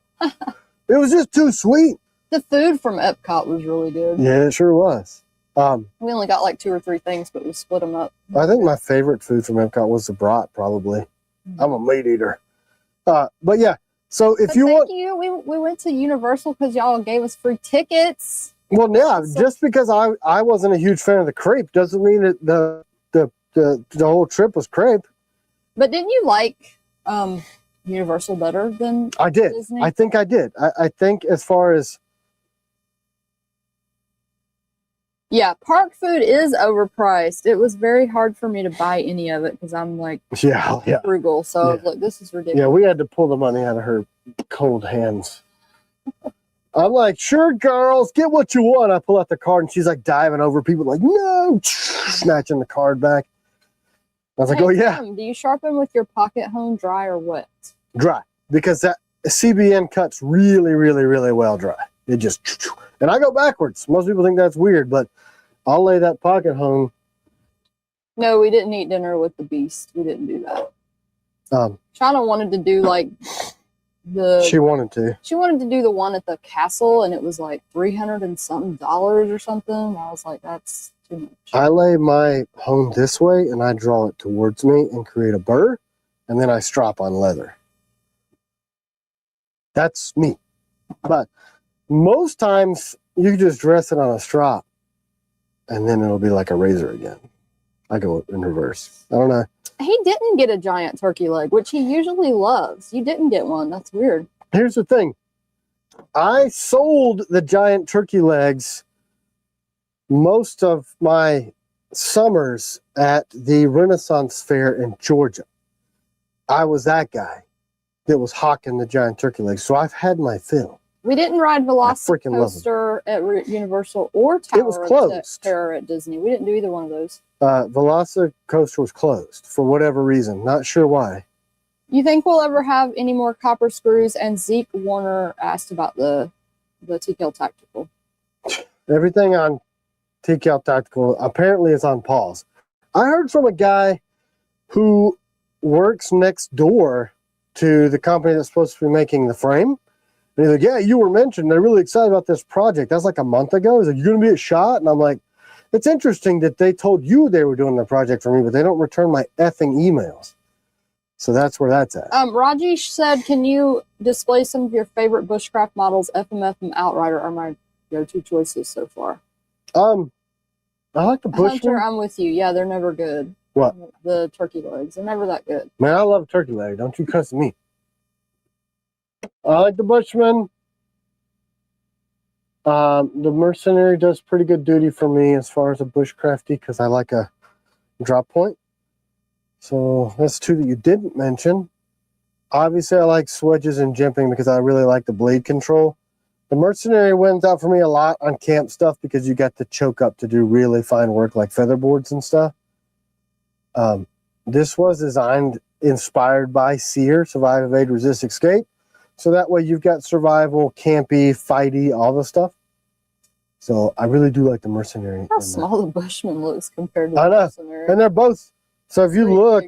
It was just too sweet. The food from Epcot was really good. Yeah, it sure was. We only got like 2 or 3 things, but we split them up. I think my favorite food from Epcot was the brat, probably. I'm a meat eater. But yeah, so if But you want... we went to Universal because y'all gave us free tickets. Well, yeah, So- just because I wasn't a huge fan of the crepe doesn't mean that the whole trip was crepe. But didn't you like Universal better than I did. Disney? I think I did. I think as far as... Yeah, park food is overpriced. It was very hard for me to buy any of it because I'm like Yeah. frugal. So I was like, this is ridiculous. Yeah, we had to pull the money out of her cold hands. I'm like, sure, girls, get what you want. I pull out the card, and she's like diving over people, like, no, snatching the card back. I was like, oh, yeah, Tim, do you sharpen with your pocket hone dry or wet? dry. Because that CBN cuts really, really, really well dry. It just, and I go backwards. Most people think that's weird, but I'll lay that pocket hone. No, we didn't eat dinner with the beast. We didn't do that. Shauna wanted to do like She wanted to. She wanted to do the one at the castle, and it was like $300 and something or something. I was like, that's too much. I lay my hone this way, and I draw it towards me and create a burr, and then I strop on leather. That's me. But most times, you can just dress it on a strop, and then it'll be like a razor again. I go in reverse. I don't know. He didn't get a giant turkey leg, which he usually loves. You didn't get one. That's weird. Here's the thing. I sold the giant turkey legs most of my summers at the Renaissance Fair in Georgia. I was that guy that was hawking the giant turkey legs. So I've had my fill. We didn't ride freaking love Velocicoaster at Universal or Tower It was closed. Terror at Disney. We didn't do either one of those. Velocicoaster was closed for whatever reason. Not sure why. You think we'll ever have any more copper screws? And Zeke Warner asked about the TKL Tactical. Everything on TKL Tactical apparently is on pause. I heard from a guy who works next door to the company that's supposed to be making the frame. And he's like, yeah, you were mentioned. They're really excited about this project. That was like a month ago. He's like, you're going to be at SHOT? And I'm like, it's interesting that they told you they were doing the project for me, but they don't return my effing emails. So that's where that's at. Rajesh said, can you display some of your favorite bushcraft models? FMF and Outrider are my go-to choices so far. I like the Bushman. Hunter, I'm with you. Yeah, they're never good. What? The turkey legs. They're never that good. Man, I love turkey leg. Don't you cuss me. I like the Bushman. The Mercenary does pretty good duty for me as far as a bushcrafty because I like a drop point. So that's two that you didn't mention. Obviously, I like swedges and jimping because I really like the blade control. The Mercenary wins out for me a lot on camp stuff because you got the choke up to do really fine work like featherboards and stuff. This was designed, inspired by SEER, Survive, Evade, Resist, Escape. So that way you've got survival, campy, fighty, all the stuff. So I really do like the Mercenary. How small the Bushman looks compared to I the know. Mercenary. And they're both, so if you Pretty look,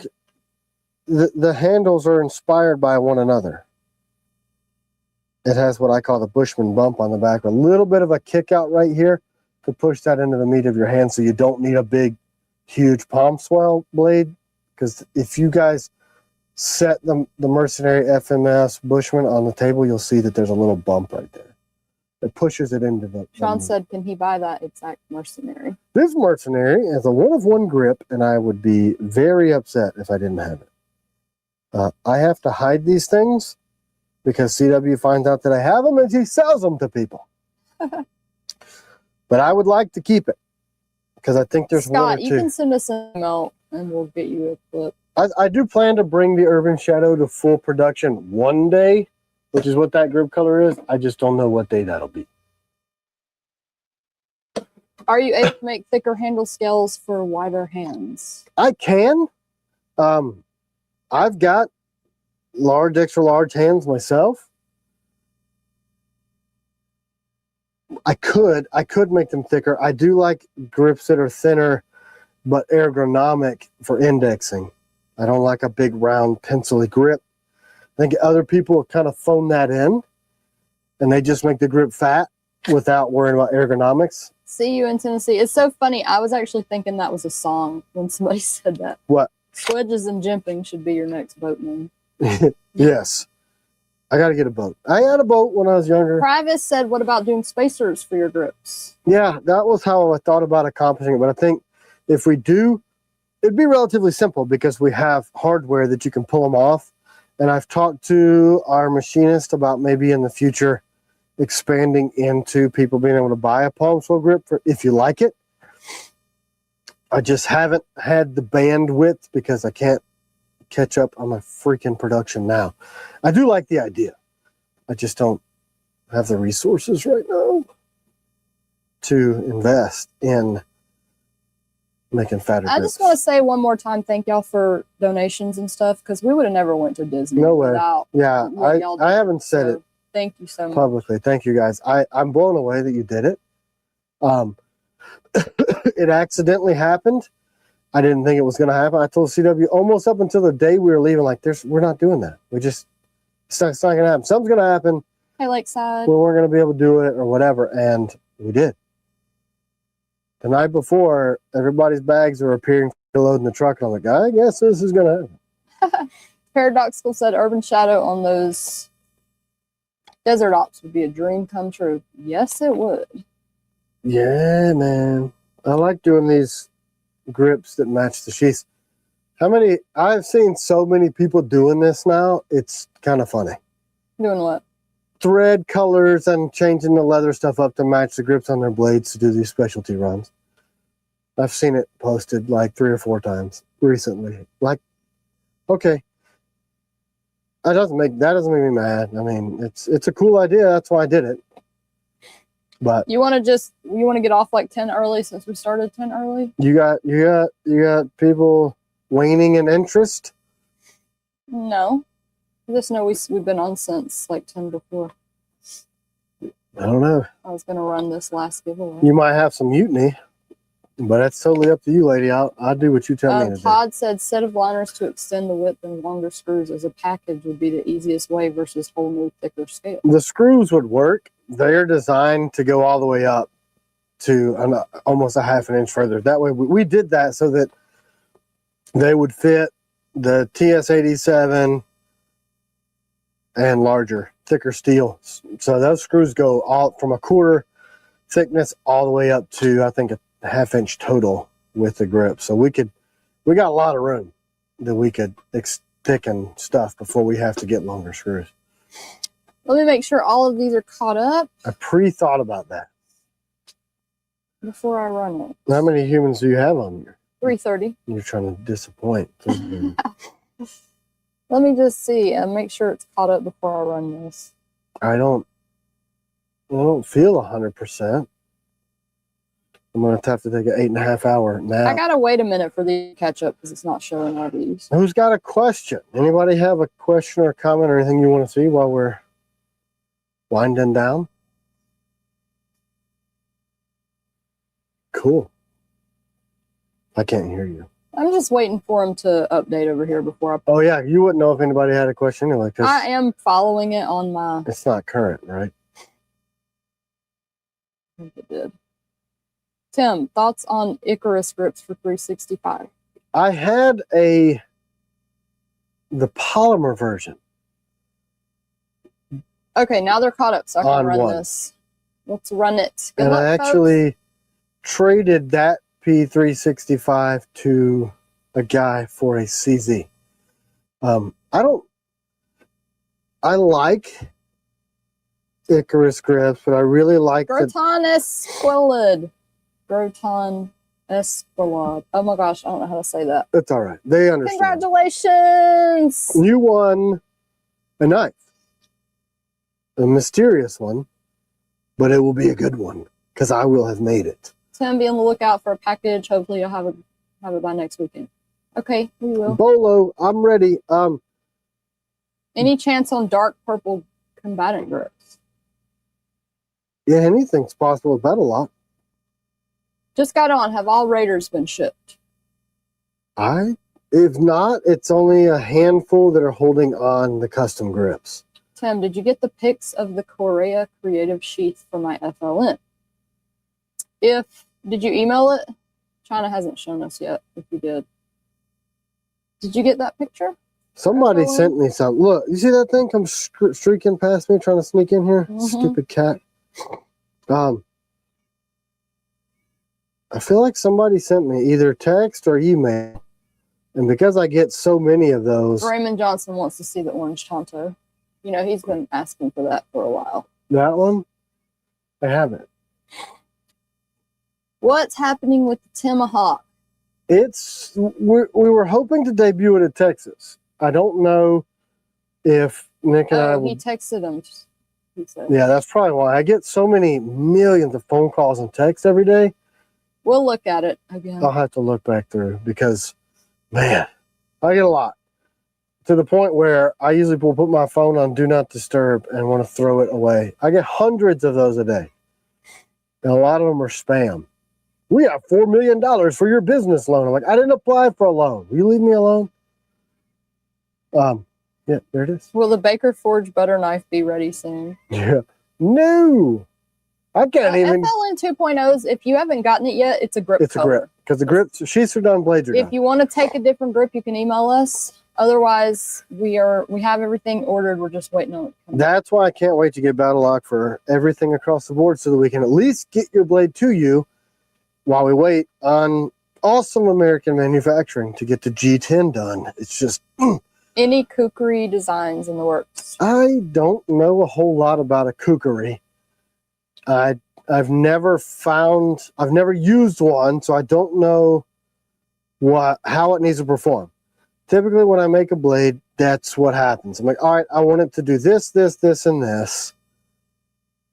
big. the handles are inspired by one another. It has what I call the Bushman bump on the back, a little bit of a kick out right here to push that into the meat of your hand so you don't need a big, huge palm swell blade. Because if you guys set the Mercenary FMS Bushman on the table, you'll see that there's a little bump right there. It pushes it into the... Sean said, can he buy that exact Mercenary? This Mercenary is a one-of-one grip, and I would be very upset if I didn't have it. I have to hide these things because CW finds out that I have them and he sells them to people. But I would like to keep it because I think there's one or Scott, two. you can send us an email and we'll get you a clip. I do plan to bring the Urban Shadow to full production one day, which is what that grip color is. I just don't know what day that'll be. Are you able to make thicker handle scales for wider hands? I can. I've got large, extra large hands myself. I could make them thicker. I do like grips that are thinner, but ergonomic for indexing. I don't like a big round pencil-y grip. I think other people have kind of phoned that in. and they just make the grip fat without worrying about ergonomics. See you in Tennessee. It's so funny. I was actually thinking that was a song when somebody said that. What? Swedges and Jimping should be your next boat name. Yes. I got to get a boat. I had a boat when I was younger. Travis said, what about doing spacers for your grips? Yeah, that was how I thought about accomplishing it. But I think if we do, it'd be relatively simple because we have hardware that you can pull them off. And I've talked to our machinist about maybe in the future expanding into people being able to buy a palm swell grip for, if you like it. I just haven't had the bandwidth because I can't catch up on my freaking production now. I do like the idea. I just don't have the resources right now to invest in making fatter grips. I just want to say one more time, thank y'all for donations and stuff, because we would have never went to Disney. No way. Without Yeah, I haven't said it thank you so much. publicly. Thank you guys. I'm blown away that you did it. It accidentally happened. I didn't think it was going to happen. I told CW almost up until the day we were leaving, like, we're not doing that. It's not going to happen. Something's going to happen. Hey, Lakeside. We weren't going to be able to do it or whatever, and we did. The night before, everybody's bags were appearing to load in the truck, and I'm like, I guess this is going to happen. Paradoxical said Urban Shadow on those desert ops would be a dream come true. Yes, it would. Yeah, man. I like doing these grips that match the sheaths. I've seen so many people doing this now, it's kind of funny. Doing what? Thread colors and changing the leather stuff up to match the grips on their blades to do these specialty runs. I've seen it posted like 3 or 4 times recently. Like, okay. That doesn't make me mad. I mean, it's a cool idea. That's why I did it. But you want to get off like 10 early since we started 10 early? You got people waning in interest? No. I just know we've been on since like 10 before. I don't know. I was going to run this last giveaway. You might have some mutiny, but that's totally up to you, lady. I'll do what you tell me to do. Todd said set of liners to extend the width and longer screws as a package would be the easiest way versus whole new thicker scale. The screws would work. They're designed to go all the way up to almost a ½ inch further. That way, we did that so that they would fit the TS87 and larger, thicker steel. So those screws go all from a 1/4 thickness all the way up to, I think, a ½ inch total with the grip. So we got a lot of room that we could thicken stuff before we have to get longer screws. Let me make sure all of these are caught up I pre-thought about that. before I run it. How many humans do you have on here? 330. You're trying to disappoint. Let me just see and make sure it's caught up before I run this. I don't feel 100%. I'm going to have to take an 8.5 hour nap. I gotta wait a minute for the catch up because it's not showing RVs. Who's got a question? Anybody have a question or a comment or anything you want to see while we're winding down? Cool. I can't hear you. I'm just waiting for him to update over here before I. Oh yeah, you wouldn't know if anybody had a question anyway. I am following it on my. It's not current, right? I think it did. Tim, thoughts on Icarus grips for 365? I had the polymer version. Okay, now they're caught up, so I can On run what? this. Let's run it. Good And luck, I actually traded that P365 to a guy for a CZ. I like Icarus grips, but I really like folks. Groton Esquilid. Groton Esquilad. Oh my gosh, I don't know how to say that. It's all right. They understand. Congratulations! You won a knife. A mysterious one, but it will be a good one because I will have made it. Tim, be on the lookout for a package. Hopefully you'll have it by next weekend. Okay, we will. Bolo, I'm ready. Any chance on dark purple combatant grips? Yeah, anything's possible with Battle Lock. Just got on. Have all Raiders been shipped? If not, it's only a handful that are holding on the custom grips. Tim, did you get the pics of the Korea creative sheath for my FLN? Did you email it? China hasn't shown us yet if you did. Did you get that picture? Somebody sent me some. Look, you see that thing come streaking past me trying to sneak in here? Stupid cat. I feel like somebody sent me either text or email. And because I get so many of those. Raymond Johnson wants to see the orange Tonto. You know, he's been asking for that for a while. That one? I haven't. What's happening with the Tomahawk? We were hoping to debut it at Texas. I don't know if Nick and I he texted him. He said. Yeah, that's probably why. I get so many millions of phone calls and texts every day. We'll look at it again. I'll have to look back through because, man, I get a lot. To the point where I usually will put my phone on Do Not Disturb and want to throw it away. I get hundreds of those a day. And a lot of them are spam. We have $4 million for your business loan. I'm like, I didn't apply for a loan. Will you leave me alone? Yeah, there it is. Will the Baker Forge butter knife be ready soon? Yeah. No. I can't even. FLN 2.0s, if you haven't gotten it yet, it's a grip It's color. a grip. Because the grips, sheets are done, blades are done. If you want to take a different grip, you can email us. Otherwise, we have everything ordered. We're just waiting on it. That's why I can't wait to get Battle Lock for everything across the board so that we can at least get your blade to you while we wait on awesome American manufacturing to get the G10 done. It's just... Any kukri designs in the works? I don't know a whole lot about a kukri. I've never used one, so I don't know how it needs to perform. Typically, when I make a blade, that's what happens. I'm like, all right, I want it to do this, this, this, and this.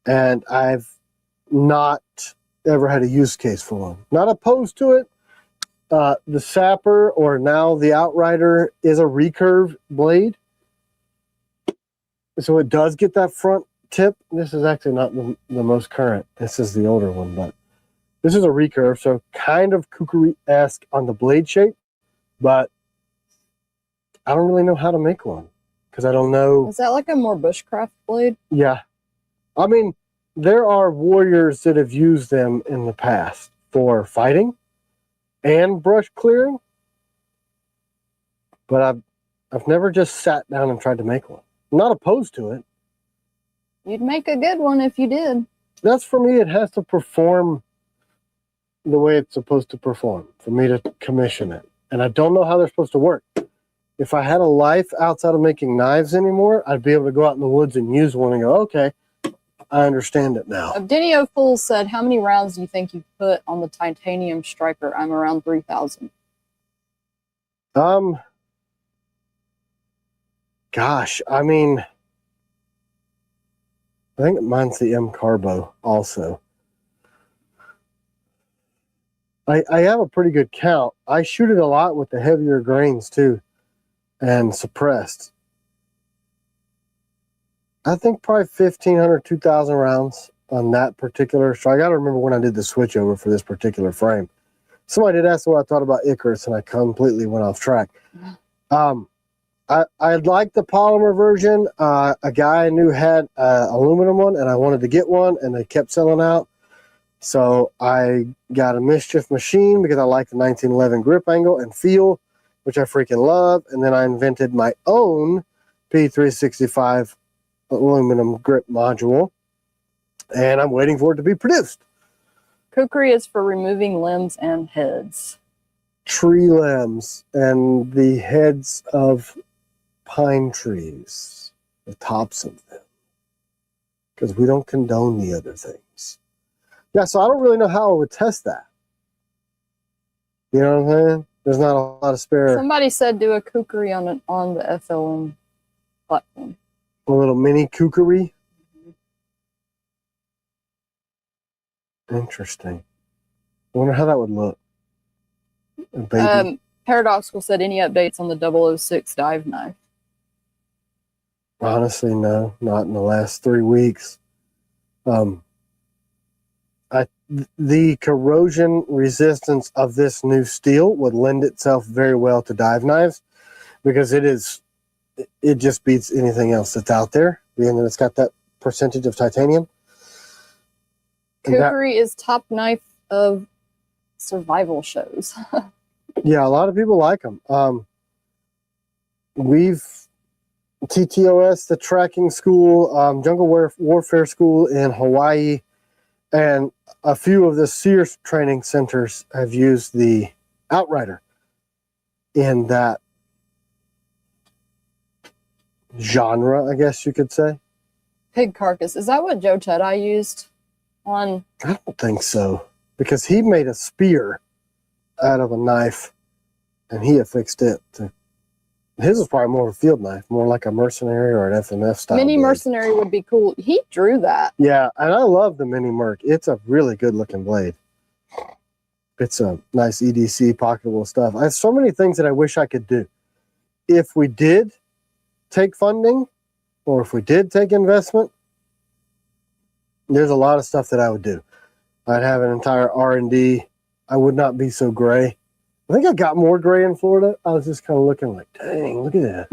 And I've not ever had a use case for one. Not opposed to it. The Sapper, or now the Outrider, is a recurve blade. So it does get that front tip. This is actually not the most current. This is the older one, but this is a recurve, so kind of kukri-esque on the blade shape, but I don't really know how to make one because I don't know. Is that like a more bushcraft blade? Yeah. I mean, there are warriors that have used them in the past for fighting and brush clearing, but I've never just sat down and tried to make one. I'm not opposed to it. You'd make a good one if you did. That's, for me, it has to perform the way it's supposed to perform for me to commission it. And I don't know how they're supposed to work. If I had a life outside of making knives anymore, I'd be able to go out in the woods and use one and go, okay, I understand it now. Abdenio Fool said, how many rounds do you think you put on the titanium striker? I'm around 3,000. Gosh, I mean, I think mine's the M Carbo also. I have a pretty good count. I shoot it a lot with the heavier grains too, and suppressed. I think probably 1,500, 2,000 rounds on that particular. So I got to remember when I did the switch over for this particular frame. Somebody did ask me what I thought about Icarus, and I completely went off track. I like the polymer version. A guy I knew had an aluminum one, and I wanted to get one, and they kept selling out. So I got a Mischief machine because I like the 1911 grip angle and feel, which I freaking love. And then I invented my own P365 aluminum grip module, and I'm waiting for it to be produced. Kukri is for removing limbs and heads. Tree limbs and the heads of pine trees, the tops of them, because we don't condone the other things. Yeah, so I don't really know how I would test that. You know what I'm saying? There's not a lot of spare. Somebody said do a kukri on the FLN platform. A little mini kukri. Interesting. I wonder how that would look. A baby. Paradoxical said, any updates on the 006 dive knife? Honestly, no, not in the last 3 weeks. The corrosion resistance of this new steel would lend itself very well to dive knives because it just beats anything else that's out there. being that it's got that percentage of titanium. And that- Kukri is top knife of survival shows. yeah, a lot of people like them. We've TTOS, the tracking school, jungle warfare school in Hawaii, and a few of the Sears training centers have used the Outrider in that genre, I guess you could say. Pig carcass. Is that what Joe Tedai used on? I don't think so, because he made a spear out of a knife and he affixed it to. His was probably more of a field knife, more like a mercenary or an FMF style. Mini blade. mercenary would be cool. He drew that. Yeah, and I love the mini merc. It's a really good looking blade. It's a nice EDC pocketable stuff. I have so many things that I wish I could do. If we did take funding, or if we did take investment, there's a lot of stuff that I would do. I'd have an entire R&D. I would not be so gray. I think I got more gray in Florida. I was just kind of looking like, dang, look at that.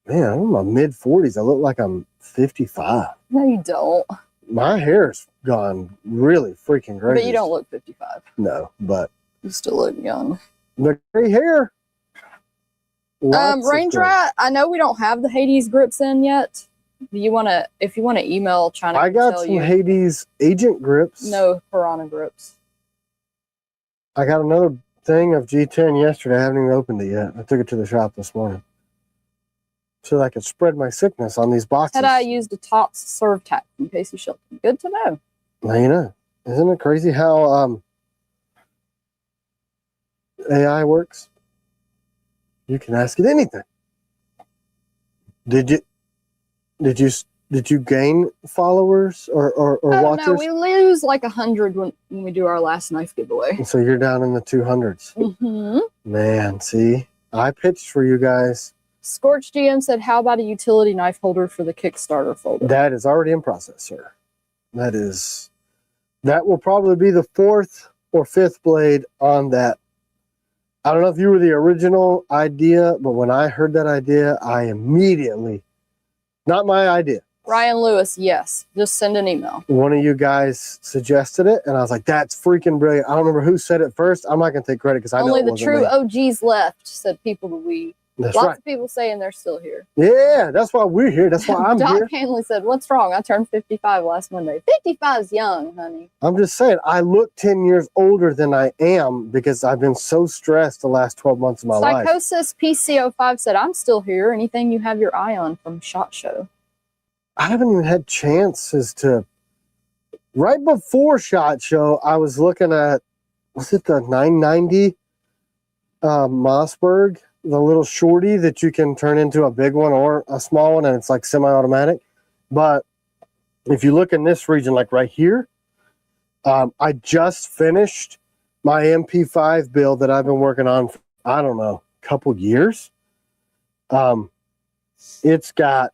Man, I'm in my mid-40s. I look like I'm 55. No, you don't. My hair's gone really freaking gray. But you don't look 55. No, but You still look young. the gray hair. Lots of Range gray. Rat, I know we don't have the Hades grips in yet. Do you wanna if you wanna email China I to got tell some you Hades agent grips. no piranha grips. I got another thing of G10 yesterday. I haven't even opened it yet. I took it to the shop this morning so that I could spread my sickness on these boxes. Had I used a TOTS serve tack from Casey Shelton. Good to know. Now, you know, isn't it crazy how AI works? You can ask it anything. Did you gain followers or Oh no, watchers? we lose like 100 when we do our last knife giveaway. So you're down in the 200s. Mm-hmm. Man, see, I pitched for you guys. Scorch GM said, "How about a utility knife holder for the Kickstarter folder?" That is already in process, sir. That will probably be the 4th or 5th blade on that. I don't know if you were the original idea, but when I heard that idea, I immediately, not my idea. Ryan Lewis, yes. Just send an email. One of you guys suggested it, and I was like, that's freaking brilliant. I don't remember who said it first. I'm not going to take credit because I know Only it the wasn't true me. OGs left, said people that we. That's Lots right. of people saying they're still here. Yeah, that's why we're here. That's why I'm Doc here. Hanley said, "What's wrong? I turned 55 last Monday." 55 is young, honey. I'm just saying, I look 10 years older than I am because I've been so stressed the last 12 months of my life. Psychosis PCO5 said, "I'm still here. Anything you have your eye on from SHOT Show?" I haven't even had chances to. Right before SHOT Show, I was looking at, was it the 990 Mossberg, the little shorty that you can turn into a big one or a small one, and it's like semi-automatic. But if you look in this region, like right here, I just finished my MP5 build that I've been working on for, I don't know, a couple years. It's got,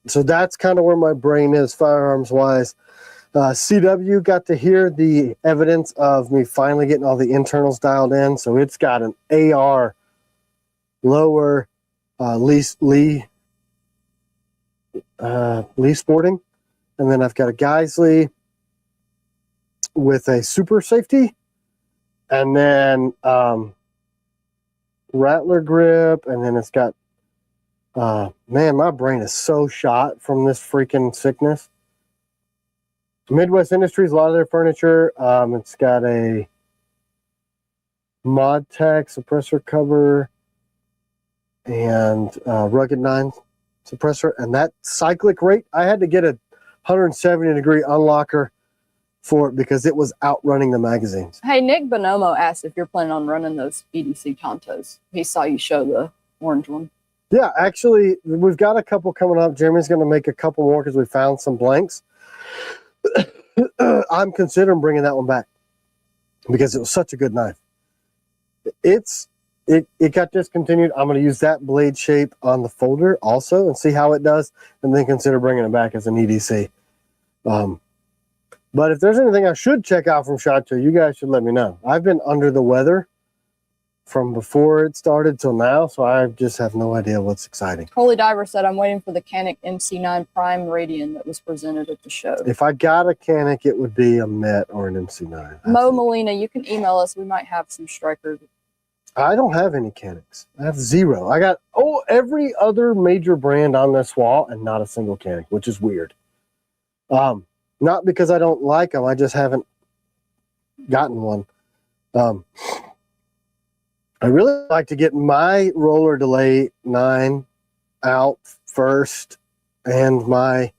so that's kind of where my brain is firearms wise. CW got to hear the evidence of me finally getting all the internals dialed in. So it's got an AR lower Lee Sporting, and then I've got a Geisley with a super safety, and then Rattler grip, and then it's got man, my brain is so shot from this freaking sickness. Midwest Industries, a lot of their furniture, it's got a ModTech suppressor cover and Rugged 9 suppressor, and that cyclic rate, I had to get a 170-degree unlocker for it because it was outrunning the magazines. Hey, Nick Bonomo asked if you're planning on running those EDC Tontos. He saw you show the orange one. Yeah, actually, we've got a couple coming up. Jeremy's going to make a couple more because we found some blanks. I'm considering bringing that one back because it was such a good knife. It got discontinued. I'm going to use that blade shape on the folder also and see how it does, and then consider bringing it back as an EDC. But if there's anything I should check out from SHOT Show, you guys should let me know. I've been under the weather from before it started till now, so I just have no idea what's exciting. Holy Diver said, I'm waiting for the Canik MC9 Prime Radian that was presented at the show. If I got a Canik, it would be a Met or an MC9. Mo Molina, you can email us. We might have some Strikers. I don't have any Caniks. I have 0. I got every other major brand on this wall and not a single Canik, which is weird. Not because I don't like them, I just haven't gotten one. I really like to get my roller delay 9 out first and my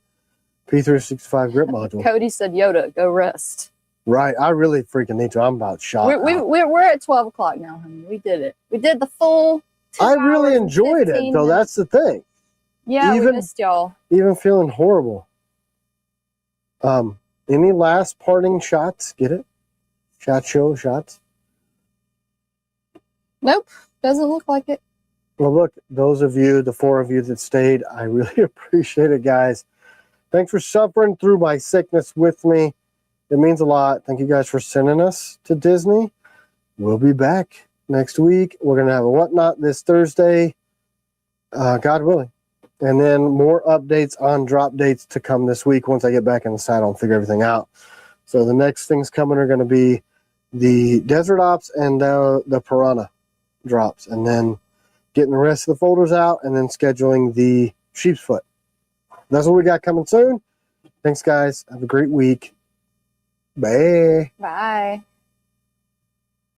P365 grip module. Cody said, Yoda, go rest. Right. I really freaking need to. I'm about shot. We're at 12 o'clock now, honey. We did it. We did the full 2 I really hours and enjoyed it, 15 though. minutes. That's the thing. Yeah, we missed y'all. Even feeling horrible. Any last parting shots? Get it? Shot show shots? Nope. Doesn't look like it. Well, look, those of you, the 4 of you that stayed, I really appreciate it, guys. Thanks for suffering through my sickness with me. It means a lot. Thank you guys for sending us to Disney. We'll be back next week. We're going to have a Whatnot this Thursday, God willing. And then more updates on drop dates to come this week once I get back in the saddle and figure everything out. So the next things coming are going to be the Desert Ops and the Piranha drops. And then getting the rest of the folders out and then scheduling the Sheep's Foot. That's what we got coming soon. Thanks, guys. Have a great week. Bye. Bye.